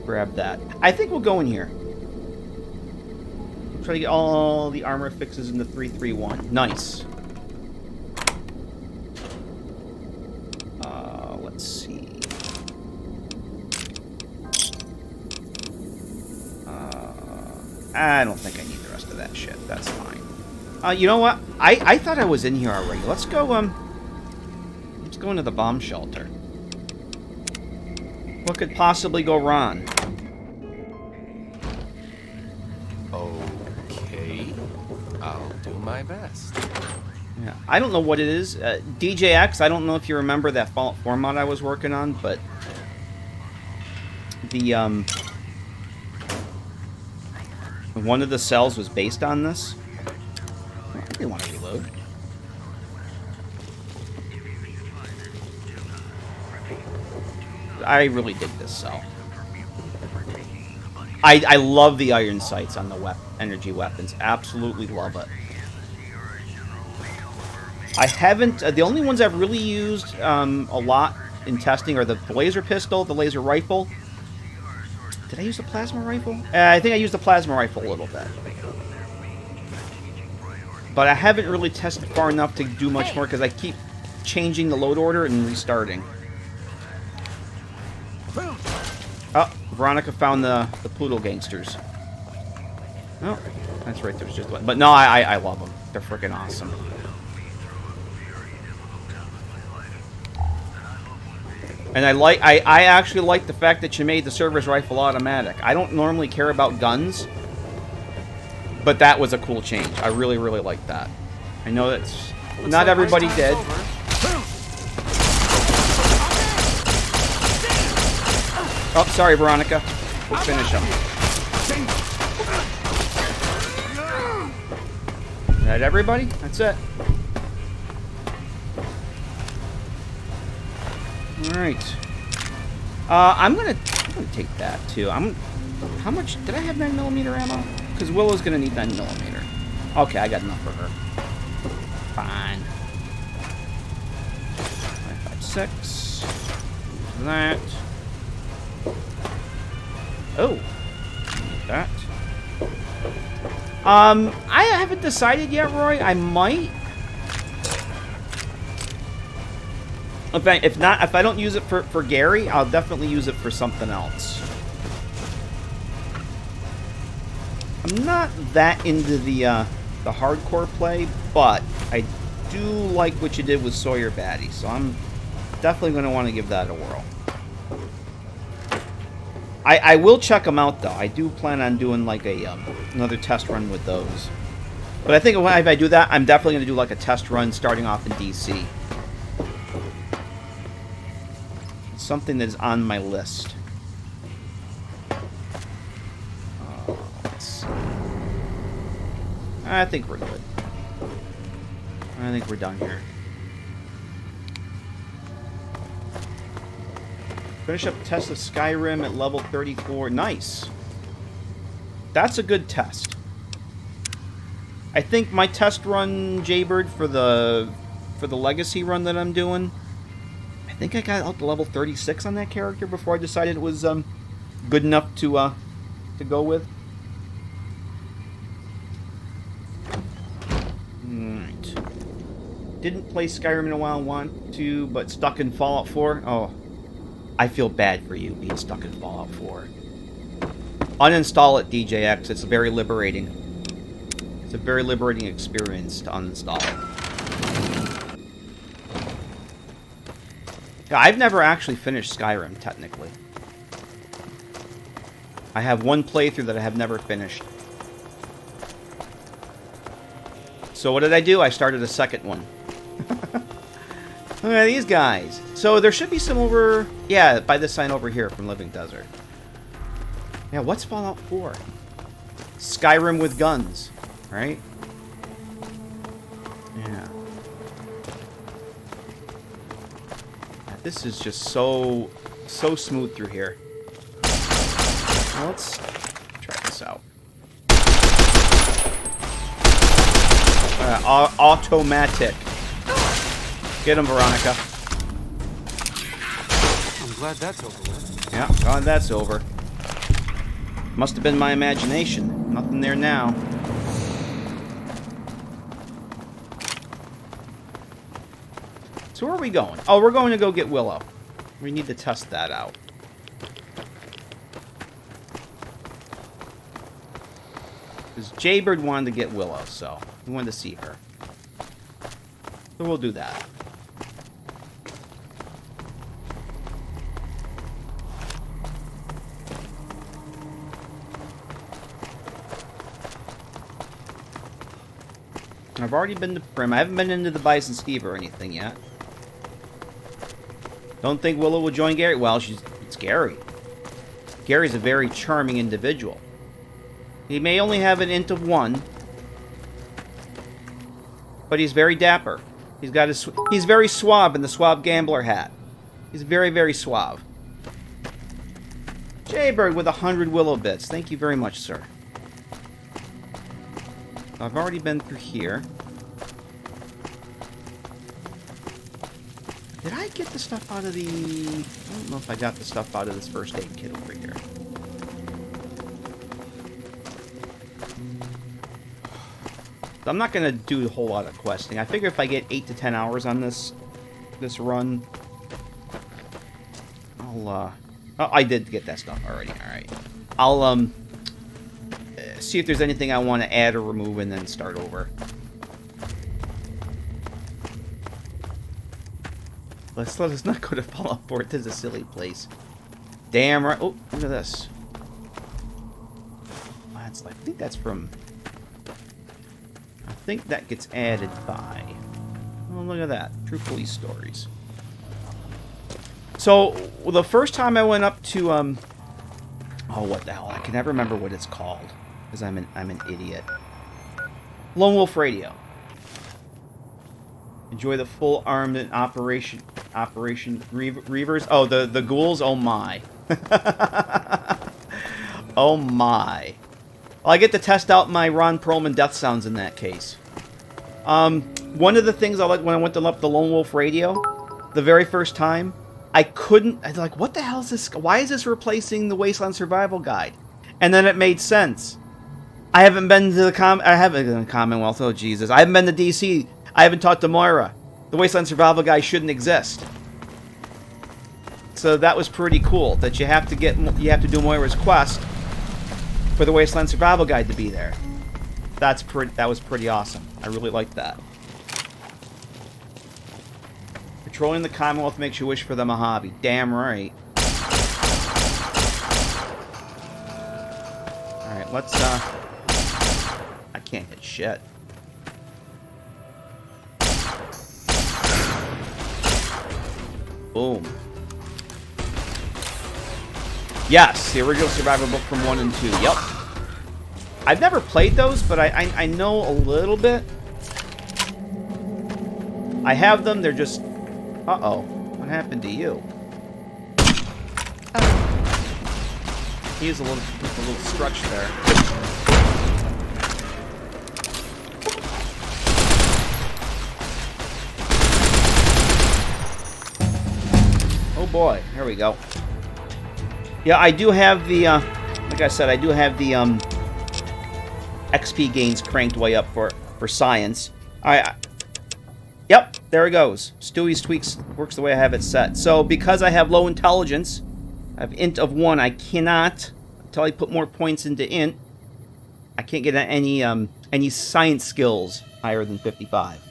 Grab that. I think we'll go in here. Try to get all the armor fixes in the 331. Nice. Let's see. I don't think I need the rest of that shit. That's fine. You know what? I thought I was in here already. Let's go into the bomb shelter. What could possibly go wrong? Okay. I'll do my best. Yeah, I don't know what it is. DJX, I don't know if you remember that Fallout 4 mod I was working on, but the one of the cells was based on this. I didn't want to reload. I really dig this cell. I love the iron sights on the energy weapons. Absolutely love it. I haven't... the only ones I've really used a lot in testing are the laser pistol, the laser rifle. Did I use the plasma rifle? I think I used the plasma rifle a little bit. But I haven't really tested far enough to do much more because I keep changing the load order and restarting. Oh, Veronica found the Poodle Gangsters. Oh, that's right, there's just one. But no, I love them. They're freaking awesome. And I actually like the fact that you made the service rifle automatic. I don't normally care about guns, but that was a cool change. I really, really like that. I know that's not everybody did. Oh, sorry, Veronica. We'll finish him. Is that everybody? That's it. Alright. I'm gonna take that too. How much did I have 9mm ammo? Because Willow's gonna need 9mm. Okay, I got enough for her. Fine. 5.56. That. Oh. Need that. I haven't decided yet, Roy. I might. If I don't use it for Gary, I'll definitely use it for something else. I'm not that into the hardcore play, but I do like what you did with SawyerBatty, so I'm definitely going to want to give that a whirl. I will check them out, though. I do plan on doing like another test run with those. But I think if I do that, I'm definitely going to do like a test run starting off in DC. It's something that is on my list. Let's see. I think we're good. I think we're done here. Finish up test of Skyrim at level 34. Nice. That's a good test. I think my test run, Jaybird, for the legacy run that I'm doing, I think I got up to level 36 on that character before I decided it was good enough to go with. Alright. Didn't play Skyrim in a while, want to, but stuck in Fallout 4. Oh, I feel bad for you being stuck in Fallout 4. Uninstall it, DJX. It's very liberating. It's a very liberating experience to uninstall it. Yeah, I've never actually finished Skyrim, technically. I have one playthrough that I have never finished. So what did I do? I started a second one. Look at these guys. So there should be some over... Yeah, by this sign over here from Living Desert. Yeah, what's Fallout 4? Skyrim with guns, right? Yeah. This is just so smooth through here. Now let's try this out. Automatic. Get him, Veronica. I'm glad that's over with. Yeah, glad that's over. Must have been my imagination. Nothing there now. So where are we going? Oh, we're going to go get Willow. We need to test that out. Because Jaybird wanted to get Willow, so we wanted to see her. So we'll do that. I've already been to Prim. I haven't been into the Bison Steve or anything yet. Don't think Willow will join Gary. Well, it's Gary. Gary's a very charming individual. He may only have an int of 1, but he's very dapper. He's very suave in the suave gambler hat. He's very, very suave. Jaybird with 100 Willow bits. Thank you very much, sir. I've already been through here. Did I get the stuff out of the... I don't know if I got the stuff out of this first aid kit over here. I'm not going to do a whole lot of questing. I figure if I get 8 to 10 hours on this run, I'll... Oh, I did get that stuff already. Alright. I'll, see if there's anything I want to add or remove and then start over. Let us not go to Fallout 4. This is a silly place. Damn right. Oh, look at this. That's like, I think that's from... I think that gets added by... Oh, look at that. True police stories. So, the first time I went up to, oh, what the hell? I can never remember what it's called. Because I'm an idiot. Lone Wolf Radio. Enjoy the full armed operation. Operation Reavers. Oh, the ghouls. Oh my. Oh my. Well, I get to test out my Ron Perlman death sounds in that case. One of the things I like when I went to look up the Lone Wolf radio, the very first time, I was like, what the hell is this? Why is this replacing the Wasteland Survival Guide? And then it made sense. I haven't been to the Commonwealth. Oh Jesus! I haven't been to DC. I haven't talked to Moira. The Wasteland Survival Guide shouldn't exist. So that was pretty cool. That you have to do Moira's quest for the Wasteland Survival Guide to be there. That was pretty awesome. I really liked that. Patrolling the Commonwealth makes you wish for the Mojave. Damn right. Alright, let's, I can't hit shit. Boom. Yes, the original Survivor book from 1 and 2. Yep. I've never played those, but I know a little bit. I have them, they're just... Uh-oh. What happened to you? He's a little stretch there. Oh boy, here we go. Yeah, I do have the, like I said, I do have the, XP gains cranked way up for science. Yep, there it goes. Stewie's tweaks works the way I have it set. So, because I have low intelligence, I have int of 1, I cannot, until I put more points into int, I can't get any science skills higher than 55.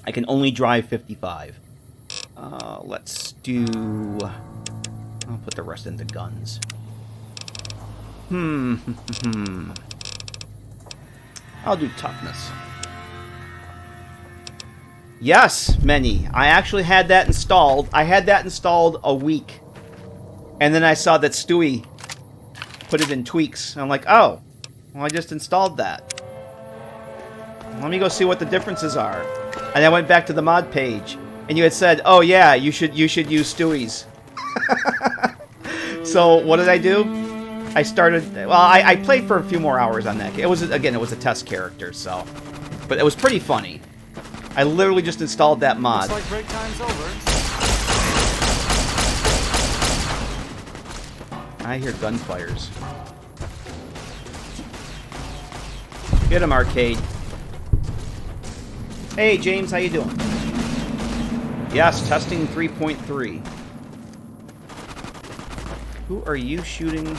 I can only drive 55. Let's do... I'll put the rest into guns. I'll do toughness. Yes, many. I actually had that installed. I had that installed a week. And then I saw that Stewie put it in tweaks. And I'm like, oh, well, I just installed that. Let me go see what the differences are. And I went back to the mod page. And you had said, oh yeah, you should use Stewie's. So what did I do? I started... Well, I played for a few more hours on that. It was a test character, so... But it was pretty funny. I literally just installed that mod. Looks like break time's over. I hear gunfires. Get him, Arcade. Hey, James, how you doing? Yes, testing 3.3. Who are you shooting?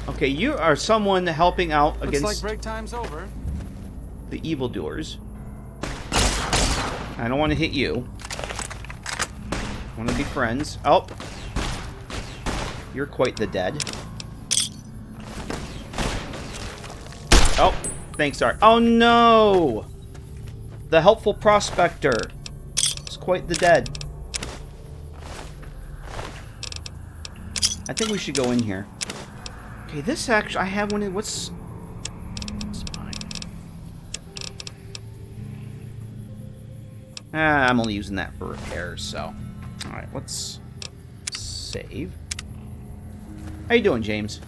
Okay, you are someone helping out against... Looks like break time's over. The evildoers. I don't want to hit you. I want to be friends. Oh. You're quite the dead. Oh, thanks, Art. Oh, no! The helpful prospector is quite the dead. I think we should go in here. Okay, this actually... I have one in... What's... I'm only using that for repairs, so... Alright, let's... save. How you doing, James?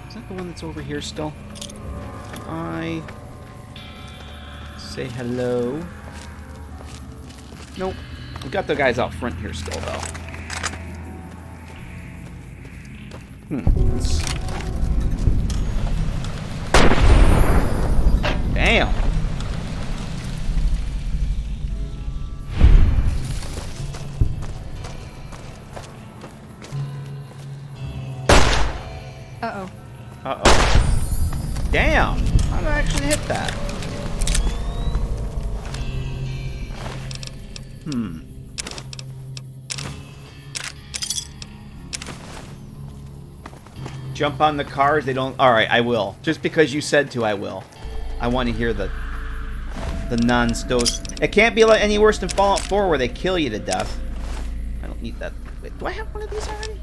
Is that the one that's over here still? I... say hello. Nope. We got the guys out front here still, though. Let's... Damn! Uh-oh. Uh-oh. Damn! How did I actually hit that? Jump on the cars, they don't... Alright, I will. Just because you said to, I will. I want to hear the non-stows. It can't be like any worse than Fallout 4 where they kill you to death. I don't need that. Wait, do I have one of these already?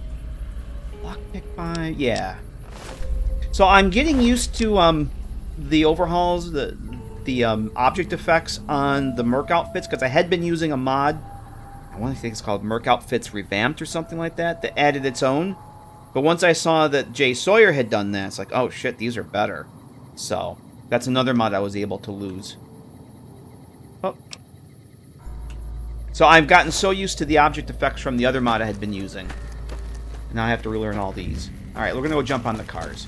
Lockpick 5... Yeah. So I'm getting used to the overhauls, the the object effects on the Merc outfits, because I had been using a mod, I want to think it's called Merc Outfits Revamped or something like that, that added its own. But once I saw that Jay Sawyer had done that, it's like, oh shit, these are better. So, that's another mod I was able to lose. Oh. So I've gotten so used to the object effects from the other mod I had been using. Now I have to relearn all these. Alright, we're going to go jump on the cars.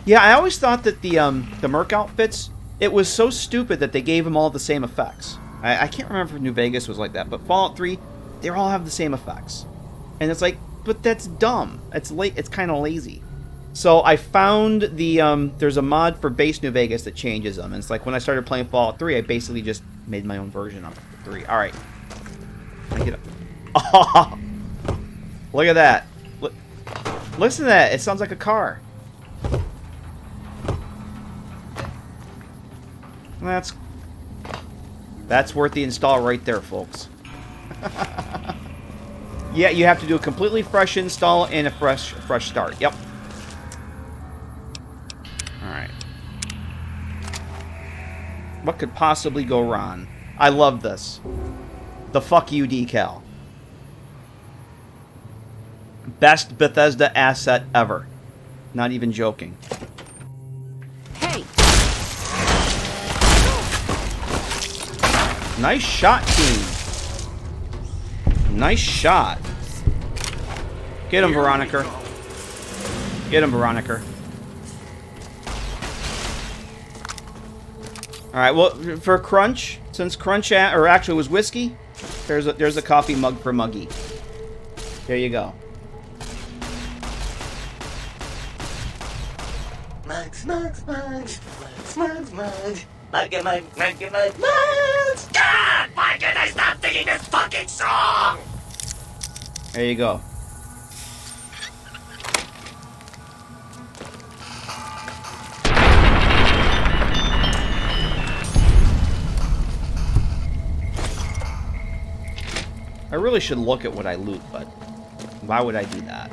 Yeah, I always thought that the Merc outfits, it was so stupid that they gave them all the same effects. I can't remember if New Vegas was like that, but Fallout 3, they all have the same effects. And it's like, but that's dumb. It's kind of lazy. So I found there's a mod for base New Vegas that changes them. And it's like when I started playing Fallout 3, I basically just made my own version of the 3. All right. I get up. Oh, look at that. Listen to that. It sounds like a car. That's worth the install right there, folks. Yeah, you have to do a completely fresh install and a fresh start. Yep. Alright. What could possibly go wrong? I love this. The fuck you decal. Best Bethesda asset ever. Not even joking. Hey! Nice shot, team. Nice shot. Get him, Veronica. Get him, Veronica. Alright, well, for Crunch, since Crunch, or actually it was Whiskey, there's a coffee mug for Muggy. There you go. Mugs. Mugs. God, why can't I stop singing this fucking song? There you go. I really should look at what I loot, but why would I do that?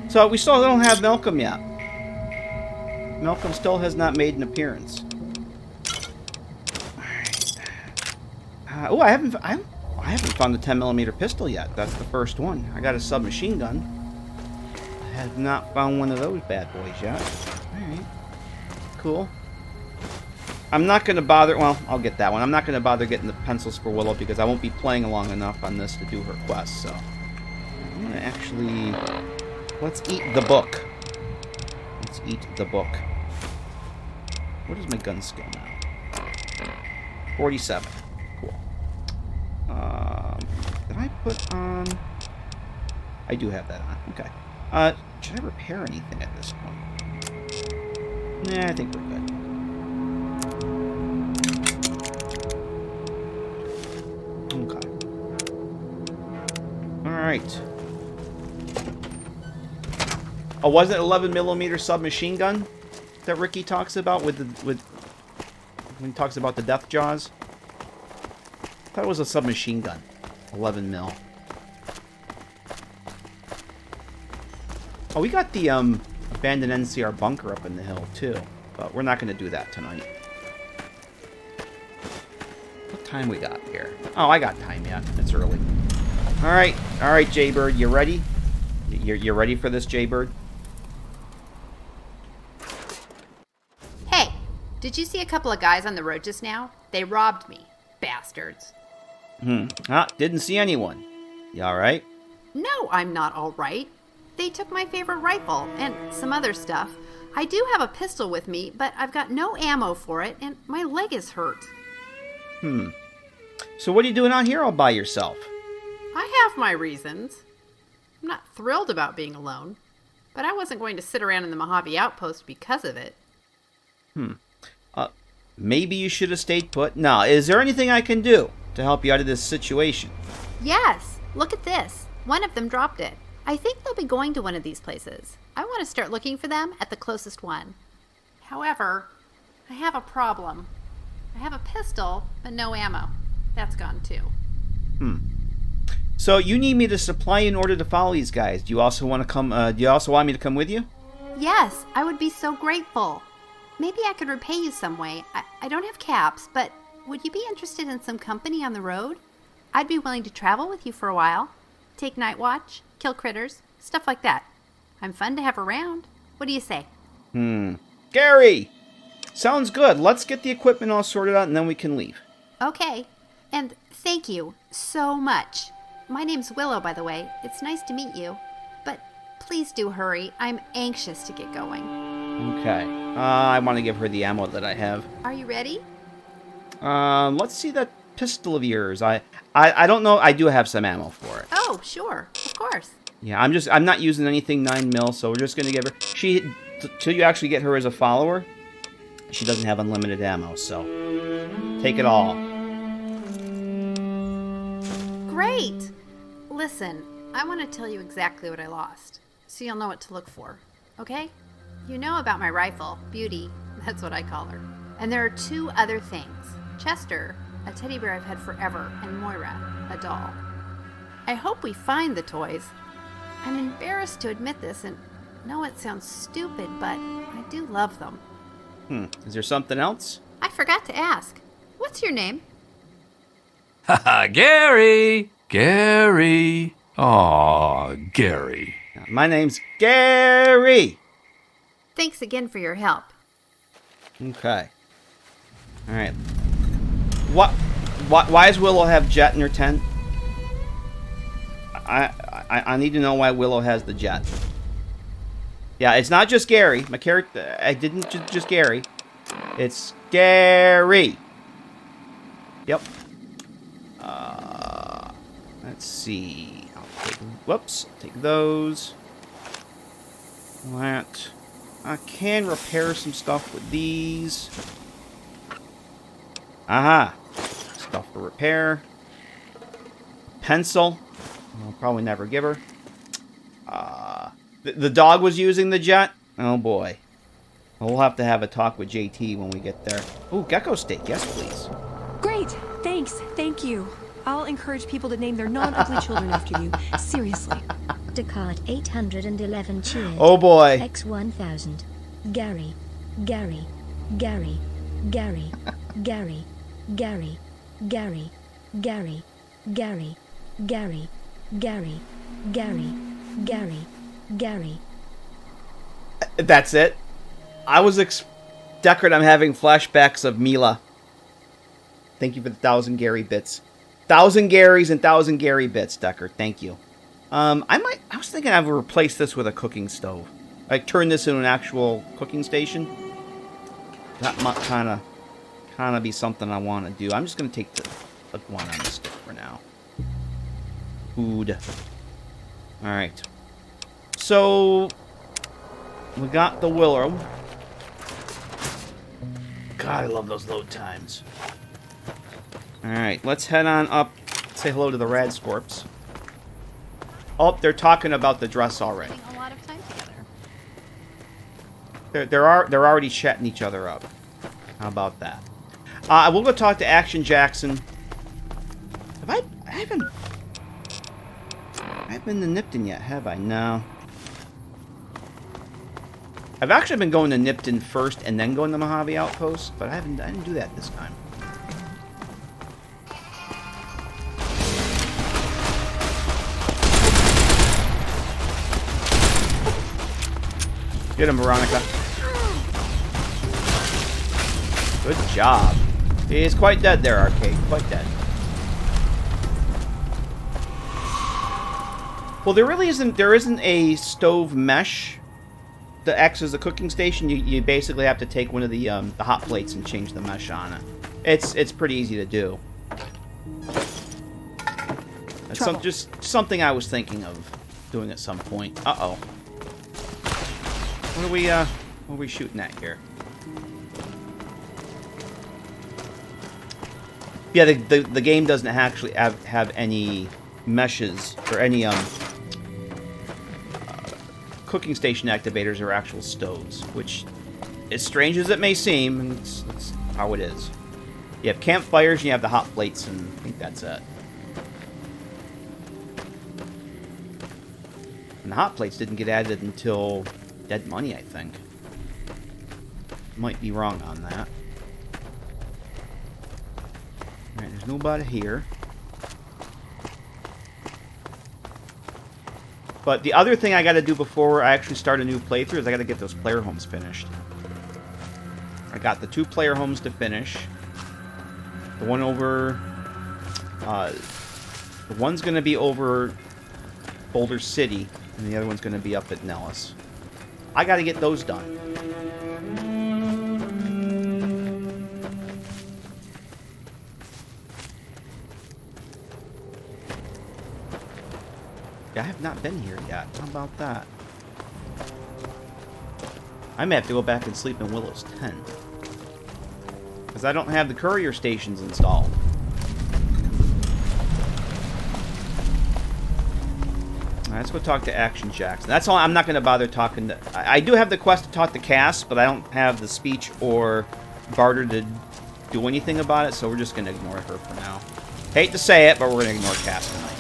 So we still don't have Malcolm yet. Malcolm still has not made an appearance. Oh, I haven't found the 10mm pistol yet. That's the first one. I got a submachine gun. I have not found one of those bad boys yet. Alright. Cool. I'm not going to bother... Well, I'll get that one. I'm not going to bother getting the pencils for Willow because I won't be playing long enough on this to do her quest, so... I'm going to actually... Let's eat the book. Let's eat the book. What is my gun skill now? 47. Cool. Did I put on... I do have that on. Okay. Should I repair anything at this point? Nah, I think we're good. Okay. Alright. Oh, was it 11mm submachine gun that Ricky talks about when he talks about the death jaws? I thought it was a submachine gun. 11mm. Oh, we got the abandoned NCR bunker up in the hill too, but we're not going to do that tonight. What time we got here? Oh, I got time yet. It's early. All right, Jaybird, you ready? You're ready for this, Jaybird? Hey, did you see a couple of guys on the road just now? They robbed me, bastards. Didn't see anyone. You all right? No, I'm not all right. They took my favorite rifle and some other stuff. I do have a pistol with me, but I've got no ammo for it, and my leg is hurt. So what are you doing out here all by yourself? I have my reasons. I'm not thrilled about being alone, but I wasn't going to sit around in the Mojave Outpost because of it. Maybe you should have stayed put. Now, is there anything I can do to help you out of this situation? Yes, look at this. One of them dropped it. I think they'll be going to one of these places. I want to start looking for them at the closest one. However, I have a problem. I have a pistol, but no ammo. That's gone too. So you need me to supply in order to follow these guys. Do you also want to come? Do you also want me to come with you? Yes, I would be so grateful. maybe I could repay you some way. I don't have caps, but would you be interested in some company on the road? I'd be willing to travel with you for a while. Take night watch, kill critters, stuff like that. I'm fun to have around. What do you say? Gary! Sounds good. Let's get the equipment all sorted out and then we can leave. Okay. And thank you so much. My name's Willow, by the way. It's nice to meet you. But please do hurry. I'm anxious to get going. Okay. I want to give her the ammo that I have. Are you ready? Let's see that pistol of yours. I don't know. I do have some ammo for it. Oh, sure. Of course. Yeah, I'm not using anything 9mm, so we're just going to give her... Till you actually get her as a follower, she doesn't have unlimited ammo, so... Take it all. Great! Listen, I want to tell you exactly what I lost, so you'll know what to look for, okay? You know about my rifle, Beauty, that's what I call her. And there are 2 other things. Chester, a teddy bear I've had forever, and Moira, a doll. I hope we find the toys. I'm embarrassed to admit this, and know it sounds stupid, but I do love them. Is there something else? I forgot to ask. What's your name? Haha, Gary! Gary! Aw, Gary. My name's Gary! Thanks again for your help. Okay. Alright. Why does Willow have jet in her tent? I need to know why Willow has the jet. Yeah, it's not just Gary. My character... I didn't just Gary. It's Gary. Yep. Let's see. Whoops. Take those. That. I can repair some stuff with these. Aha. Stuff for repair. Pencil. I'll probably never give her. The dog was using the jet. Oh boy. We'll have to have a talk with JT when we get there. Ooh, gecko steak. Yes, please. Great. Thanks. Thank you. I'll encourage people to name their non-ugly children after you. Seriously. Descartes 811 cheered. Oh boy. X1000. Gary. Gary. Gary. Gary. Gary. Gary. Gary. Gary. Gary. Gary. Gary. Gary. Gary. Gary. That's it. I was Deckard, I'm having flashbacks of Mila. Thank you for the 1,000 Gary bits. 1,000 Garys and 1,000 Gary bits, Deckard. Thank you. I was thinking I would replace this with a cooking stove. Like turn this into an actual cooking station. That might kind of be something I want to do. I'm just gonna take the one on the stick for now. Food. All right. So we got the Willow. God, I love those load times. All right, let's head on up. Say hello to the Radscorps. Oh, they're talking about the dress already. A lot of time together. They're already chatting each other up. How about that? We'll go talk to Action Jackson. I haven't been to Nipton yet, have I? No. I've actually been going to Nipton first and then going to Mojave Outpost, but I didn't do that this time. Get him, Veronica. Good job. He's quite dead there, Arcade. Quite dead. Well, there isn't a stove mesh that acts as a cooking station. You basically have to take one of the hot plates and change the mesh on it. It's pretty easy to do. That's just something I was thinking of doing at some point. Uh-oh. What are we shooting at here? Yeah, the game doesn't actually have any meshes or any cooking station activators or actual stoves, which, as strange as it may seem, it's how it is. You have campfires and you have the hot plates, and I think that's it. And the hot plates didn't get added until Dead Money, I think. might be wrong on that. Alright, there's nobody here. But the other thing I gotta do before I actually start a new playthrough is I gotta get those player homes finished. I got the 2 player homes to finish. The one over... the one's gonna be over Boulder City, and the other one's gonna be up at Nellis. I gotta get those done. I have not been here yet. How about that? I may have to go back and sleep in Willow's tent. Because I don't have the courier stations installed. Alright, let's go talk to Action Jackson. That's all. I'm not going to bother talking to... I do have the quest to talk to Cass, but I don't have the speech or barter to do anything about it, so we're just going to ignore her for now. Hate to say it, but we're going to ignore Cass tonight.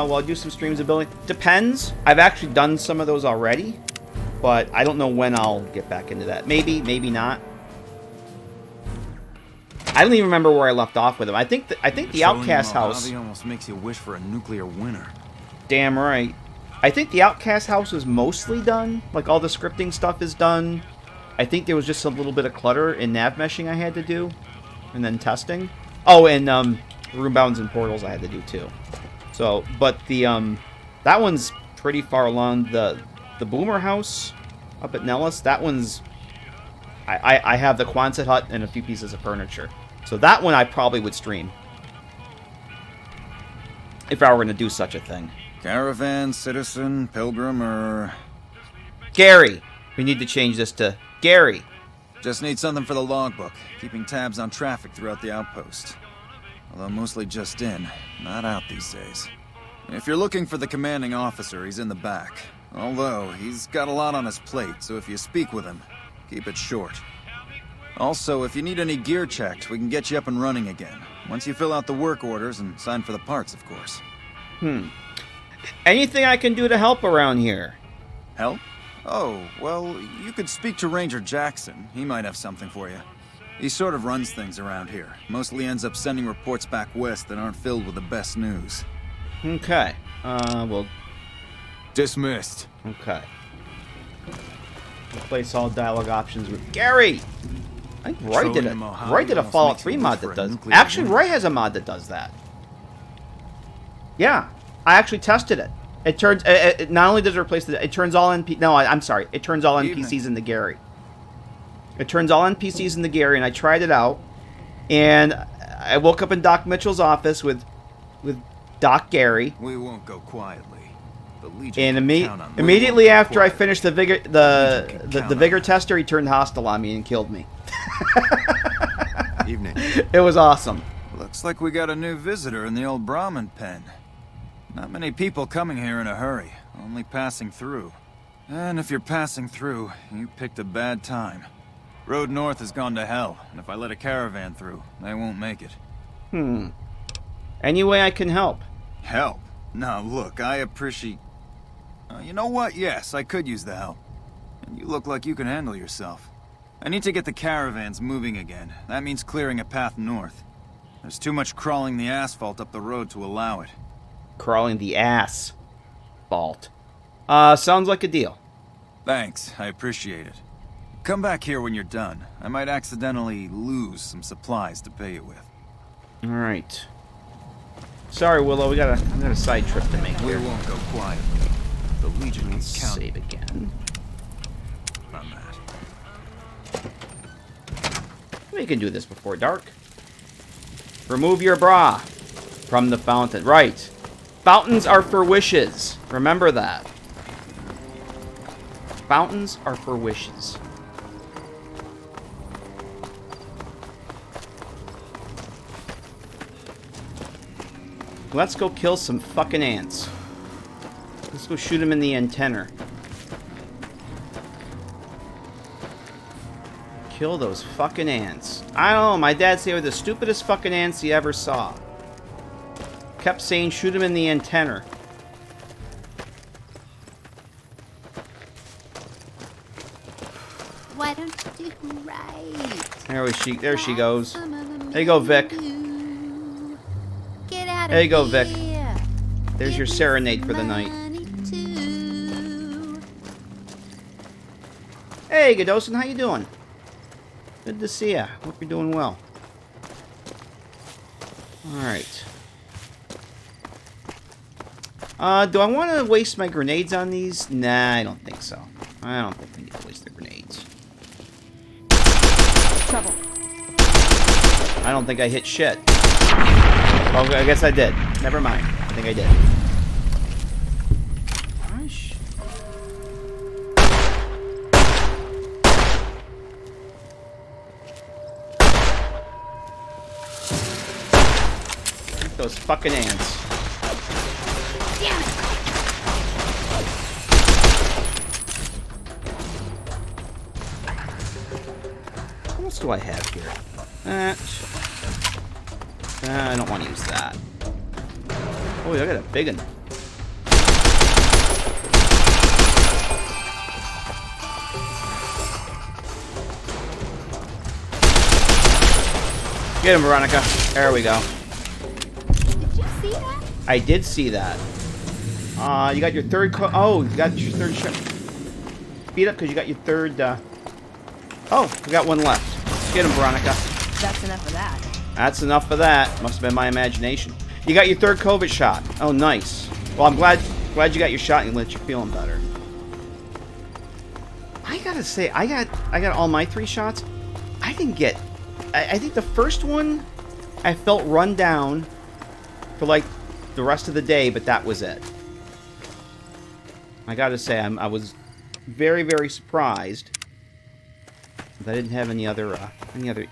Well, I'll do some streams ability. Depends. I've actually done some of those already, but I don't know when I'll get back into that. Maybe, maybe not. I don't even remember where I left off with him. I think the Outcast house almost makes you wish for a nuclear winter. Damn right. I think the Outcast house was mostly done. Like, all the scripting stuff is done. I think there was just a little bit of clutter in nav meshing I had to do, and then testing. Oh, and room bounds and portals I had to do too. So, but the that one's pretty far along. The Boomer house up at Nellis, that one's I have the Quonset hut and a few pieces of furniture. So that one I probably would stream if I were going to do such a thing. Caravan, citizen, pilgrim, or... Gary. We need to change this to Gary. Just need something for the logbook, keeping tabs on traffic throughout the outpost. Although mostly just in, not out these days. If you're looking for the commanding officer, he's in the back. Although, he's got a lot on his plate, so if you speak with him, keep it short. Also, if you need any gear checked, we can get you up and running again. Once you fill out the work orders and sign for the parts, of course. Anything I can do to help around here? Help? Oh, well, you could speak to Ranger Jackson. He might have something for you. He sort of runs things around here. Mostly ends up sending reports back west that aren't filled with the best news. Okay. Well... Dismissed. Okay. Replace all dialogue options with Gary! I think Roy did it. Roy did a Fallout 3 mod that does... Actually, Roy has a mod that does that. Yeah. I actually tested it. It turns... It not only does it replace the... It turns all NPCs... No, I'm sorry. It turns all NPCs into Gary. It turns all NPCs into Gary, and I tried it out. And I woke up in Doc Mitchell's office with Doc Gary. We won't go quietly. The Legion And can count on immediately after I finished the vigor tester, he turned hostile on me and killed me. Evening. It was awesome. Looks like we got a new visitor in the old Brahmin pen. Not many people coming here in a hurry, only passing through. And if you're passing through, you picked a bad time. Road north has gone to hell, and if I let a caravan through, they won't make it. Any way I can help? Help? Now look, I appreciate... you know what? Yes, I could use the help. And you look like you can handle yourself. I need to get the caravans moving again. That means clearing a path north. There's too much crawling the asphalt up the road to allow it. Crawling the asphalt. Sounds like a deal. Thanks, I appreciate it. Come back here when you're done. I might accidentally lose some supplies to pay you with. Alright. Sorry, Willow, we got a side trip to make here. We won't go quietly. The Legion can count. Save again. On that. We can do this before dark. Remove your bra from the fountain. Right. Fountains are for wishes. Remember that. Fountains are for wishes. Let's go kill some fucking ants. Let's go shoot them in the antenna. Kill those fucking ants. I don't know, my dad said they were the stupidest fucking ants he ever saw. Kept saying shoot them in the antenna. There she goes. There you go, Vic. Get out of There you go, here. Vic. There's your serenade for the night. Hey, Godostin, how you doing? Good to see ya. Hope you're doing well. Alright. Do I want to waste my grenades on these? Nah, I don't think so. I don't think we need to waste the grenades. Trouble. I don't think I hit shit. Oh, I guess I did. Never mind. I think I did. Gosh. Those fucking ants. Damn it. What else do I have here? I don't want to use that. Oh, I got a big one. Get him, Veronica. There we go. Did you see that? I did see that. You got your third oh, you got your third shot. Speed up because you got your third, Oh, we got one left. Get him, Veronica. That's enough of that. That's enough of that. Must have been my imagination. You got your third COVID shot. Oh, nice. Well, I'm glad you got your shot and let you feeling better. I gotta say, I got all my 3 shots. I didn't get. I think the first one, I felt run down for like the rest of the day, but that was it. I gotta say, I was very, very surprised that I didn't have any other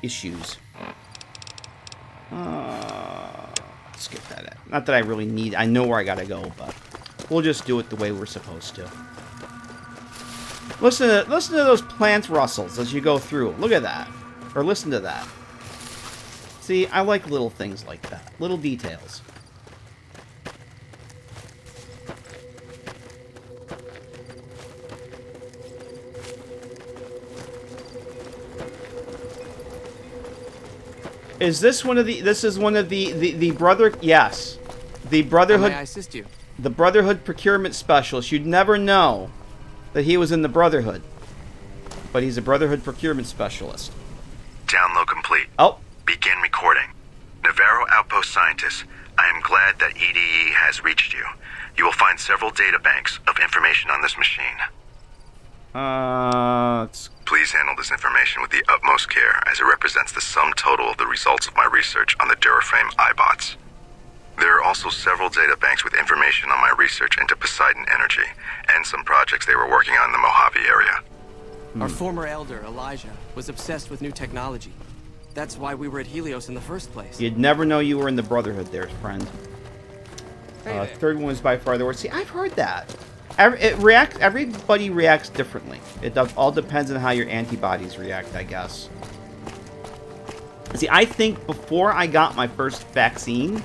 issues. Let's get that out. Not that I really need. I know where I gotta go, but we'll just do it the way we're supposed to. Listen to those plant rustles as you go through. Look at that, or listen to that. See, I like little things like that, little details. Is this one of the? This is one of the brother. Yes, the Brotherhood. May I assist you? The Brotherhood procurement specialist. You'd never know that he was in the Brotherhood, but he's a Brotherhood procurement specialist. Download complete. Oh. Begin recording. Navarro Outpost scientists, I am glad that EDE has reached you. You will find several data banks of information on this machine. Please handle this information with the utmost care, as it represents the sum total of the results of my research on the Duraframe iBots. There are also several data banks with information on my research into Poseidon Energy, and some projects they were working on in the Mojave area. Our former elder, Elijah, was obsessed with new technology. That's why we were at Helios in the first place. You'd never know you were in the Brotherhood there, friend. Third one is by far the worst. See, I've heard that. Everybody reacts differently. It all depends on how your antibodies react, I guess. See, I think before I got my first vaccine,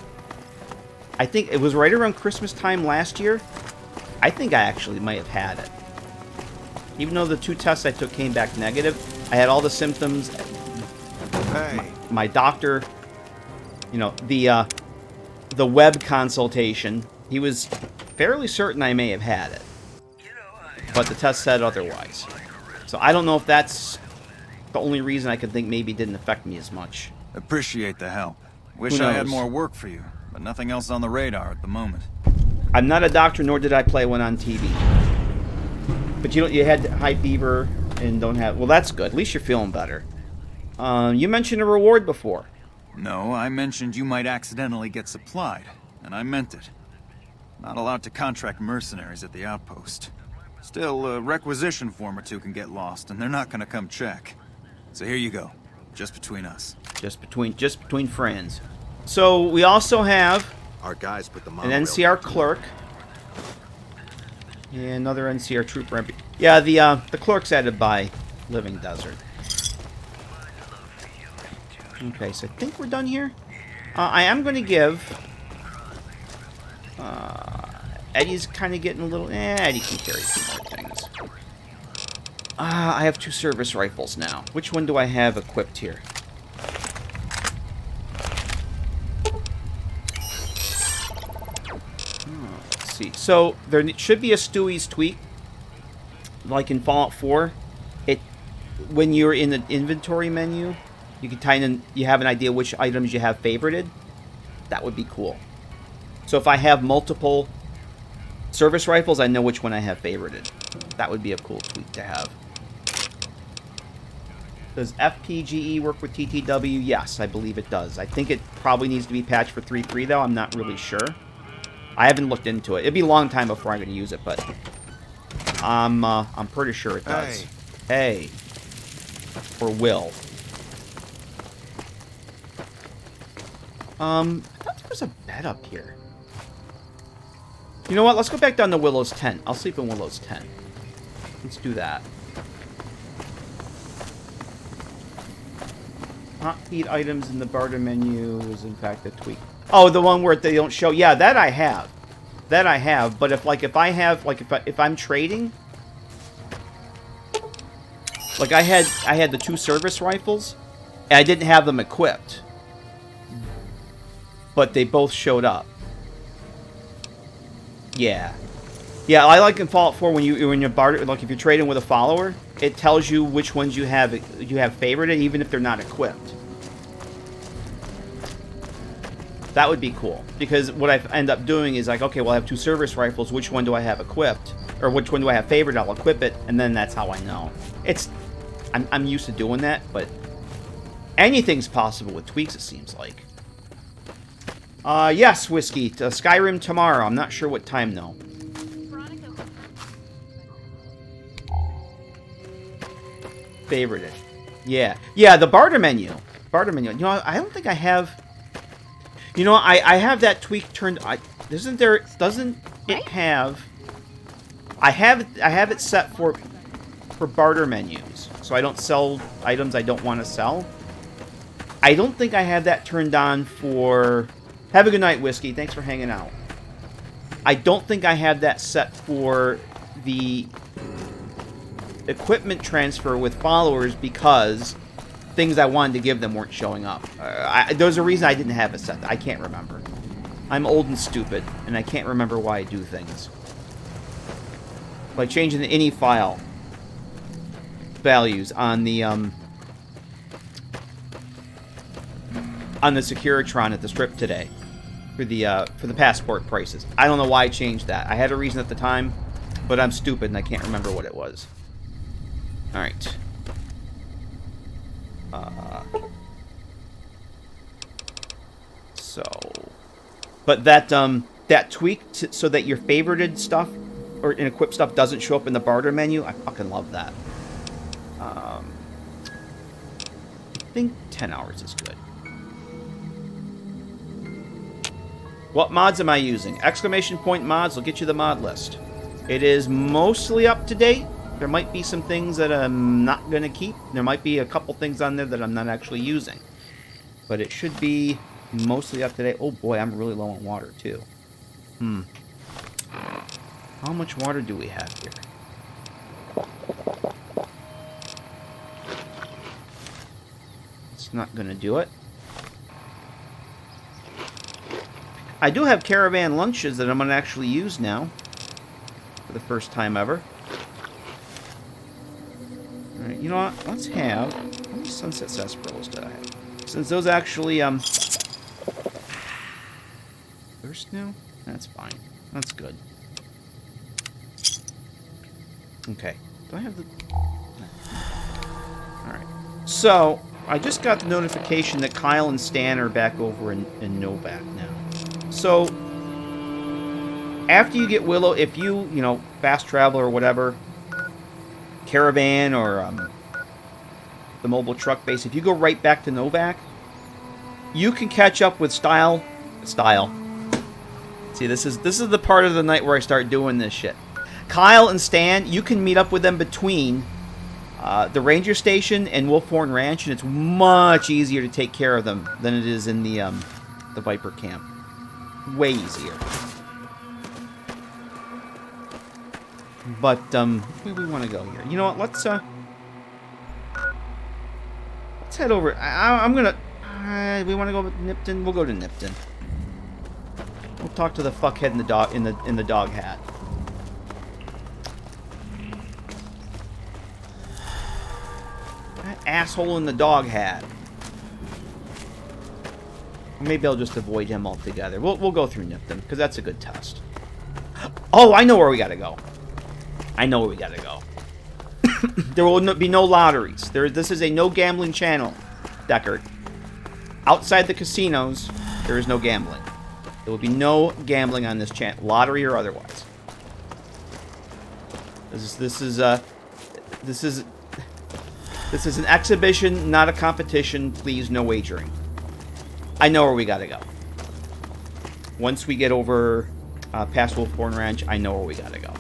I think it was right around Christmas time last year, I think I actually might have had it. Even though the 2 tests I took came back negative, I had all the symptoms. Hey. My doctor, you know, the web consultation, he was fairly certain I may have had it. But the test said otherwise. So I don't know if that's the only reason I could think maybe it didn't affect me as much. Appreciate the help. Wish I had more work for you, but nothing else on the radar at the moment. I'm not a doctor, nor did I play one on TV. But you had high fever and don't have... Well, that's good. At least you're feeling better. You mentioned a reward before. No, I mentioned you might accidentally get supplied, and I meant it. Not allowed to contract mercenaries at the outpost. Still, a requisition form or 2 can get lost, and they're not gonna come check. So here you go. Just between us. Just between friends. So we also have our guys put the an NCR clerk. And another NCR trooper. Yeah, the clerk's added by Living Desert. Okay, so I think we're done here. I am going to give... Eddie's kind of getting a little... Eddie can carry some more things. I have 2 service rifles now. Which one do I have equipped here? Let's see. So there should be a Stewie's tweak, like in Fallout 4. When you're in the inventory menu, you can type in. You have an idea which items you have favorited. That would be cool. So if I have multiple service rifles, I know which one I have favorited. That would be a cool tweak to have. Does FPGE work with TTW? Yes, I believe it does. I think it probably needs to be patched for 3.3 though. I'm not really sure. I haven't looked into it. It'd be a long time before I'm going to use it, but I'm pretty sure it does. Hey. Or will. I thought there was a bed up here. You know what? Let's go back down to Willow's tent. I'll sleep in Willow's tent. Let's do that. Not feed items in the barter menu is in fact a tweak. Oh, the one where they don't show. Yeah, that I have. That I have. But if I'm trading, like I had the 2 service rifles, and I didn't have them equipped, but they both showed up. Yeah. Yeah, I like in Fallout 4 when you're barter, like if you're trading with a follower, it tells you which ones you have favorited, even if they're not equipped. That would be cool, because what I end up doing is like, okay, well I have 2 service rifles, which one do I have equipped, or which one do I have favored? I'll equip it, and then that's how I know. I'm used to doing that, but anything's possible with tweaks, it seems like. Yes, Whiskey. Skyrim tomorrow. I'm not sure what time, though. Favorited. Yeah. Yeah, the barter menu. Barter menu. You know, I don't think I have... You know, I have that tweak turned... Doesn't it have... I have it set for barter menus, so I don't sell items I don't want to sell. I don't think I have that turned on for... Have a good night, Whiskey. Thanks for hanging out. I don't think I have that set for the equipment transfer with followers because things I wanted to give them weren't showing up. There's a reason I didn't have it set. I can't remember. I'm old and stupid, and I can't remember why I do things. Like changing the ini file values on the Securitron at the strip today for the passport prices. I don't know why I changed that. I had a reason at the time, but I'm stupid and I can't remember what it was. All right. But that tweak so that your favorited stuff or equipped stuff doesn't show up in the barter menu, I fucking love that. I think 10 hours is good. What mods am I using? Exclamation point mods will get you the mod list. It is mostly up to date. There might be some things that I'm not going to keep. There might be a couple things on there that I'm not actually using. But it should be mostly up to date. Oh boy, I'm really low on water too. How much water do we have here? It's not going to do it. I do have caravan lunches that I'm going to actually use now. For the first time ever. Alright, you know what? Let's have... How many Sunset Sarsaparillas did I have? Since those actually, thirst now? That's fine. That's good. Okay. Do I have the... Alright. So, I just got the notification that Kyle and Stan are back over in Novak now. So, after you get Willow, if you know, fast travel or whatever, caravan or the mobile truck base, if you go right back to Novak, you can catch up with Style. See, this is the part of the night where I start doing this shit. Kyle and Stan, you can meet up with them between the ranger station and Wolfhorn Ranch, and it's much easier to take care of them than it is in the Viper camp. Way easier. But where do we want to go here? You know what? Let's head over. I'm gonna. We want to go with Nipton. We'll go to Nipton. We'll talk to the fuckhead in the dog in the dog hat. That asshole in the dog hat. Maybe I'll just avoid him altogether. We'll go through Nipton because that's a good test. Oh, I know where we gotta go. I know where we gotta go. There will be no lotteries. This is a no gambling channel, Deckard. Outside the casinos, there is no gambling. There will be no gambling on this channel, lottery or otherwise. This is an exhibition, not a competition. Please, no wagering. I know where we gotta go. Once we get over past Wolfborn Ranch, I know where we gotta go.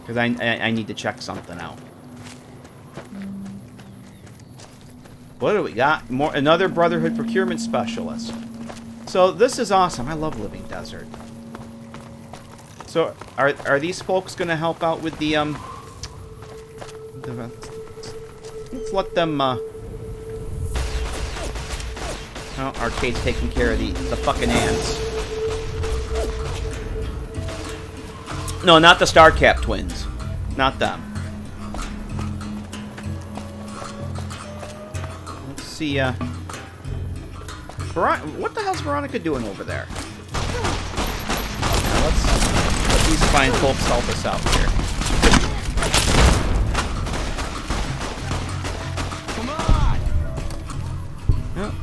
Because I need to check something out. What do we got? Another Brotherhood procurement specialist. So this is awesome. I love Living Desert. So are these folks going to help out with the let's let them oh, Arcade's taking care of the fucking ants. No, not the Starcap twins. Not them. Let's see, what the hell's Veronica doing over there? Now let's let these fine folks help us out here. Come on!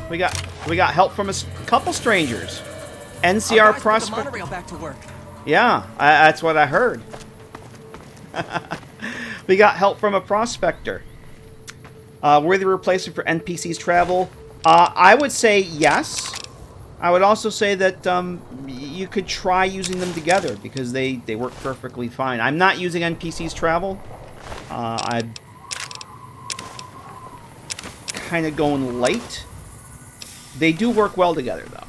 We got help from a couple strangers. NCR prospect. The monorail back to work. Yeah, that's what I heard. We got help from a prospector. Worthy replacement for NPC's travel? I would say yes. I would also say that you could try using them together because they work perfectly fine. I'm not using NPC's travel. I'm kind of going late. They do work well together, though.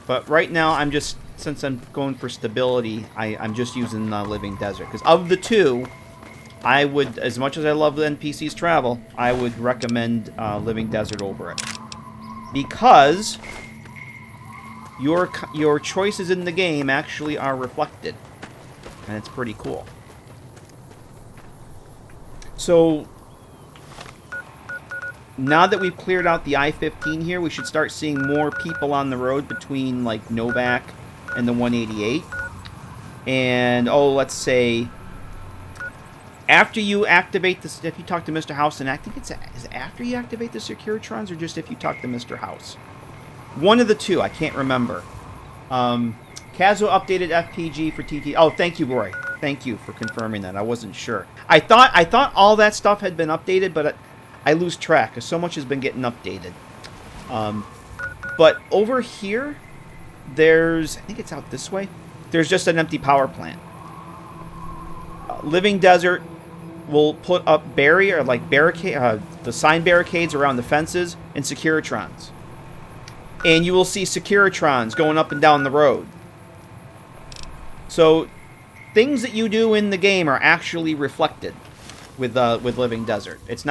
But right now, since I'm going for stability, I'm just using Living Desert. Because of the two, I would, as much as I love the NPC's travel, I would recommend Living Desert over it. Because your choices in the game actually are reflected. And it's pretty cool. So, now that we've cleared out the I-15 here, we should start seeing more people on the road between, like, Novak and the 188. And, let's say, after you activate this, if you talk to Mr. House, and I think is after you activate the Securitrons, or just if you talk to Mr. House? One of the two, I can't remember. Kazuo updated FPG for TT. Oh, thank you, Roy. Thank you for confirming that. I wasn't sure. I thought all that stuff had been updated, but I lose track because so much has been getting updated. But over here, I think it's out this way, there's just an empty power plant. Living Desert will put up the sign barricades around the fences and Securitrons. And you will see Securitrons going up and down the road. So things that you do in the game are actually reflected with Living Desert. It's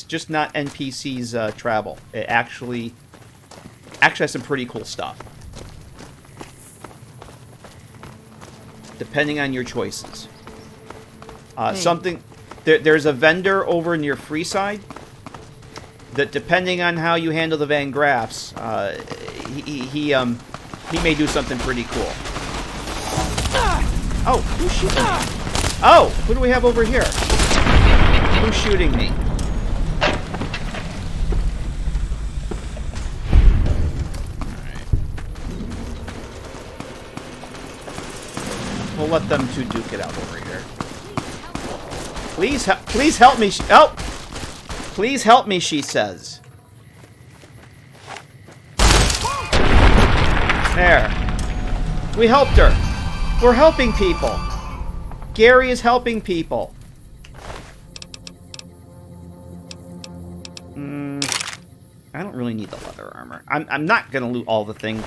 just not NPC's travel. It actually has some pretty cool stuff. Depending on your choices. There's a vendor over near Freeside that, depending on how you handle the Van Graffs, he may do something pretty cool. Oh, who's shooting me? Oh, who do we have over here? Who's shooting me? We'll let them two duke it out over here. Please help me. Oh! Please help me, she says. There. We helped her. We're helping people. Gary is helping people. I don't really need the leather armor. I'm not going to loot all the things.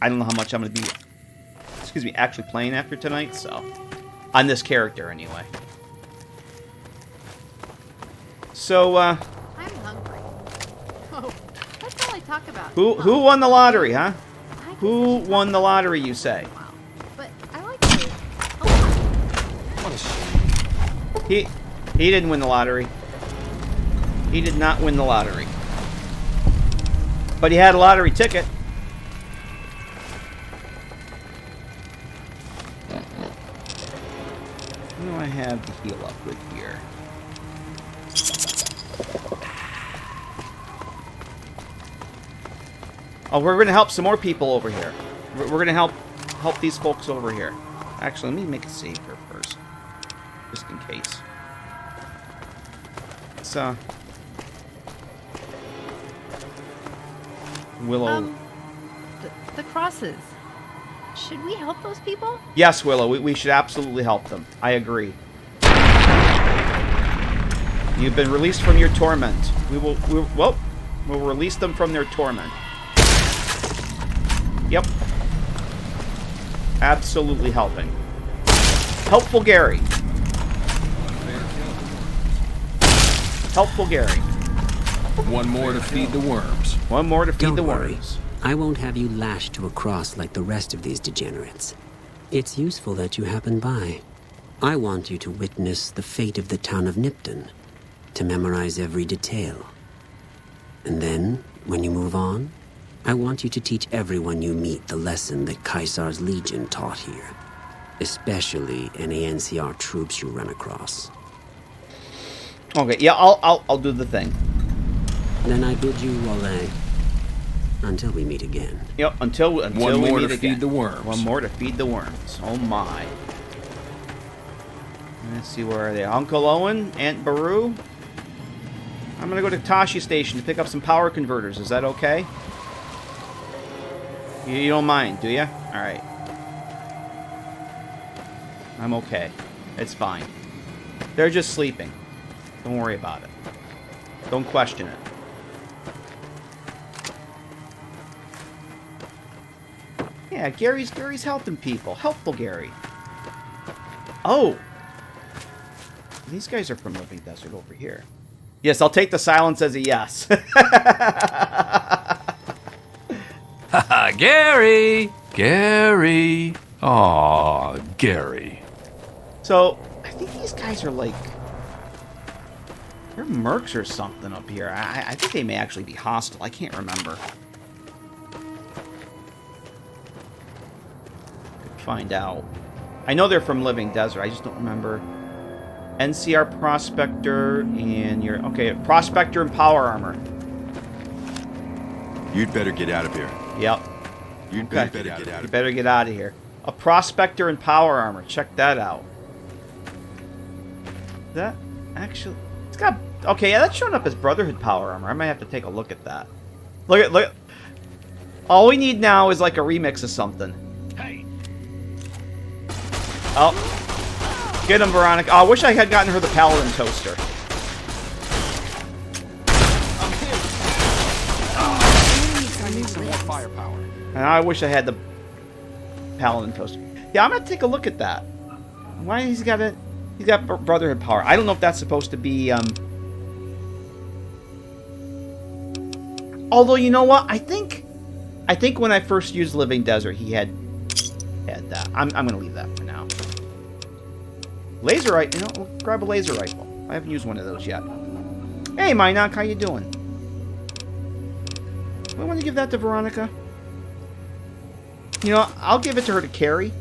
I don't know how much I'm going to be, excuse me, actually playing after tonight, so. On this character, anyway. So, I'm hungry. Oh, that's all I talk about. Who won the lottery, huh? Who won the lottery, you say? But I like to. What a shame. He didn't win the lottery. He did not win the lottery. But he had a lottery ticket. What do I have to heal up with here? Oh, we're going to help some more people over here. We're going to help these folks over here. Actually, let me make a save here first. Just in case. It's, Willow. The crosses. Should we help those people? Yes, Willow, we should absolutely help them. I agree. You've been released from your torment. We'll release them from their torment. Yep. Absolutely helping. Helpful Gary. Helpful Gary. One more to feed the worms. One more to feed the worry. worms. I won't have you lashed to a cross like the rest of these degenerates. It's useful that you happen by. I want you to witness the fate of the town of Nipton, to memorize every detail. And then, when you move on, I want you to teach everyone you meet the lesson that Caesar's Legion taught here, especially any NCR troops you run across. Okay, yeah, I'll do the thing. Then I bid you Wale. Until we meet again. Yep, until One we more meet to again. feed the worms. One more to feed the worms. Oh my. Let's see, where are they? Uncle Owen, Aunt Baru. I'm gonna go to Tashi Station to pick up some power converters. Is that okay? You don't mind, do you? All right. I'm okay. It's fine. They're just sleeping. Don't worry about it. Don't question it. Yeah, Gary's helping people. Helpful Gary. Oh! These guys are from Living Desert over here. Yes, I'll take the silence as a yes. Haha, Gary! Gary! Aw, Gary. So, I think these guys are like... They're mercs or something up here. I think they may actually be hostile. I can't remember. Find out. I know they're from Living Desert. I just don't remember. NCR Prospector and your... Okay, Prospector and Power Armor. You'd better get out of here. Yep. You'd better get out of here. You better get out of here. A Prospector and Power Armor. Check that out. That actually... It's got... Okay, yeah, that's showing up as Brotherhood Power Armor. I might have to take a look at that. Look at... All we need now is like a remix of something. Oh. Get him, Veronica. Oh, I wish I had gotten her the Paladin Toaster. I need some more firepower. And I wish I had the Paladin Toaster. Yeah, I'm gonna take a look at that. Why he's got it? He's got Brotherhood power. I don't know if that's supposed to be. Although you know what, I think when I first used Living Desert, he had that. I'm gonna leave that for now. Laser rifle. You know, we'll grab a laser rifle. I haven't used one of those yet. Hey, Minok, how you doing? I want to give that to Veronica. You know, I'll give it to her to carry.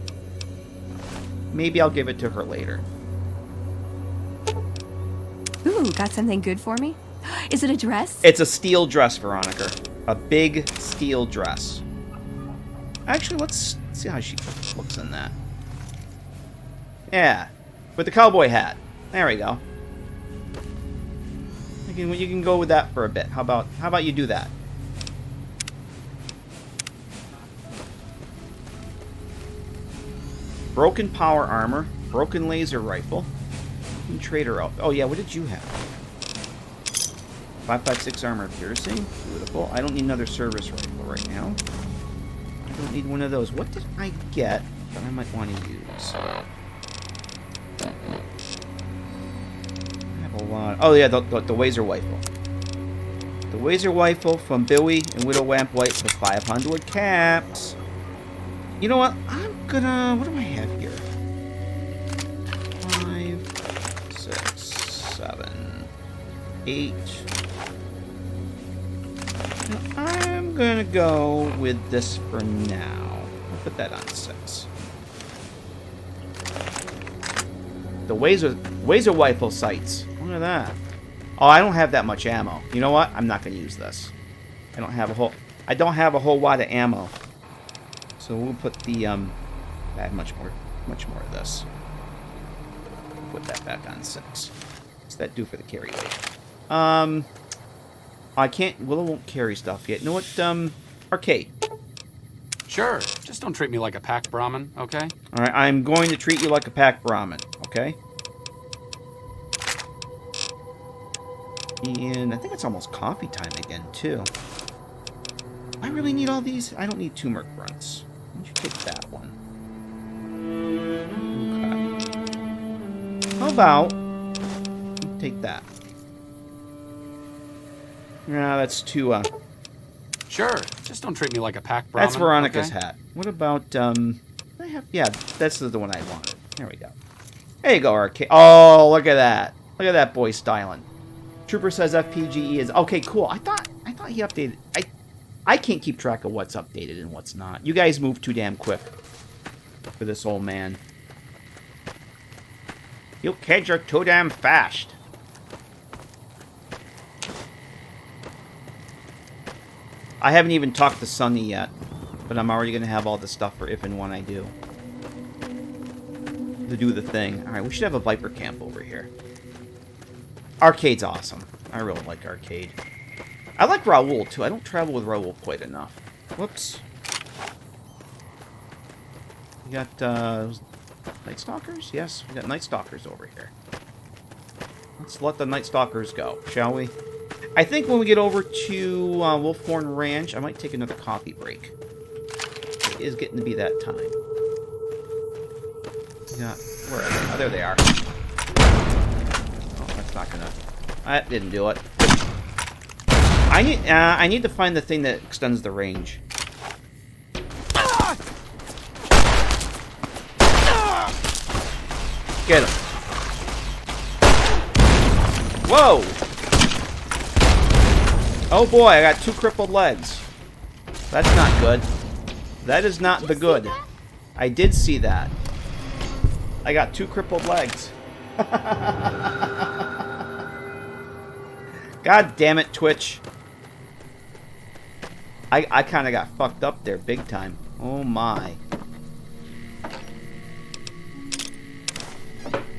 Maybe I'll give it to her later. Ooh, got something good for me? Is it a dress? It's a steel dress, Veronica. A big steel dress. Actually, let's see how she looks in that. Yeah, with the cowboy hat. There we go. You can go with that for a bit. How about you do that? Broken power armor, broken laser rifle. You can trade her out. Oh yeah, what did you have? 5.56 armor piercing. Beautiful. I don't need another service rifle right now. Don't need one of those. What did I get that I might want to use? I have a lot. Oh yeah, the Wazer rifle. The Wazer rifle from Billy and Widow Lamp White for 500 caps. You know what? I'm gonna. What do I have here? 5, 6, 7, 8. I'm gonna go with this for now. I'll put that on 6. The Wazer rifle sights. Look at that. Oh, I don't have that much ammo. You know what? I'm not gonna use this. I don't have a whole lot of ammo. So we'll put the add much more of this. Put that back on 6. What's that do for the carry weight? I can't. Willow won't carry stuff yet. You know what? Arcade. Sure. Just don't treat me like a packed Brahmin, okay? All right. I'm going to treat you like a packed Brahmin. Okay. And I think it's almost coffee time again too. I really need all these. I don't need turmeric grunts. Why don't you take that one? Okay. How about take that? No, that's too. Sure. Just don't treat me like a packed Brahmin. That's Veronica's okay? hat. What about I have, yeah, that's the one I wanted. There we go. There you go, Arcade. Oh, look at that. Look at that boy styling. Trooper says FPGE is okay. Cool. I thought he updated. I can't keep track of what's updated and what's not. You guys move too damn quick for this old man. You kids are too damn fast. I haven't even talked to Sunny yet, but I'm already going to have all the stuff for if and when I do. To do the thing. Alright, we should have a Viper camp over here. Arcade's awesome. I really like Arcade. I like Raoul, too. I don't travel with Raoul quite enough. Whoops. We got, Night Stalkers? Yes, we got Night Stalkers over here. Let's let the Night Stalkers go, shall we? I think when we get over to Wolfhorn Ranch, I might take another coffee break. It is getting to be that time. Yeah, where are they? Oh, there they are. Oh, that's not gonna... That didn't do it. I need to find the thing that extends the range. Get him. Whoa! Oh boy, I got 2 crippled legs. That's not good. That is not the good. I did see that. I got 2 crippled legs. God damn it, Twitch. I kind of got fucked up there big time. Oh my.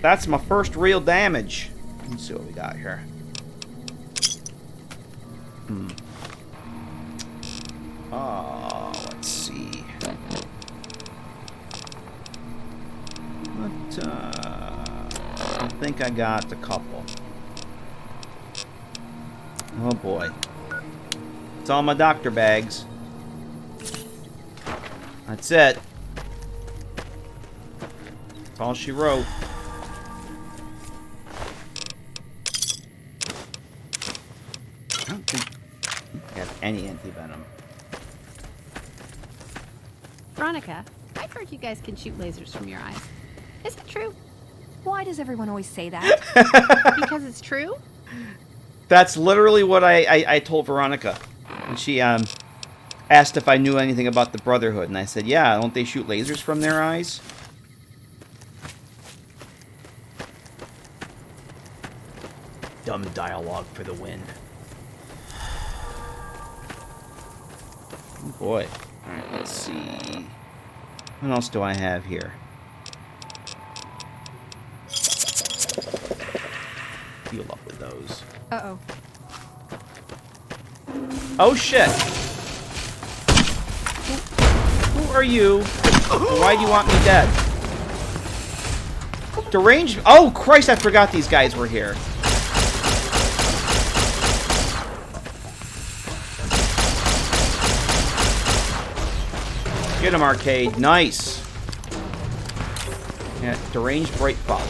That's my first real damage. Let's see what we got here. Oh, let's see. I think I got a couple. Oh boy. It's all my doctor bags. That's it. That's all she wrote. I don't think I have any anti-venom. Veronica, I've heard you guys can shoot lasers from your eyes. Is it true? Why does everyone always say that? Because it's true? That's literally what I told Veronica. And she asked if I knew anything about the Brotherhood. And I said, yeah, don't they shoot lasers from their eyes? Dumb dialogue for the win. Oh boy. Alright, let's see. What else do I have here? Heal up with those. Uh-oh. Oh shit! Who are you? Why do you want me dead? Deranged? Oh Christ! I forgot these guys were here. Get him, Arcade. Nice. Yeah, deranged bright followers.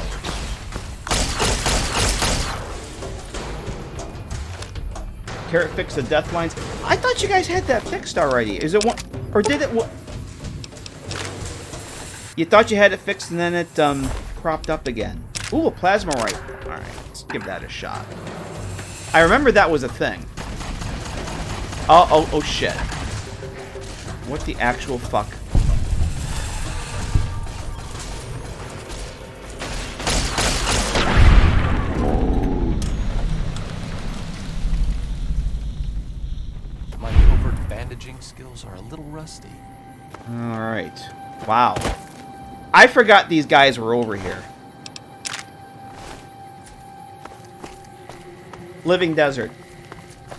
Carrot fix the death lines. I thought you guys had that fixed already. Is it one, or did it? What? You thought you had it fixed and then it cropped up again. Ooh, a plasma rifle. All right, let's give that a shot. I remember that was a thing. Oh shit. What the actual fuck? My covert bandaging skills are a little rusty. Alright. Wow. I forgot these guys were over here. Living Desert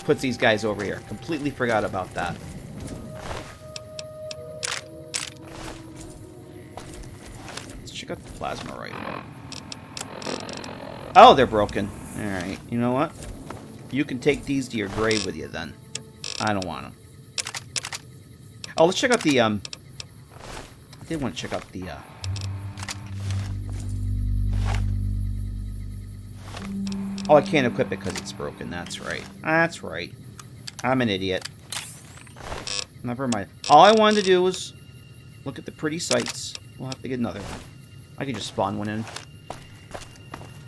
puts these guys over here. Completely forgot about that. Let's check out the plasma rifle. Oh, they're broken. Alright, you know what? You can take these to your grave with you then. I don't want them. Oh, let's check out the, I did want to check out the, oh, I can't equip it because it's broken. That's right. That's right. I'm an idiot. Never mind. All I wanted to do was look at the pretty sights. We'll have to get another one. I could just spawn one in.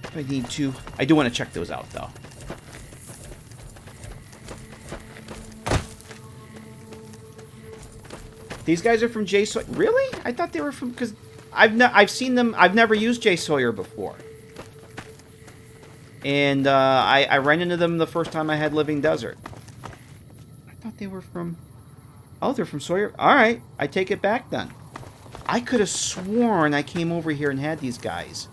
If I need to. I do want to check those out, though. These guys are from J. Sawyer. Really? I thought they were from... Because I've seen them... I've never used J. Sawyer before. And I ran into them the first time I had Living Desert. I thought they were from... Oh, they're from Sawyer. Alright, I take it back then. I could have sworn I came over here and had these guys.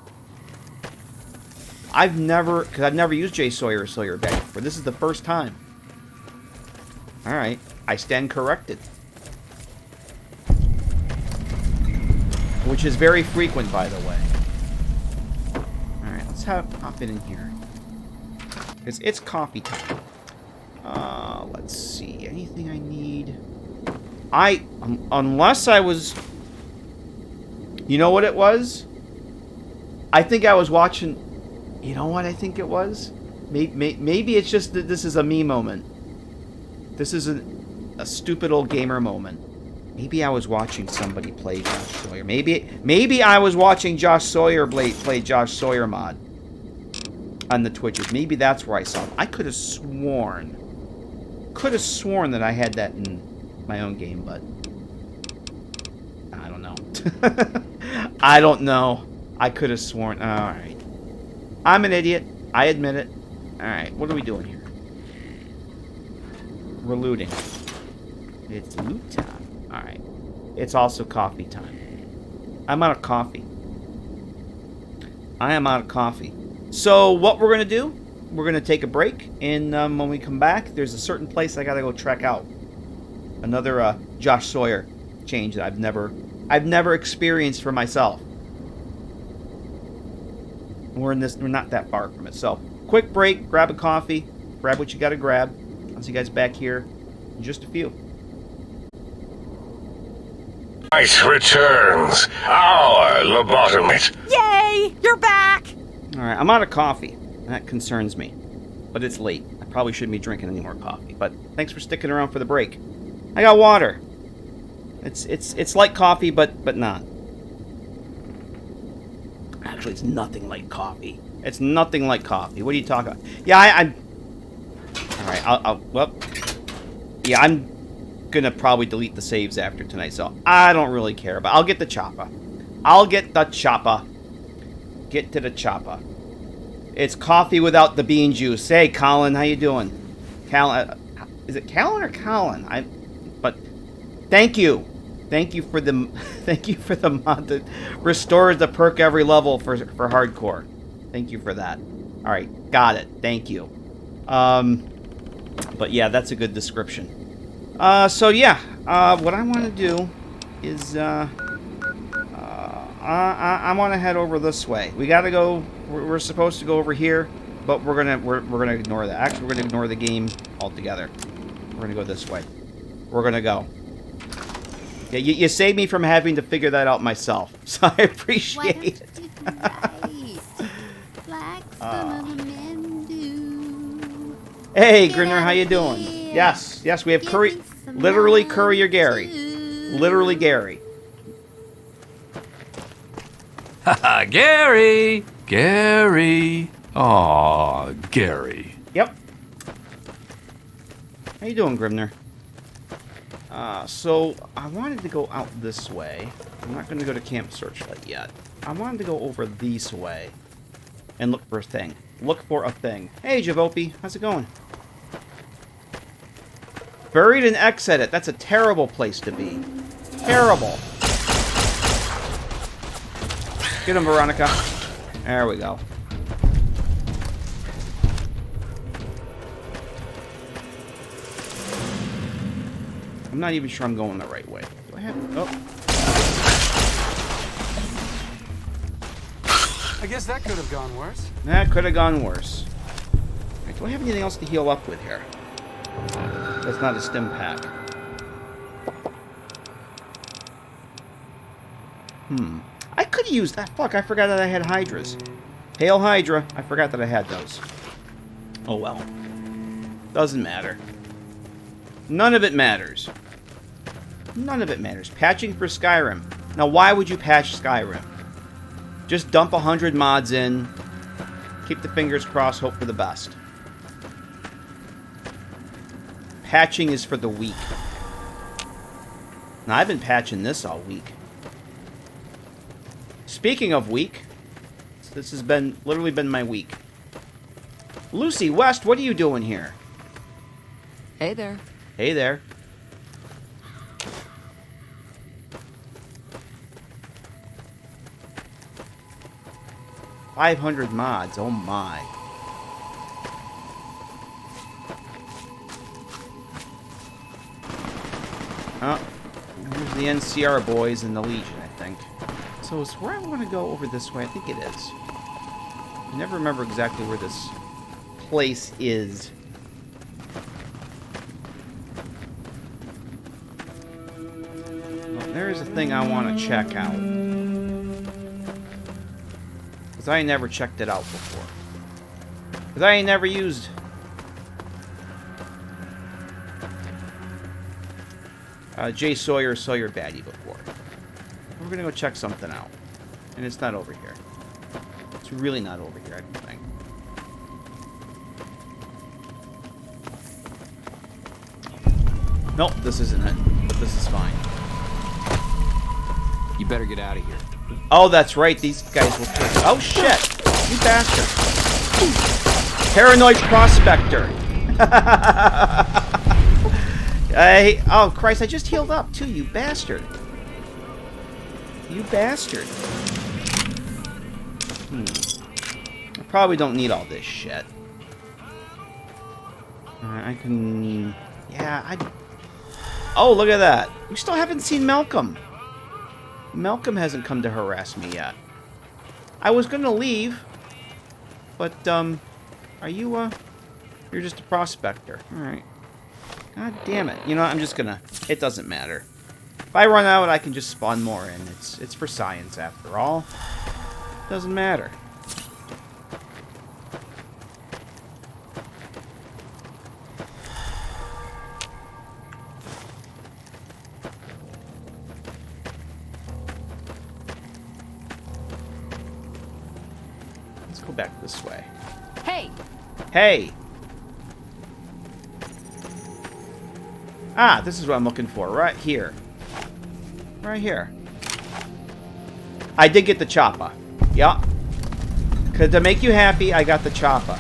I've never... Because I've never used J. Sawyer or SawyerBatty before. This is the first time. Alright, I stand corrected. Which is very frequent, by the way. Alright, let's hop in here. It's coffee time. Let's see. Anything I need? Unless I was... You know what it was? I think I was watching... You know what I think it was? Maybe it's just that this is a me moment. This is a stupid old gamer moment. Maybe I was watching somebody play Josh Sawyer. Maybe I was watching Josh Sawyer play Josh Sawyer mod on the Twitches. Maybe that's where I saw him. I could have sworn that I had that in my own game, but I don't know. I don't know. I could have sworn. All right. I'm an idiot. I admit it. All right. What are we doing here? We're looting. It's loot time. Alright. It's also coffee time. I'm out of coffee. I am out of coffee. So, what we're going to do, we're going to take a break, and when we come back, there's a certain place I got to go check out. Another Josh Sawyer change that I've never experienced for myself. We're not that far from it. So, quick break, grab a coffee, grab what you got to grab. I'll see you guys back here in just a few. Ice returns. Our lobotomist. Yay! You're back! Alright, I'm out of coffee. That concerns me. But it's late. I probably shouldn't be drinking any more coffee. But thanks for sticking around for the break. I got water. It's like coffee, but not. Actually, it's nothing like coffee. It's nothing like coffee. What are you talking about? Yeah, I'm... Alright, well... Yeah, I'm gonna probably delete the saves after tonight, so I don't really care. But I'll get the chopper. I'll get the chopper. Get to the chopper. It's coffee without the bean juice. Hey, Colin, how you doing? Is it Callan or Colin? But thank you. Thank you for the mod that restores the perk every level for hardcore. Thank you for that. All right, got it. Thank you. But yeah, that's a good description. So yeah, what I want to do is I want to head over this way. We got to go. We're supposed to go over here, but we're gonna ignore that. Actually, we're gonna ignore the game altogether. We're gonna go this way. We're gonna go. Yeah, you saved me from having to figure that out myself, so I appreciate it. Hey, Grinner, how you doing? Yes, yes, we have Curry, literally Courier Gary. Literally Gary. Haha, Gary! Gary! Aw, Gary. Yep. How you doing, Grimner? So, I wanted to go out this way. I'm not going to go to Camp Searchlight yet. I wanted to go over this way and look for a thing. Look for a thing. Hey, Javopi, how's it going? Buried in X Edit. That's a terrible place to be. Terrible. Get him, Veronica. There we go. I'm not even sure I'm going the right way. Do I have... Oh. I guess that could have gone worse. That could have gone worse. Right, do I have anything else to heal up with here? That's not a stim pack. I could have used that. Fuck, I forgot that I had Hydras. Hail Hydra. I forgot that I had those. Oh well. Doesn't matter. None of it matters. None of it matters. Patching for Skyrim. Now, why would you patch Skyrim? Just dump 100 mods in. Keep the fingers crossed. Hope for the best. Patching is for the weak. Now, I've been patching this all week. Speaking of week, this has been literally been my week. Lucy West, what are you doing here? Hey there. Hey there. $500 mods. Oh my. Oh, here's the NCR boys and the Legion, I think. So is where I want to go over this way? I think it is. I never remember exactly where this place is. Well, there's a thing I want to check out. Because I ain't never checked it out before. Because I ain't never used... J. SawyerBatty before. We're gonna go check something out. And it's not over here. It's really not over here, I don't think. Nope, this isn't it. But this is fine. You better get out of here. Oh, that's right. These guys will take it. Oh, shit. You bastard. Paranoid prospector. Oh, Christ. I just healed up, too, you bastard. You bastard. I probably don't need all this shit. I can... Yeah, Oh, look at that. We still haven't seen Malcolm. Malcolm hasn't come to harass me yet. I was gonna leave, but, are you, you're just a prospector. Alright. God damn it. You know what, I'm just gonna... It doesn't matter. If I run out, I can just spawn more in. It's for science, after all. Doesn't matter. Let's go back this way. Hey! Hey! Ah, this is what I'm looking for. Right here. Right here. I did get the chopper. Yeah. Cause to make you happy, I got the chopper.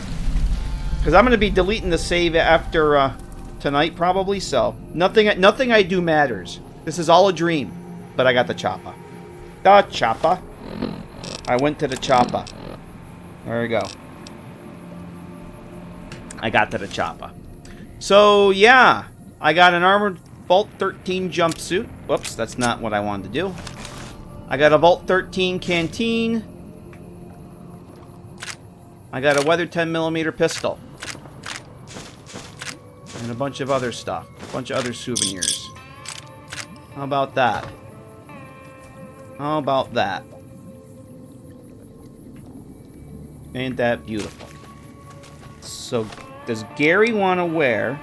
Because I'm going to be deleting the save after tonight, probably. So, nothing I do matters. This is all a dream. But I got the chopper. The chopper. I went to the chopper. There we go. I got to the chopper. So, yeah. I got an armored Vault 13 jumpsuit. Whoops, that's not what I wanted to do. I got a Vault 13 canteen. I got a weathered 10mm pistol. And a bunch of other stuff. A bunch of other souvenirs. How about that? How about that? Ain't that beautiful? So, does Gary want to wear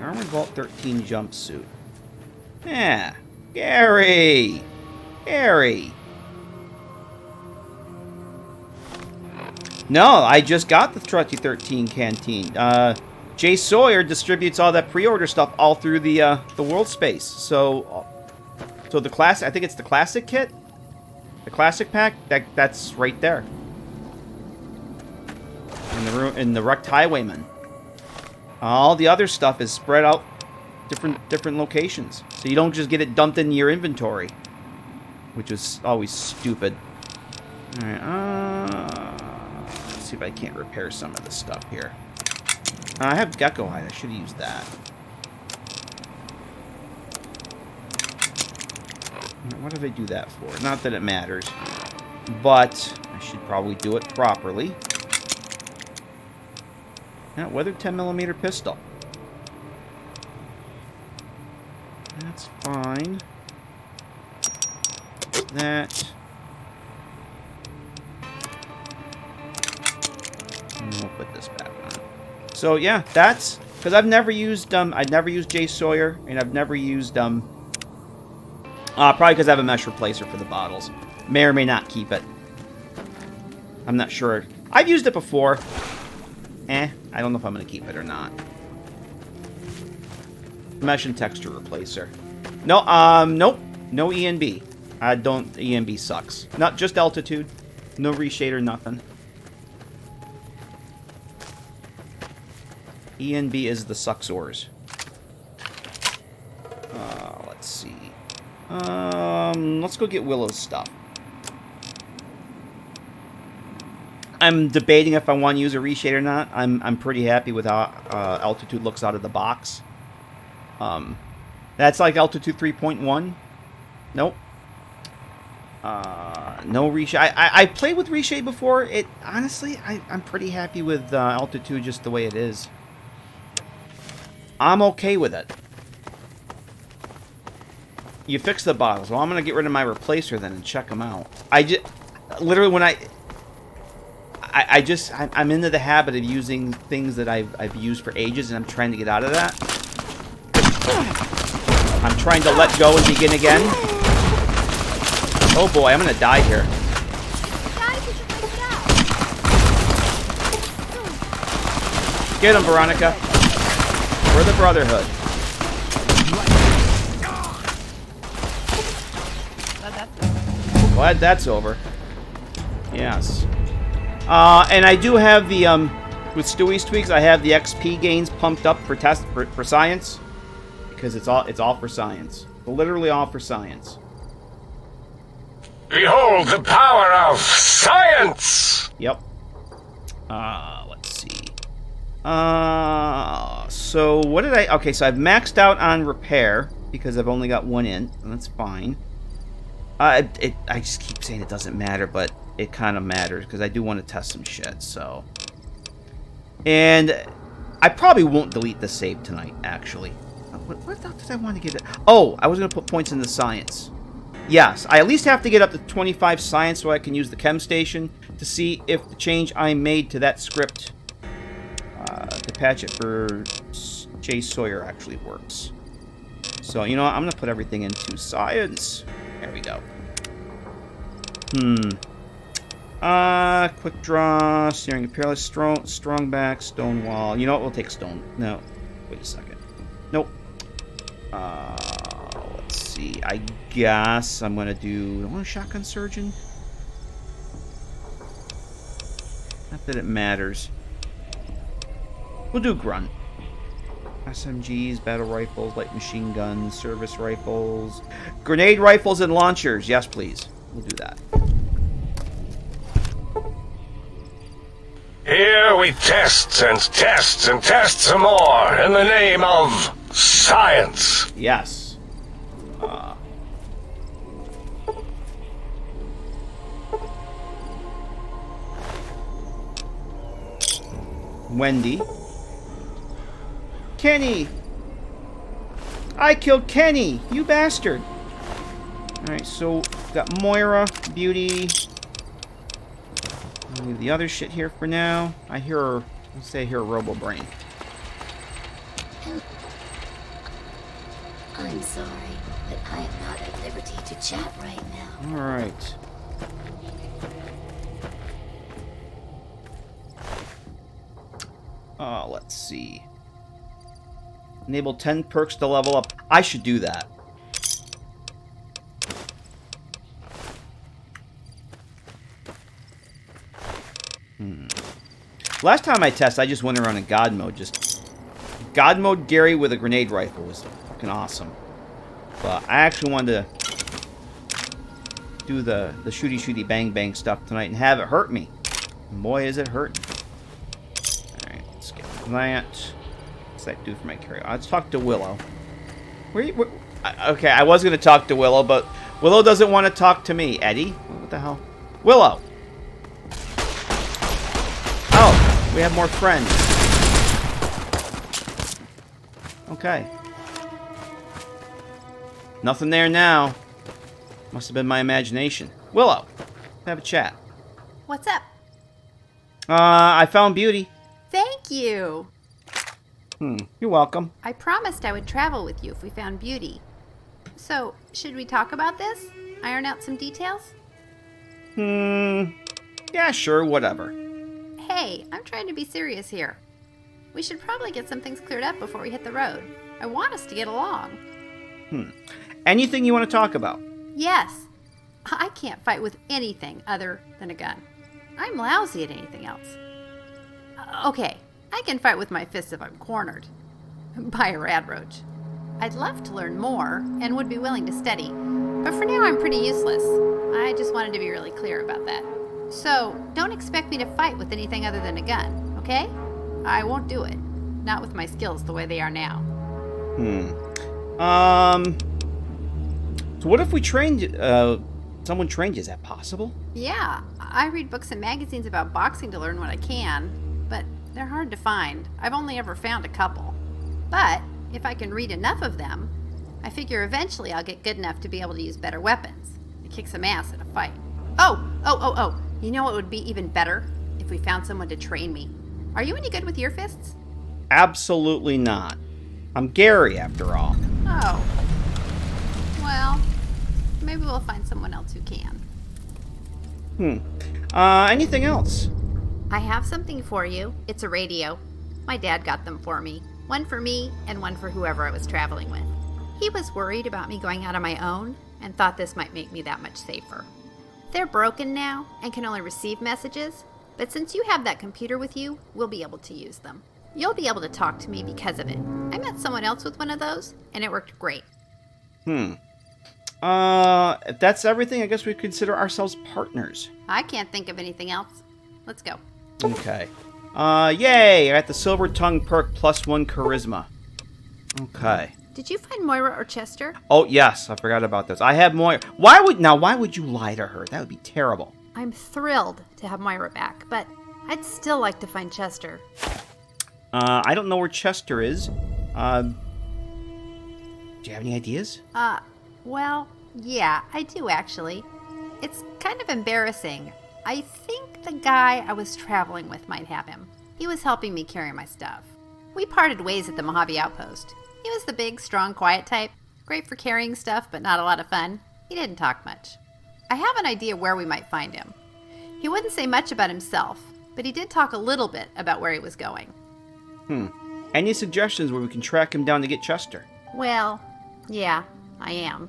Armored Vault 13 jumpsuit? Yeah, Gary! Gary! No, I just got the 2013 canteen. Jay Sawyer distributes all that pre-order stuff all through the world space. So the class, I think it's the classic kit, the classic pack. That's right there in the Wrecked Highwayman. All the other stuff is spread out different locations, so you don't just get it dumped into your inventory, which is always stupid. All right, let's see if I can't repair some of this stuff here. I have gecko hide. I should have used that. What did I do that for? Not that it matters, but I should probably do it properly. Yeah, weathered 10mm pistol. That's fine. That. And we'll put this back on. So yeah, that's because I've never used Jay Sawyer, and I've never used probably because I have a mesh replacer for the bottles. May or may not keep it. I'm not sure. I've used it before. I don't know if I'm gonna keep it or not. Mesh and texture replacer. No, nope. No ENB. I don't. ENB sucks. Not just altitude. No reshader, nothing. ENB is the sucksors. Let's see. Let's go get Willow's stuff. I'm debating if I want to use a reshader or not. I'm pretty happy with how altitude looks out of the box. That's like altitude 3.1. Nope. No reshade. I played with reshade before. It honestly, I'm pretty happy with altitude just the way it is. I'm okay with it. You fix the bottles. Well, I'm gonna get rid of my replacer then and check them out. Literally when I'm into the habit of using things that I've used for ages, and I'm trying to get out of that. I'm trying to let go and begin again. Oh boy, I'm gonna die here. Get him, Veronica. We're the Brotherhood. Glad that's over. Yes. And I do have the, with Stewie's tweaks, I have the XP gains pumped up for for science. Because it's all for science. Literally all for science. Behold the power of science! Yep. Let's see. So what did I... Okay, so I've maxed out on repair because I've only got one in, and that's fine. I just keep saying it doesn't matter, but it kind of matters because I do want to test some shit, so... And I probably won't delete the save tonight, actually. What the hell did I want to get it? Oh, I was going to put points in the science. Yes, I at least have to get up to 25 science so I can use the chem station to see if the change I made to that script to patch it for Jay Sawyer actually works. So, you know what? I'm going to put everything into science. There we go. Quick draw, steering peerless, strong back, stone wall. You know what? We'll take stone. No. Wait a second. Nope. Let's see. I guess I'm going to do... I want a shotgun surgeon? Not that it matters. We'll do grunt. SMGs, battle rifles, light machine guns, service rifles, grenade rifles, and launchers. Yes, please. We'll do that. Here we test and test and test some more in the name of science. Yes. Wendy. Kenny. I killed Kenny, you bastard. Alright, so got Moira, Beauty. I'll leave the other shit here for now. I hear, let's say I hear Robo Brain. I'm sorry, but I am not at liberty to chat right now. Alright. Let's see. Enable 10 perks to level up. I should do that. Last time I tested, I just went around in God mode. Just God mode Gary with a grenade rifle was fucking awesome. But I actually wanted to do the shooty shooty bang bang stuff tonight and have it hurt me. And boy, is it hurting. Alright, let's get that. What's that do for my carry? Let's talk to Willow. Okay, I was going to talk to Willow, but Willow doesn't want to talk to me. Eddie? What the hell? Willow! Oh, we have more friends. Okay. Nothing there now. Must have been my imagination. Willow, have a chat. What's up? I found Beauty. Thank you. You're welcome. I promised I would travel with you if we found Beauty. So, should we talk about this? Iron out some details? Yeah, sure, whatever. Hey, I'm trying to be serious here. We should probably get some things cleared up before we hit the road. I want us to get along. Anything you want to talk about? Yes. I can't fight with anything other than a gun. I'm lousy at anything else. Okay, I can fight with my fists if I'm cornered. By a radroach. I'd love to learn more and would be willing to study, but for now I'm pretty useless. I just wanted to be really clear about that. So, don't expect me to fight with anything other than a gun, okay? I won't do it. Not with my skills the way they are now. So what if we trained, someone trained you? Is that possible? Yeah, I read books and magazines about boxing to learn what I can, but they're hard to find. I've only ever found a couple. But if I can read enough of them, I figure eventually I'll get good enough to be able to use better weapons and kick some ass in a fight. Oh! You know what would be even better? If we found someone to train me. Are you any good with your fists? Absolutely not. I'm Gary, after all. Oh. Well, maybe we'll find someone else who can. Anything else? I have something for you. It's a radio. My dad got them for me. One for me and one for whoever I was traveling with. He was worried about me going out on my own and thought this might make me that much safer. They're broken now and can only receive messages, but since you have that computer with you, we'll be able to use them. You'll be able to talk to me because of it. I met someone else with one of those, and it worked great. If that's everything, I guess we consider ourselves partners. I can't think of anything else. Let's go. Okay. Yay! I got the Silver Tongue perk +1 charisma. Okay. Did you find Moira or Chester? Oh, yes. I forgot about this. I have Moira. Why would you lie to her? That would be terrible. I'm thrilled to have Moira back, but I'd still like to find Chester. I don't know where Chester is. Do you have any ideas? Well, yeah, I do actually. It's kind of embarrassing. I think the guy I was traveling with might have him. He was helping me carry my stuff. We parted ways at the Mojave Outpost. He was the big, strong, quiet type. Great for carrying stuff, but not a lot of fun. He didn't talk much. I have an idea where we might find him. He wouldn't say much about himself, but he did talk a little bit about where he was going. Any suggestions where we can track him down to get Chester? Well, yeah, I am.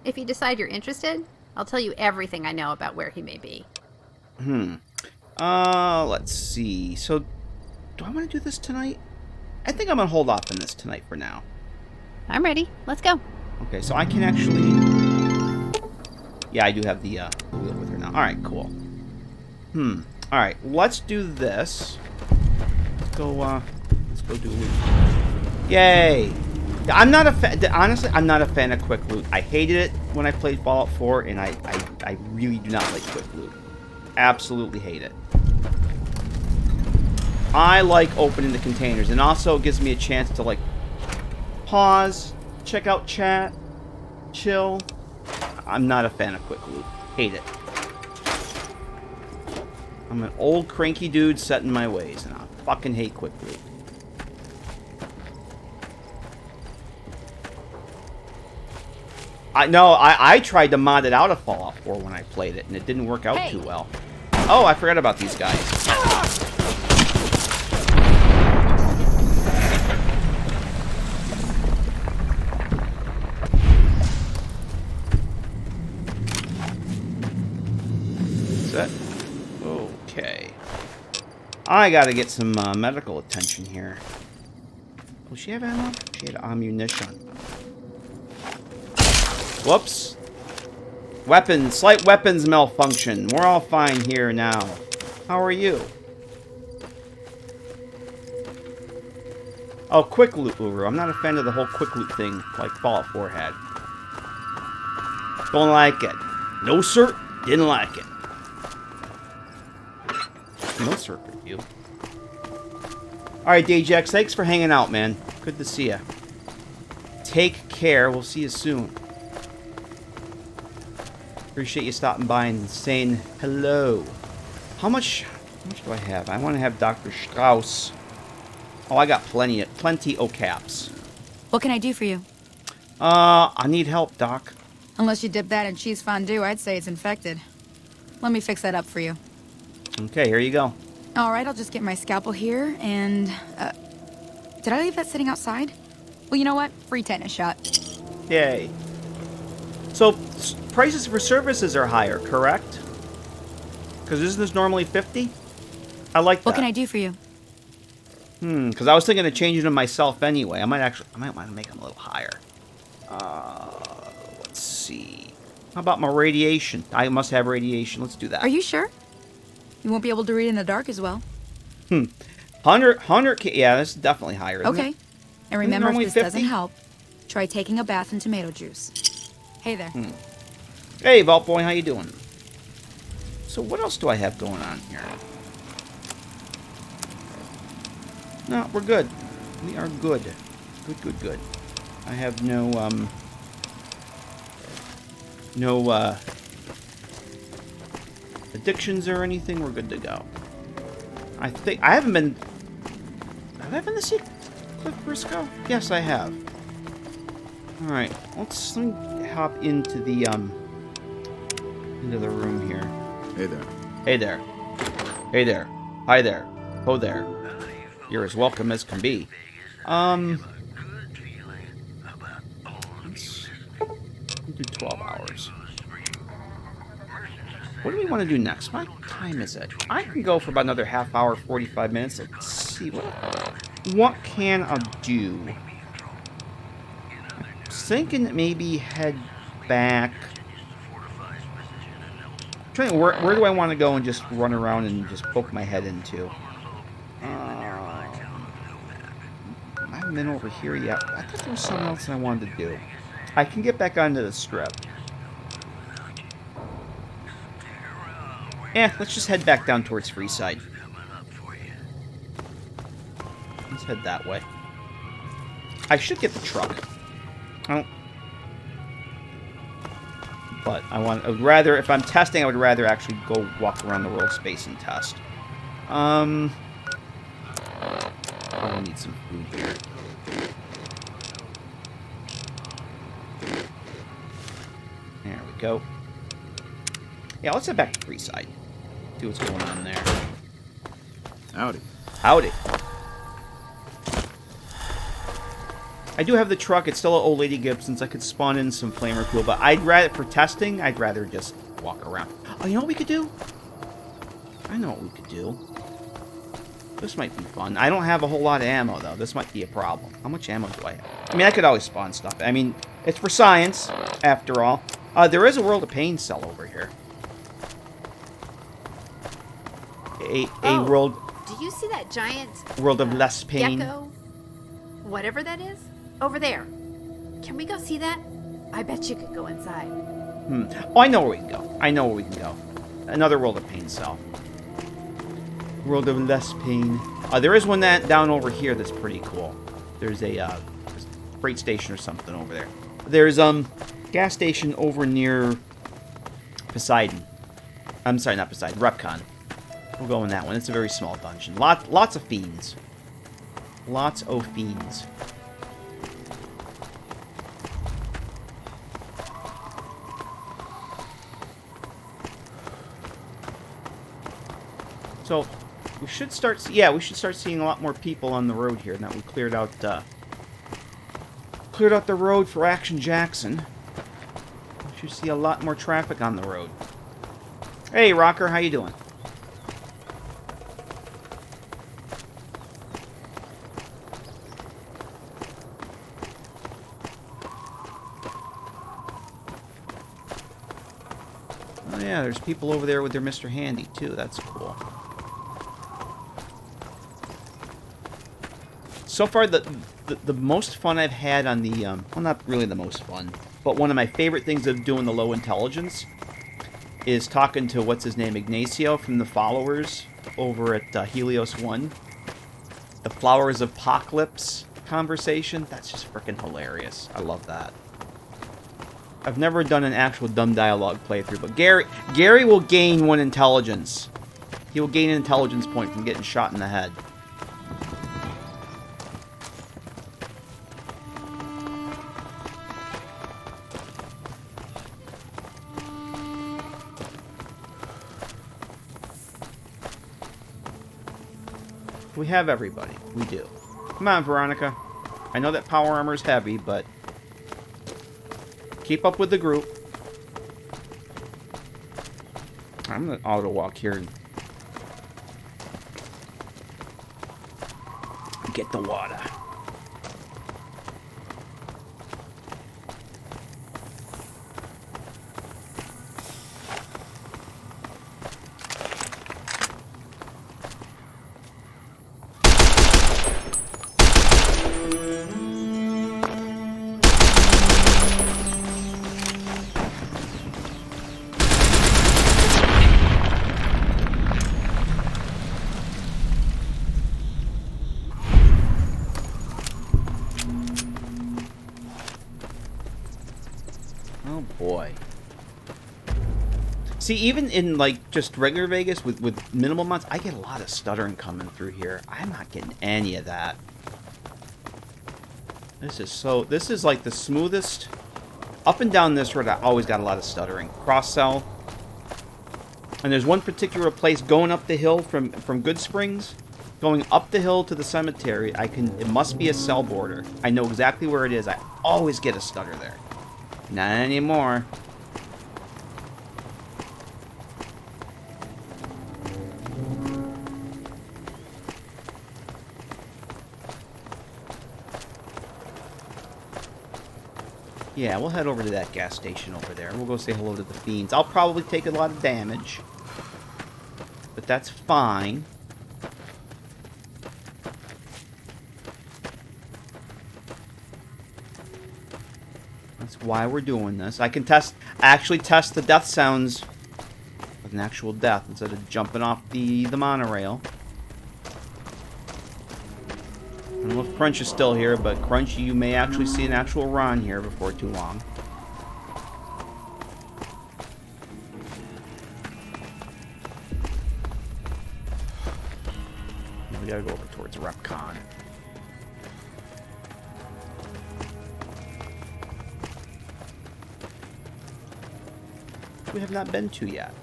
If you decide you're interested, I'll tell you everything I know about where he may be. Let's see. So, do I want to do this tonight? I think I'm going to hold off on this tonight for now. I'm ready. Let's go. Okay, so I can actually... Yeah, I do have the wheel with her now. Alright, cool. Alright, let's do this. Let's go do loot. Yay! I'm not a fan... Honestly, I'm not a fan of quick loot. I hated it when I played Fallout 4, and I really do not like quick loot. Absolutely hate it. I like opening the containers, and also it gives me a chance to, like, pause, check out chat. Chill. I'm not a fan of quick loot. Hate it. I'm an old cranky dude set in my ways, and I fucking hate quick loot. I tried to mod it out of Fallout 4 when I played it, and it didn't work out too well. Oh, I forgot about these guys. Is that? Okay. I gotta get some medical attention here. Oh, she have ammo? She had ammunition. Whoops. Weapons. Slight weapons malfunction. We're all fine here now. How are you? Oh, quick loot, Uru. I'm not a fan of the whole quick loot thing like Fallout 4 had. Don't like it. No, sir. Didn't like it. No, sir, for you. Alright, Dajax. Thanks for hanging out, man. Good to see you. Take care. We'll see you soon. Appreciate you stopping by and saying hello. How much do I have? I want to have Dr. Strauss. Oh, I got plenty of caps. What can I do for you? I need help, Doc. Unless you dip that in cheese fondue, I'd say it's infected. Let me fix that up for you. Okay, here you go. All right, I'll just get my scalpel here and... did I leave that sitting outside? Well, you know what? Free tetanus shot. Yay. So, prices for services are higher, correct? Because isn't this normally 50? I like that. What can I do for you? Because I was thinking of changing them myself anyway. I might want to make them a little higher. Let's see. How about my radiation? I must have radiation. Let's do that. Are you sure? You won't be able to read in the dark as well. 100K. Yeah, this is definitely higher, isn't Okay. it? And remember, if this 50? doesn't help, try taking a bath in tomato juice. Hey there. Hey, Vault Boy, how you doing? So what else do I have going on here? No, we're good. We are good. Good. I have no addictions or anything. We're good to go. I think I haven't been. Have I been to see Cliff Briscoe? Yes, I have. All right, let me hop into the room here. Hey there. Hey there. Hey there. Hi there. Ho there. You're as welcome as can be. Let's do 12 hours. What do we want to do next? What time is it? I can go for about another half hour, 45 minutes. Let's see what can I do. I was thinking that maybe head back. I'm trying to, where do I want to go and just run around and just poke my head into? I haven't been over here yet. I thought there was something else I wanted to do. I can get back onto the strip. Let's just head back down towards Freeside. Let's head that way. I should get the truck. But I would rather, if I'm testing, I would rather actually go walk around the world space and test. I need some food here. There we go. Yeah, let's head back to Freeside. See what's going on there. Howdy. Howdy. I do have the truck. It's still an old lady Gibson's. I could spawn in some flamer fuel, but for testing, I'd rather just walk around. Oh, you know what we could do? I know what we could do. This might be fun. I don't have a whole lot of ammo, though. This might be a problem. How much ammo do I have? I mean, I could always spawn stuff. I mean, it's for science, after all. There is a World of Pain cell over here. A world... Do you see that giant... World of less pain. Gecko? Whatever that is? Over there. Can we go see that? I bet you could go inside. Oh, I know where we can go. I know where we can go. Another World of Pain cell. World of less pain. There is one that down over here that's pretty cool. There's a freight station or something over there. There's gas station over near Poseidon. I'm sorry, not Poseidon. Repcon. We'll go in that one. It's a very small dungeon. Lots of fiends. Lots of fiends. So we should start. Yeah, we should start seeing a lot more people on the road here. Now we cleared out the road for Action Jackson. We should see a lot more traffic on the road. Hey, Rocker, how you doing? Oh yeah, there's people over there with their Mr. Handy too. That's cool. So far, the most fun I've had on the well, not really the most fun, but one of my favorite things of doing the low intelligence is talking to what's his name, Ignacio from the Followers over at Helios 1. The Flowers of Apocalypse conversation. That's just freaking hilarious. I love that. I've never done an actual dumb dialogue playthrough, but Gary will gain 1 intelligence. He will gain an intelligence point from getting shot in the head. We have everybody. We do. Come on, Veronica. I know that power armor is heavy, but keep up with the group. I'm going to auto walk here and get the water. See, even in, like, just regular Vegas with minimal mods, I get a lot of stuttering coming through here. I'm not getting any of that. This is like the smoothest. Up and down this road, I always got a lot of stuttering. Cross cell. And there's one particular place going up the hill from Good Springs. Going up the hill to the cemetery, it must be a cell border. I know exactly where it is. I always get a stutter there. Not anymore. Yeah, we'll head over to that gas station over there. We'll go say hello to the fiends. I'll probably take a lot of damage, but that's fine. That's why we're doing this. I can actually test the death sounds of an actual death instead of jumping off the monorail. I don't know if Crunch is still here, but Crunch, you may actually see an actual run here before too long. We gotta go over towards Repcon. We have not been to yet.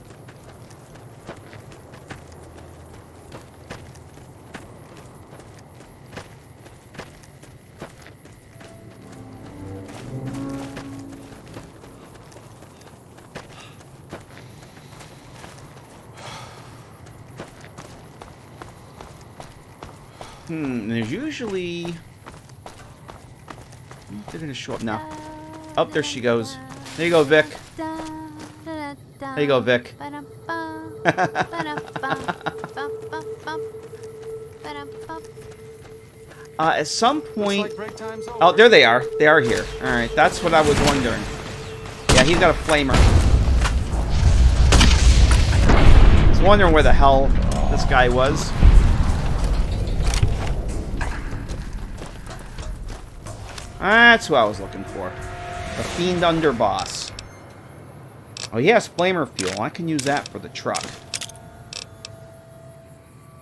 There's usually... They're gonna show up now. Oh, there she goes. There you go, Vic. There you go, Vic. At some point... Oh, there they are. They are here. Alright, that's what I was wondering. Yeah, he's got a flamer. I was wondering where the hell this guy was. That's who I was looking for. The Fiend Underboss. Oh, yes, flamer fuel. I can use that for the truck.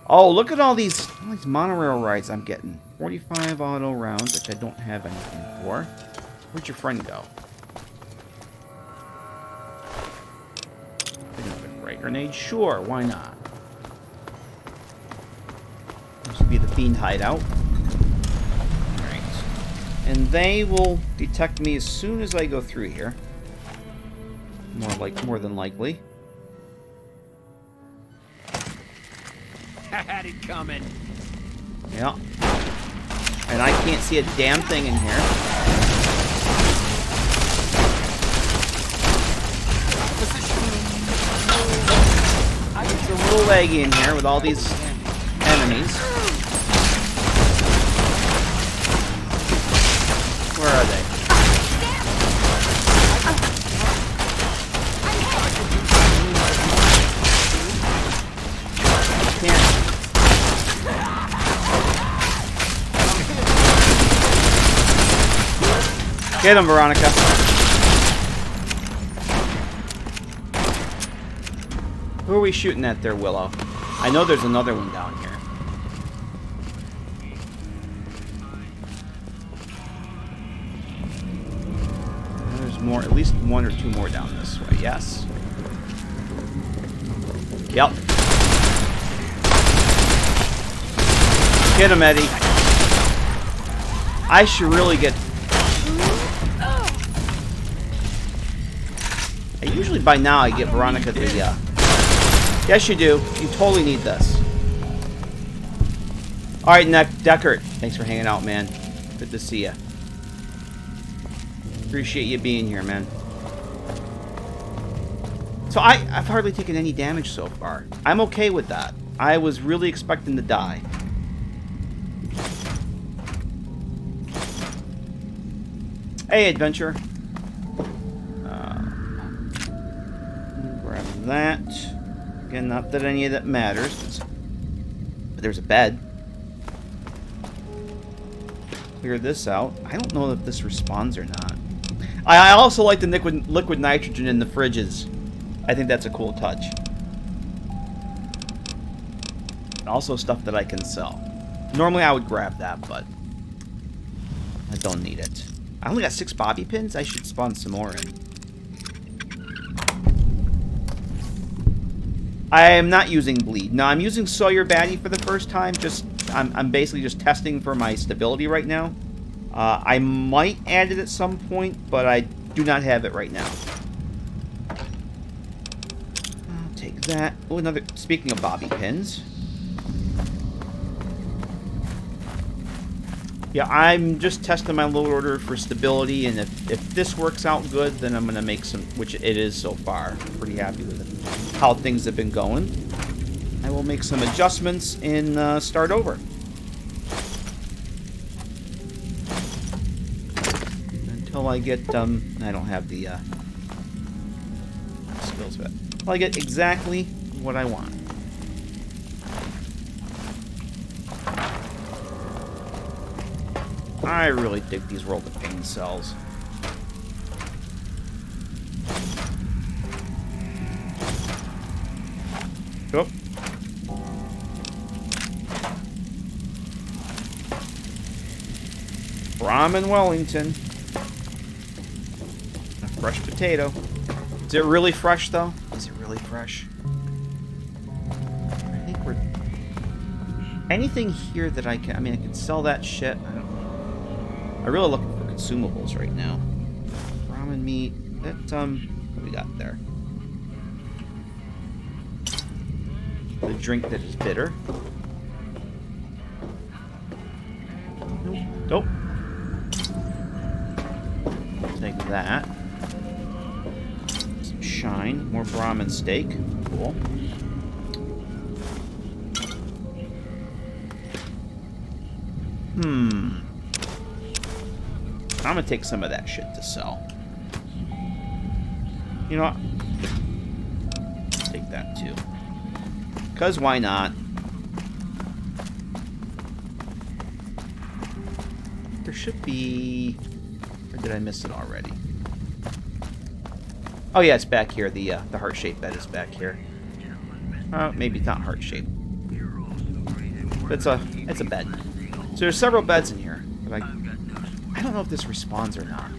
Oh, look at all these monorail rides I'm getting. 45 auto rounds, which I don't have anything for. Where'd your friend go? Another great grenade? Sure, why not? This would be the Fiend hideout. Alright. And they will detect me as soon as I go through here. More than likely. I had it coming. Yeah. And I can't see a damn thing in here. It's a little laggy in here with all these enemies. Where are they? Get him, Veronica. Who are we shooting at there, Willow? I know there's another one down here. There's more, at least one or two more down this way, yes? Yep. Get him, Eddie. I should really get... Usually by now I get Veronica the, Yes, you do. You totally need this. Alright, Deckard. Thanks for hanging out, man. Good to see you. Appreciate you being here, man. So I've hardly taken any damage so far. I'm okay with that. I was really expecting to die. Hey, Adventure. Grab that. Again, not that any of that matters. But there's a bed. Clear this out. I don't know if this responds or not. I also like the liquid nitrogen in the fridges. I think that's a cool touch. And also stuff that I can sell. Normally I would grab that, but I don't need it. I only got 6 bobby pins. I should spawn some more in. I am not using bleed. No, I'm using SawyerBatty for the first time. I'm basically just testing for my stability right now. I might add it at some point, but I do not have it right now. I'll take that. Oh, another. Speaking of bobby pins. Yeah, I'm just testing my load order for stability, and if this works out good, then I'm going to make some, which it is so far. I'm pretty happy with it, how things have been going. I will make some adjustments and start over. Until I get, I don't have the skills yet. Until I get exactly what I want. I really dig these World of Pain cells. Go. Ramen Wellington. A fresh potato. Is it really fresh, though? Is it really fresh? I think we're... Anything here that I can... I mean, I can sell that shit. I don't know. I'm really looking for consumables right now. Ramen meat. That, what do we got there? The drink that is bitter. Nope. Take that. Some shine. More Brahmin steak. Cool. I'm gonna take some of that shit to sell. You know what? Take that too. Cause why not? there should be... Or did I miss it already? Oh yeah, it's back here. The heart-shaped bed is back here. Maybe it's not heart-shaped. But it's a bed. So there's several beds in here. But I don't know if this respawns or not.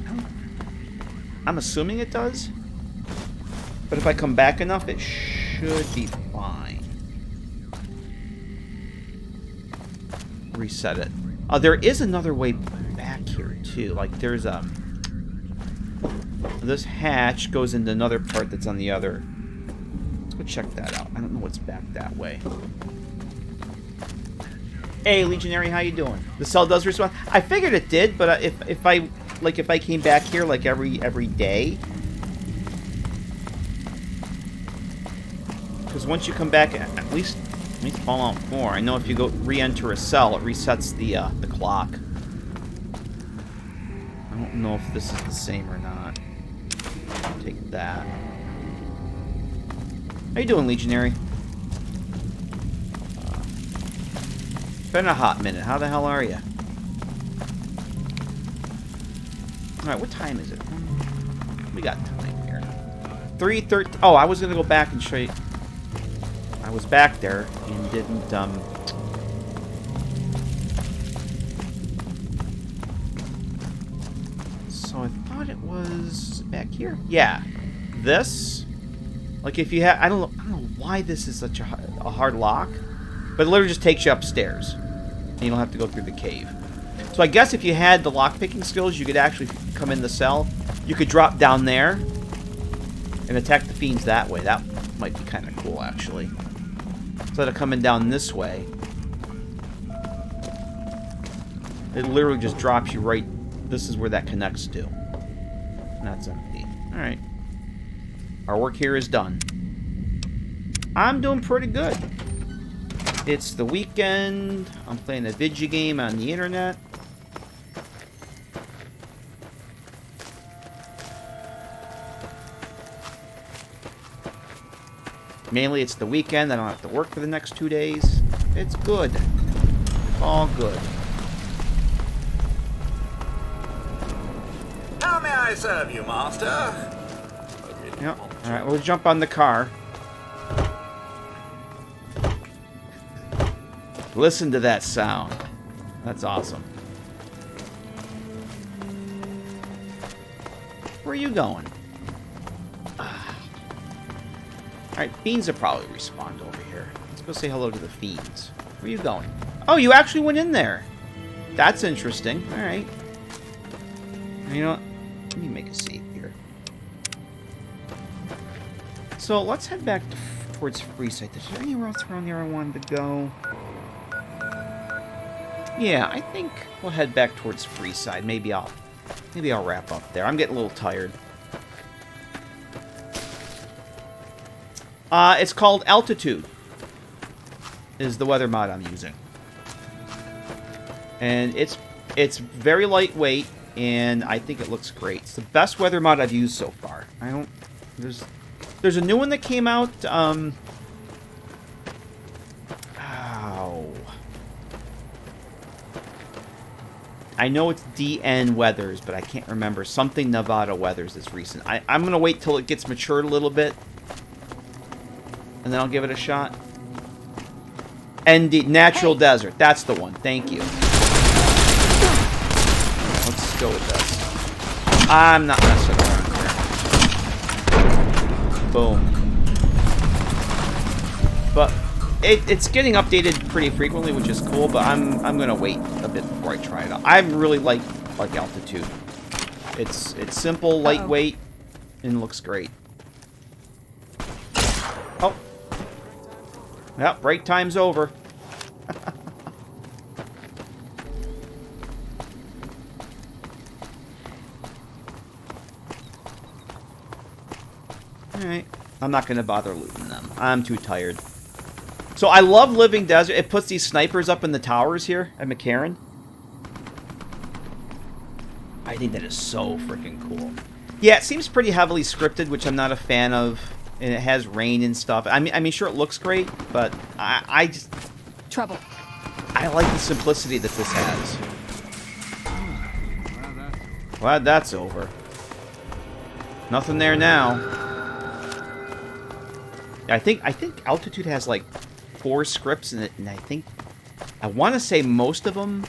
I'm assuming it does. But if I come back enough, it should be fine. Reset it. There is another way back here too. Like there's this hatch goes into another part that's on the other. Let's go check that out. I don't know what's back that way. Hey, Legionary, how you doing? The cell does respond. I figured it did, but if I came back here like every day, because once you come back, at least Fallout 4, I know if you go re-enter a cell, it resets the clock. I don't know if this is the same or not. Take that. How you doing, Legionary? Been a hot minute. How the hell are you? Alright, what time is it? We got time here. 3:13. Oh, I was going to go back and show you. I was back there and didn't, So I thought it was back here. Yeah. This. Like if you have... I don't know why this is such a hard lock. But it literally just takes you upstairs. And you don't have to go through the cave. So I guess if you had the lockpicking skills, you could actually come in the cell. You could drop down there and attack the fiends that way. That might be kind of cool, actually. Instead of coming down this way, it literally just drops you right... This is where that connects to. And that's empty. Alright. Our work here is done. I'm doing pretty good. It's the weekend. I'm playing a video game on the internet. Mainly it's the weekend. I don't have to work for the next 2 days. It's good. It's all good. How may I serve you, master? Yep. Alright, we'll jump on the car. Listen to that sound. That's awesome. Where are you going? Alright, fiends have probably respawned over here. Let's go say hello to the fiends. Where are you going? Oh, you actually went in there. That's interesting. Alright. You know what? Let me make a save here. So, let's head back towards Freeside. Is there anywhere else around here I wanted to go? Yeah, I think we'll head back towards Freeside. Maybe I'll wrap up there. I'm getting a little tired. It's called Altitude. Is the weather mod I'm using. And it's very lightweight, and I think it looks great. It's the best weather mod I've used so far. There's a new one that came out. I know it's DN Weathers, but I can't remember. Something Nevada Weathers is recent. I'm going to wait till it gets matured a little bit. And then I'll give it a shot. ND, Natural Desert. That's the one. Thank you. Let's go with this. I'm not messing around here. Boom. But it's getting updated pretty frequently, which is cool, but I'm going to wait a bit before I try it out. I really like Altitude. It's simple, lightweight, and looks great. Oh. Yep, break time's over. Alright. I'm not going to bother looting them. I'm too tired. So I love Living Desert. It puts these snipers up in the towers here at McCarran. I think that is so freaking cool. Yeah, it seems pretty heavily scripted, which I'm not a fan of. And it has rain and stuff. I mean, sure, it looks great, but I just... Trouble. I like the simplicity that this has. Glad that's over. Nothing there now. I think Altitude has like 4 scripts in it, and I want to say most of them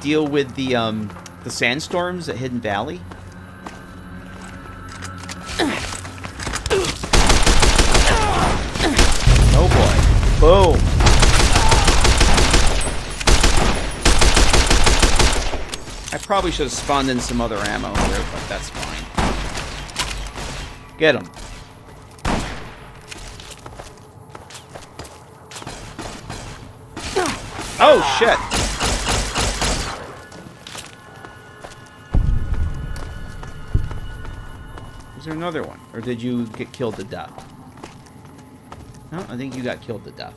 deal with the sandstorms at Hidden Valley. Oh boy! Boom! I probably should have spawned in some other ammo here, but that's fine. Get him. Oh, shit. Is there another one? Or did you get killed to death? No, I think you got killed to death.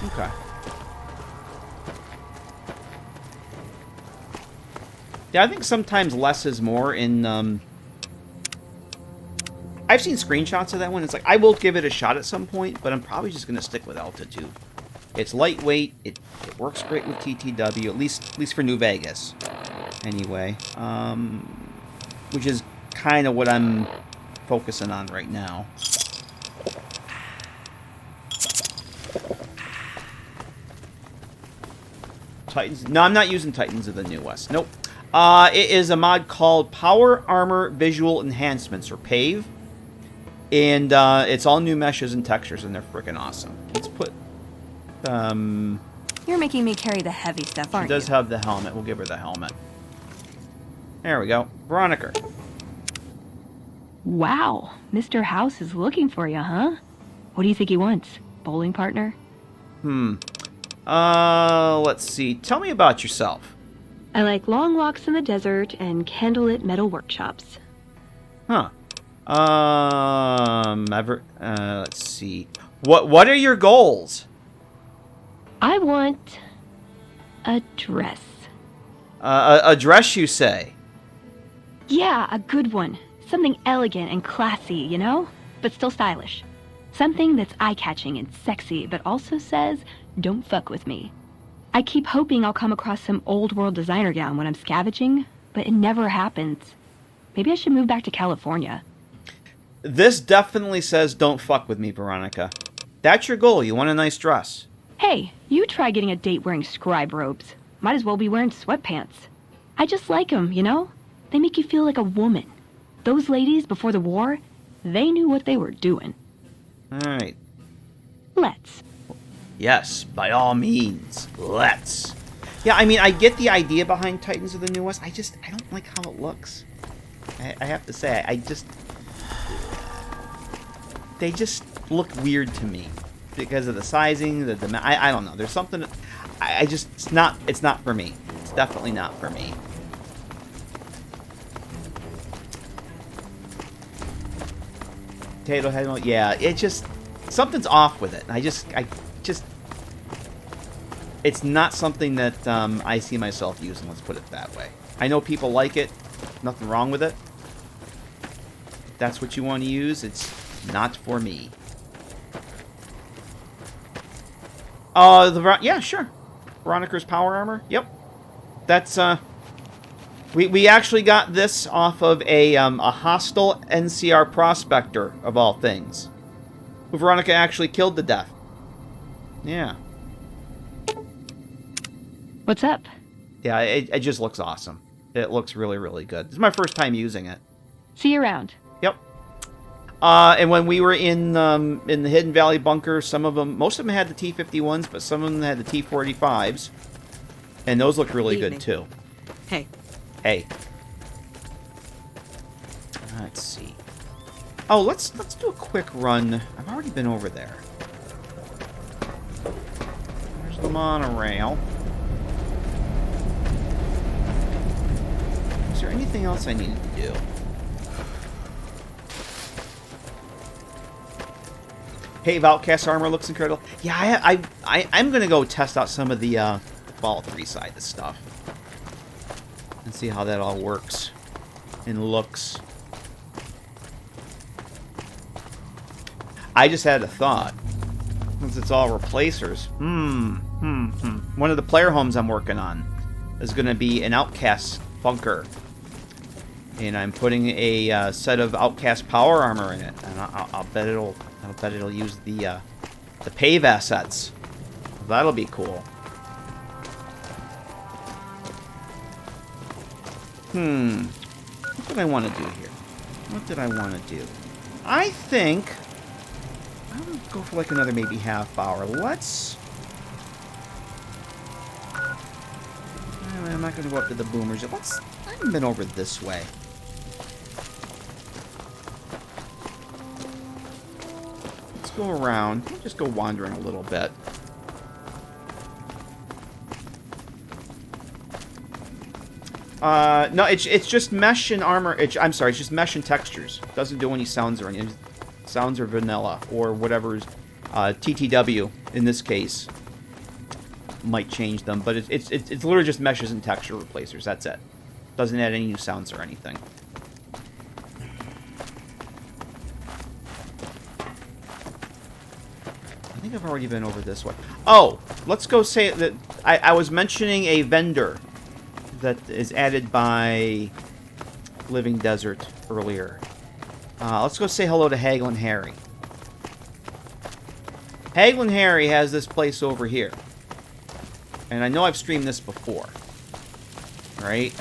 Okay. Yeah, I think sometimes less is more in, I've seen screenshots of that one. It's like, I will give it a shot at some point, but I'm probably just going to stick with Altitude. It's lightweight. It works great with TTW, at least for New Vegas. Anyway. Which is kind of what I'm focusing on right now. Titans. No, I'm not using Titans of the New West. Nope. It is a mod called Power Armor Visual Enhancements, or PAVE. And it's all new meshes and textures, and they're freaking awesome. Let's put... You're making me carry the heavy stuff, aren't She does you? have the helmet. We'll give her the helmet. There we go. Veronica. Wow, Mr. House is looking for you, huh? What do you think he wants? Bowling partner? Let's see. Tell me about yourself. I like long walks in the desert and candlelit metal workshops. Huh. Let's see. What are your goals? I want a dress. A dress, you say? Yeah, a good one. Something elegant and classy, you know? But still stylish. Something that's eye-catching and sexy, but also says, don't fuck with me. I keep hoping I'll come across some old-world designer gown when I'm scavenging, but it never happens. Maybe I should move back to California. This definitely says, don't fuck with me, Veronica. That's your goal. You want a nice dress. Hey, you try getting a date wearing scribe robes. Might as well be wearing sweatpants. I just like them, you know? They make you feel like a woman. Those ladies, before the war, they knew what they were doing. Alright. Let's. Yes, by all means. Let's. Yeah, I mean, I get the idea behind Titans of the New West. I don't like how it looks. I have to say, they just look weird to me. Because of the sizing, I don't know. There's something, it's not for me. It's definitely not for me. Potato head, yeah, it just, something's off with it. It's not something that I see myself using, let's put it that way. I know people like it, nothing wrong with it. If that's what you want to use, it's not for me. Yeah, sure. Veronica's power armor. Yep. That's we actually got this off of a hostile NCR prospector of all things, who Veronica actually killed to death. Yeah. What's up? Yeah, it just looks awesome. It looks really, really good. This is my first time using it. See you around. Yep. And when we were in the Hidden Valley bunker, most of them had the T-51s, but some of them had the T-45s. And those look really good, too. Hey. Hey. Let's see. Oh, let's do a quick run. I've already been over there. There's the monorail. Is there anything else I needed to do? Hey, Outcast armor looks incredible. Yeah, I'm gonna go test out some of the Fallout 3 side of stuff and see how that all works and looks. I just had a thought. Since it's all replacers. One of the player homes I'm working on is going to be an Outcast bunker. And I'm putting a set of Outcast power armor in it. And I'll bet it'll use the PAVE assets. That'll be cool. What did I want to do here? What did I want to do? I think I'm going to go for like another maybe half hour. Let's... I'm not going to go up to the boomers. I haven't been over this way. Let's go around. We'll just go wandering a little bit. No, it's just mesh and armor. I'm sorry, it's just mesh and textures. It doesn't do any sounds or anything. Sounds are vanilla or whatever's TTW in this case might change them, but it's literally just meshes and texture replacers. That's it. Doesn't add any new sounds or anything. I think I've already been over this way. Oh, let's go say that I was mentioning a vendor that is added by Living Desert earlier. Let's go say hello to Hagel and Harry. Hagel and Harry has this place over here. And I know I've streamed this before. Right?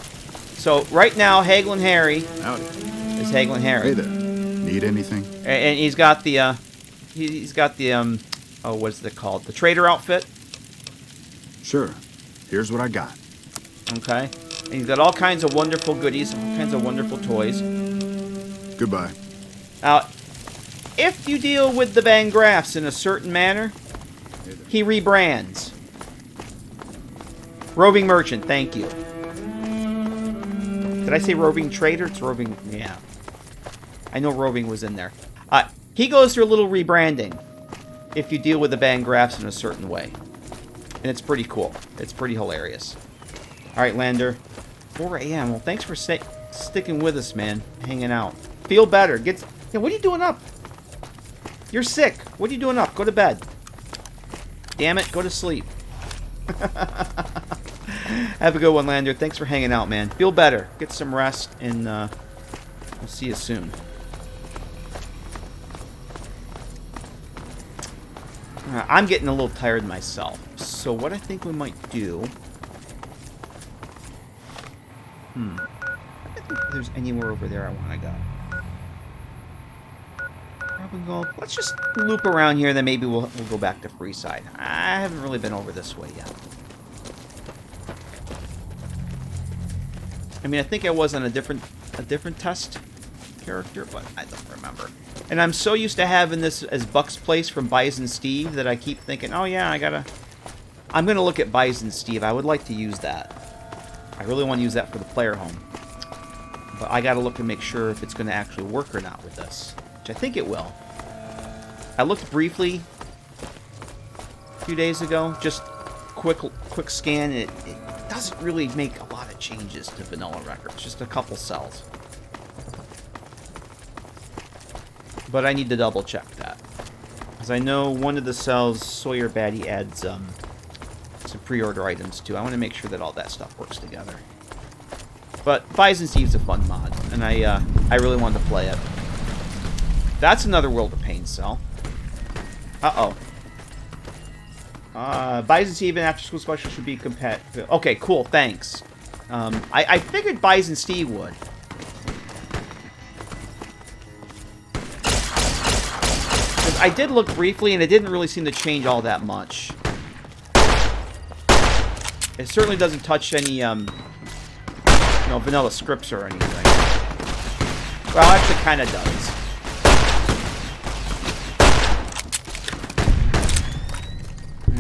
So, right now, Hagel and Harry is Hagel and Harry. Hey there. Need anything? And he's got the, oh, what's it called? The trader outfit? Sure. Here's what I got. Okay. And he's got all kinds of wonderful goodies, all kinds of wonderful toys. Goodbye. Now, if you deal with the Van Graffs in a certain manner, he rebrands. Roving Merchant, thank you. Did I say Roving Trader? It's Roving, yeah. I know Roving was in there. He goes through a little rebranding if you deal with the Van Graffs in a certain way. And it's pretty cool. It's pretty hilarious. Alright, Lander. 4 a.m. Well, thanks for sticking with us, man. Hanging out. Feel better. Yeah, what are you doing up? You're sick. What are you doing up? Go to bed. Damn it, go to sleep. Have a good one, Lander. Thanks for hanging out, man. Feel better. Get some rest, and we'll see you soon. I'm getting a little tired myself. So what I think we might do... I don't think there's anywhere over there I want to go. Let's just loop around here, then maybe we'll go back to Freeside. I haven't really been over this way yet. I mean, I think I was on a different test character, but I don't remember. And I'm so used to having this as Buck's Place from Bison Steve that I keep thinking, oh yeah, I'm gonna look at Bison Steve. I would like to use that. I really want to use that for the player home. But I gotta look and make sure if it's gonna actually work or not with this. Which I think it will. I looked briefly a few days ago, just quick scan, and it doesn't really make a lot of changes to vanilla records, just a couple cells. But I need to double check that. Because I know one of the cells, SawyerBatty adds some pre-order items too. I want to make sure that all that stuff works together. But Bison Steve's a fun mod, and I really wanted to play it. That's another World of Pain cell. Uh-oh. Bison Steve and After School Special should be compatible. Okay, cool, thanks. I figured Bison Steve would. Because I did look briefly, and it didn't really seem to change all that much. It certainly doesn't touch any, vanilla scripts or anything. Well, actually, kind of does.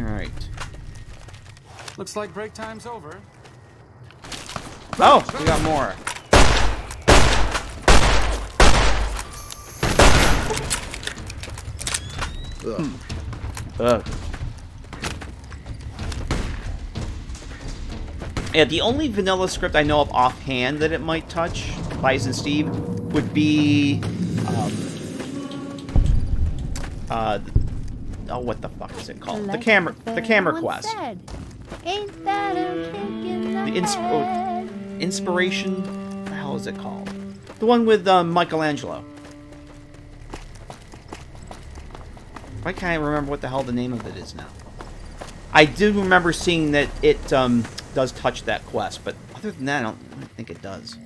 Alright. Looks like break time's over. Oh, we got more. Ugh. Yeah, the only vanilla script I know of offhand that it might touch, Bison Steve, would be Oh, what the fuck is it called? The camera quest. Ain't that a kick in the head? Inspiration. What the hell is it called? The one with Michelangelo. Why can't I remember what the hell the name of it is now? I do remember seeing that it does touch that quest, but other than that, I don't think it does.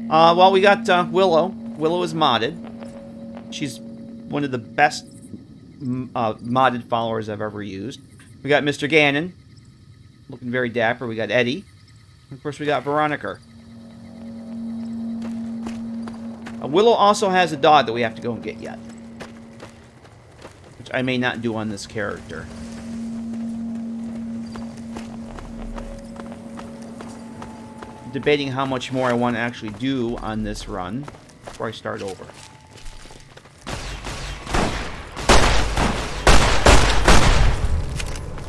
Well, we got Willow. Willow is modded. She's one of the best modded followers I've ever used. We got Mr. Gannon, looking very dapper. We got Eddie. And of course, we got Veronica. Willow also has a dog that we have to go and get yet, which I may not do on this character. Debating how much more I want to actually do on this run before I start over.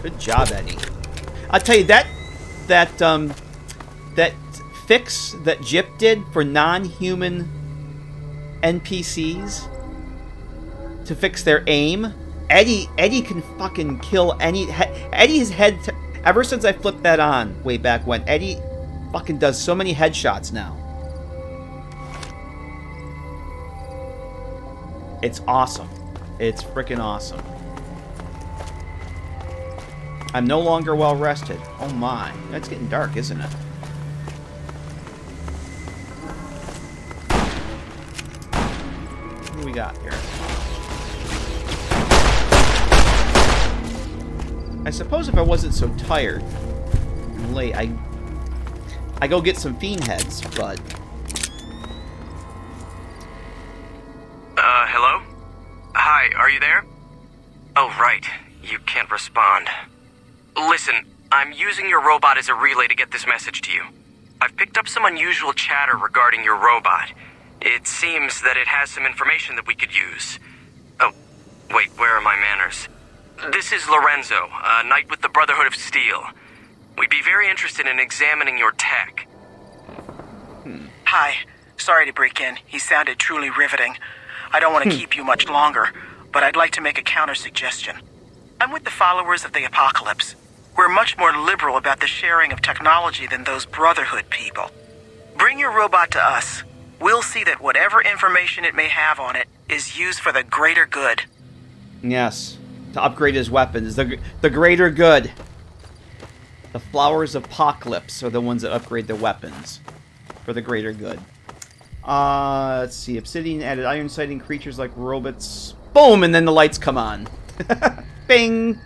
Good job, Eddie. I'll tell you that fix that Jip did for non-human NPCs to fix their aim. Eddie can fucking kill any. Eddie's head. Ever since I flipped that on way back when, Eddie fucking does so many headshots now. It's awesome. It's freaking awesome. I'm no longer well rested. Oh my. It's getting dark, isn't it? What do we got here? I suppose if I wasn't so tired and late, I go get some fiend heads, but... Hello? Hi, are you there? Oh, right. You can't respond. Listen, I'm using your robot as a relay to get this message to you. I've picked up some unusual chatter regarding your robot. It seems that it has some information that we could use. Oh, wait, where are my manners? This is Lorenzo, a knight with the Brotherhood of Steel. We'd be very interested in examining your tech. Hi. Sorry to break in. He sounded truly riveting. I don't want to keep you much longer, but I'd like to make a counter-suggestion. I'm with the followers of the Apocalypse. We're much more liberal about the sharing of technology than those Brotherhood people. Bring your robot to us. We'll see that whatever information it may have on it is used for the greater good. Yes. To upgrade his weapons. The greater good. The Flowers of Apocalypse are the ones that upgrade their weapons. For the greater good. Let's see. Obsidian added iron sighting creatures like robots. Boom! And then the lights come on. Bing!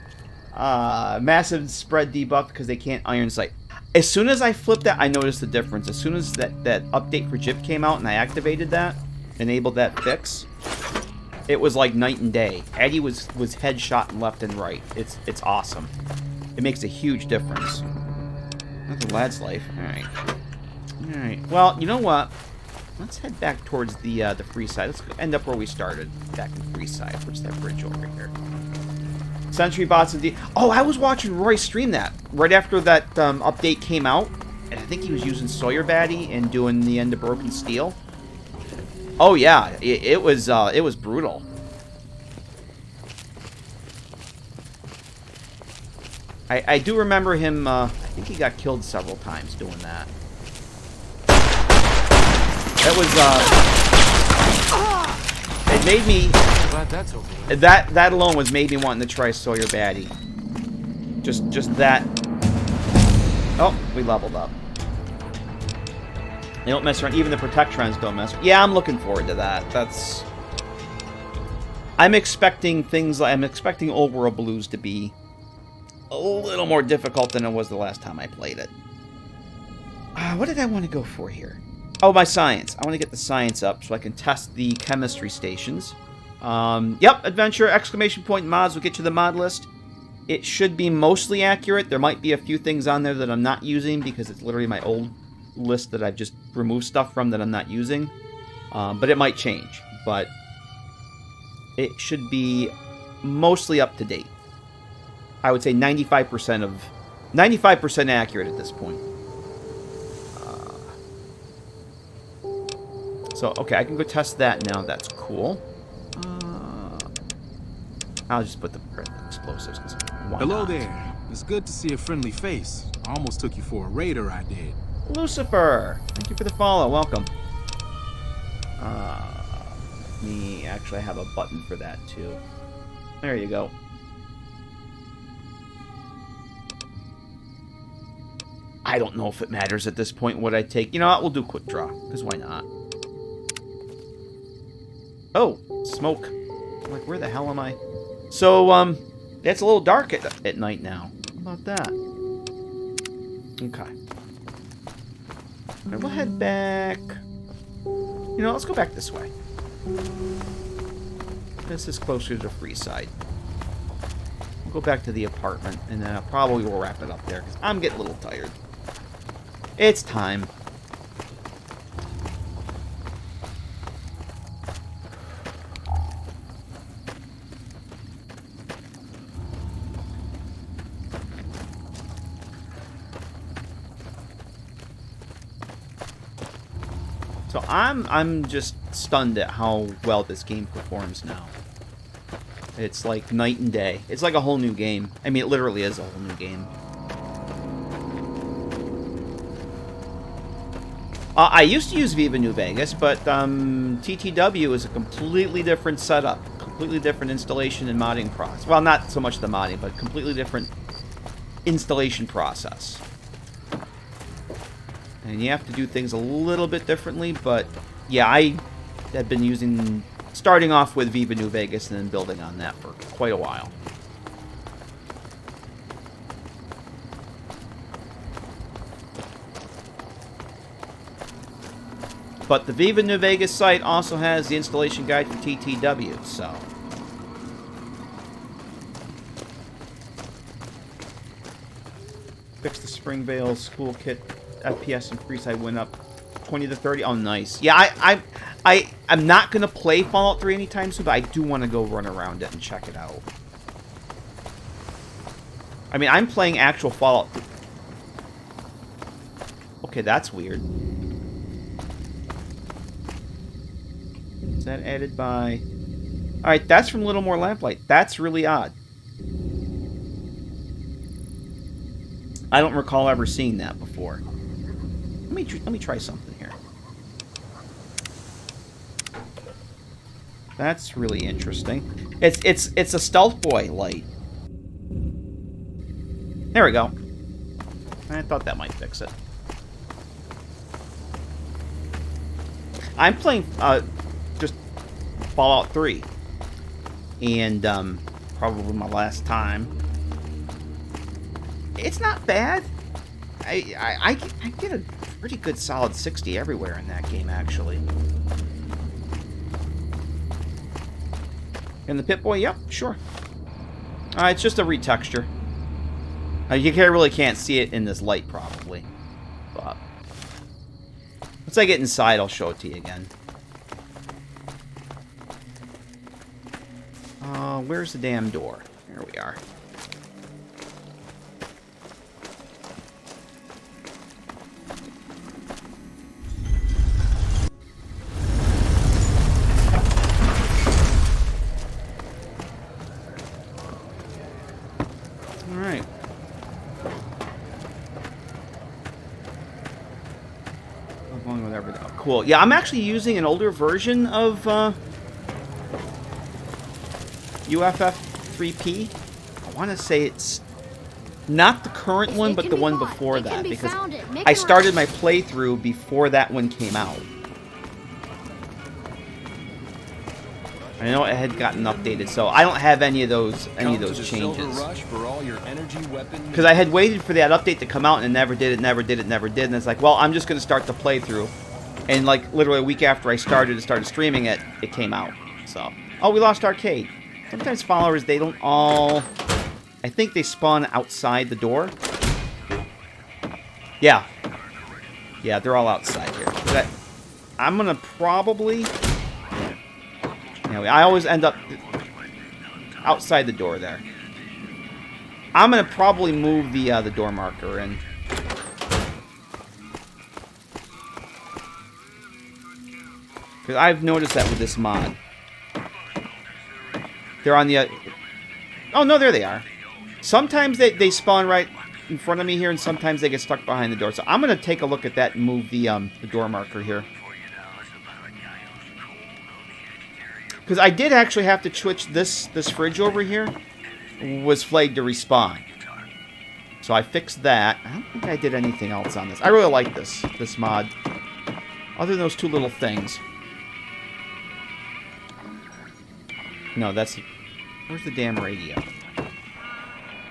Massive spread debuff because they can't iron sight. As soon as I flipped that, I noticed the difference. As soon as that update for Jip came out and I activated that, enabled that fix, it was like night and day. Eddie was headshotting left and right. It's awesome. It makes a huge difference. That's a lad's life. Alright. Alright. Well, you know what? Let's head back towards the free side. Let's end up where we started. Back in free side. Where's that bridge over here? Sentry bots and oh, I was watching Roy stream that right after that update came out, and I think he was using SawyerBatty and doing the end of Broken Steel. Oh yeah, it was brutal. I do remember him. I think he got killed several times doing that. That was it made me. Glad that's over. That alone was made me wanting to try SawyerBatty. Just that. Oh, we leveled up. They don't mess around. Even the Protectrons don't mess around. Yeah, I'm looking forward to that. That's. I'm expecting things like Old World Blues to be a little more difficult than it was the last time I played it. What did I want to go for here? Oh, my science. I want to get the science up so I can test the chemistry stations. Yep, adventure, exclamation point, mods will get you the mod list. It should be mostly accurate. There might be a few things on there that I'm not using because it's literally my old list that I've just removed stuff from that I'm not using. But it might change. But it should be mostly up to date. I would say 95% accurate at this point. So, okay, I can go test that now. That's cool. I'll just put the explosives. Why Hello not? there. It's good to see a friendly face. I almost took you for a raider, I did. Lucifer, thank you for the follow. Welcome. Me actually have a button for that too. There you go. I don't know if it matters at this point what I take. You know what? We'll do quick draw, because why not? Oh, smoke. I'm like, where the hell am I? So, it's a little dark at night now. How about that? Okay. We'll head back. You know, let's go back this way. This is closer to Freeside. We'll go back to the apartment, and then probably we'll wrap it up there, because I'm getting a little tired. It's time. So I'm just stunned at how well this game performs now. It's like night and day. It's like a whole new game. I mean, it literally is a whole new game. I used to use Viva New Vegas, but TTW is a completely different setup, completely different installation and modding process. Well, not so much the modding, but completely different installation process. And you have to do things a little bit differently, but yeah, I have been starting off with Viva New Vegas and then building on that for quite a while. But the Viva New Vegas site also has the installation guide for TTW, so. Fix the spring veils, school kit, FPS and Freeside went up 20 to 30. Oh, nice. Yeah, I'm not going to play Fallout 3 anytime soon, but I do want to go run around it and check it out. I mean, I'm playing actual Fallout 3. Okay, that's weird. Is that added by... Alright, that's from Little More Lamplight. That's really odd. I don't recall ever seeing that before. Let me try something here. That's really interesting. It's a Stealth Boy light. There we go. I thought that might fix it. I'm playing just Fallout 3, and probably my last time. It's not bad. I get a pretty good solid 60 everywhere in that game, actually. And the Pip-Boy, yep, sure. It's just a retexture. You really can't see it in this light, probably. But once I get inside, I'll show it to you again. Where's the damn door? There we are. Alright. Along with everything. Oh, cool. Yeah, I'm actually using an older version of UFF3P. I want to say it's not the current one, but the one before that, because I started my playthrough before that one came out. I know it had gotten updated, so I don't have any of those changes. Because I had waited for that update to come out and it never did, and it's like, well, I'm just going to start the playthrough. And like literally a week after I started streaming it, it came out. So, oh, we lost Arcade. Sometimes followers, they don't all... I think they spawn outside the door. Yeah. Yeah, they're all outside here. I'm going to probably... I always end up outside the door there. I'm going to probably move the door marker in. Because I've noticed that with this mod. They're on the... Oh, no, there they are. Sometimes they spawn right in front of me here, and sometimes they get stuck behind the door. So I'm going to take a look at that and move the door marker here. Because I did actually have to switch this fridge over here. Was flagged to respawn. So I fixed that. I don't think I did anything else on this. I really like this mod. Other than those two little things. No, that's... Where's the damn radio?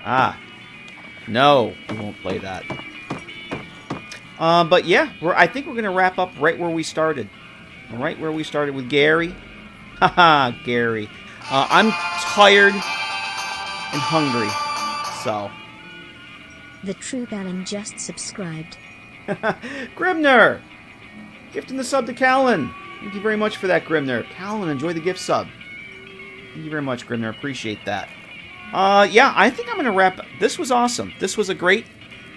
Ah. No, we won't play that. But yeah, I think we're going to wrap up right where we started. Right where we started with Gary. Haha, Gary. I'm tired and hungry, so... The true Gannon just subscribed. Grimner! Gifting the sub to Callan. Thank you very much for that, Grimner. Callan, enjoy the gift sub. Thank you very much, Grimner. Appreciate that. Yeah, I think I'm going to wrap... This was awesome. This was a great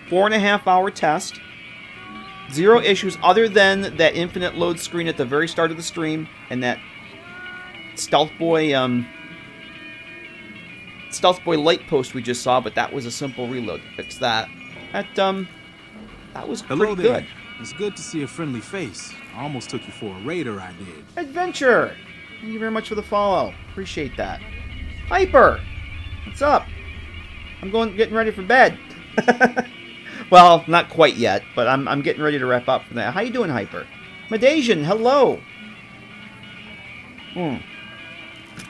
4.5-hour test. 0 issues other than that infinite load screen at the very start of the stream and that Stealth Boy light post we just saw, but that was a simple reload to fix that. That was Hello pretty there. good. It's good to see a friendly face. I almost took you for a raider, I did. Adventure! Thank you very much for the follow. Appreciate that. Hyper! What's up? I'm getting ready for bed. Well, not quite yet, but I'm getting ready to wrap up for that. How you doing, Hyper? Medasian, hello.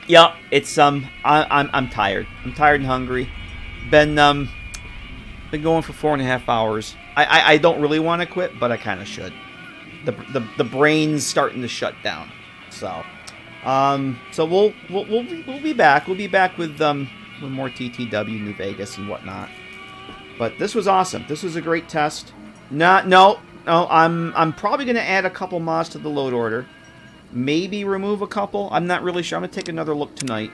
Yeah, it's I'm tired. I'm tired and hungry. Been going for 4.5 hours. I don't really want to quit, but I kind of should. The brain's starting to shut down. So we'll be back. We'll be back with more TTW, New Vegas, and whatnot. But this was awesome. This was a great test. No. I'm probably gonna add a couple mods to the load order. Maybe remove a couple. I'm not really sure. I'm gonna take another look tonight.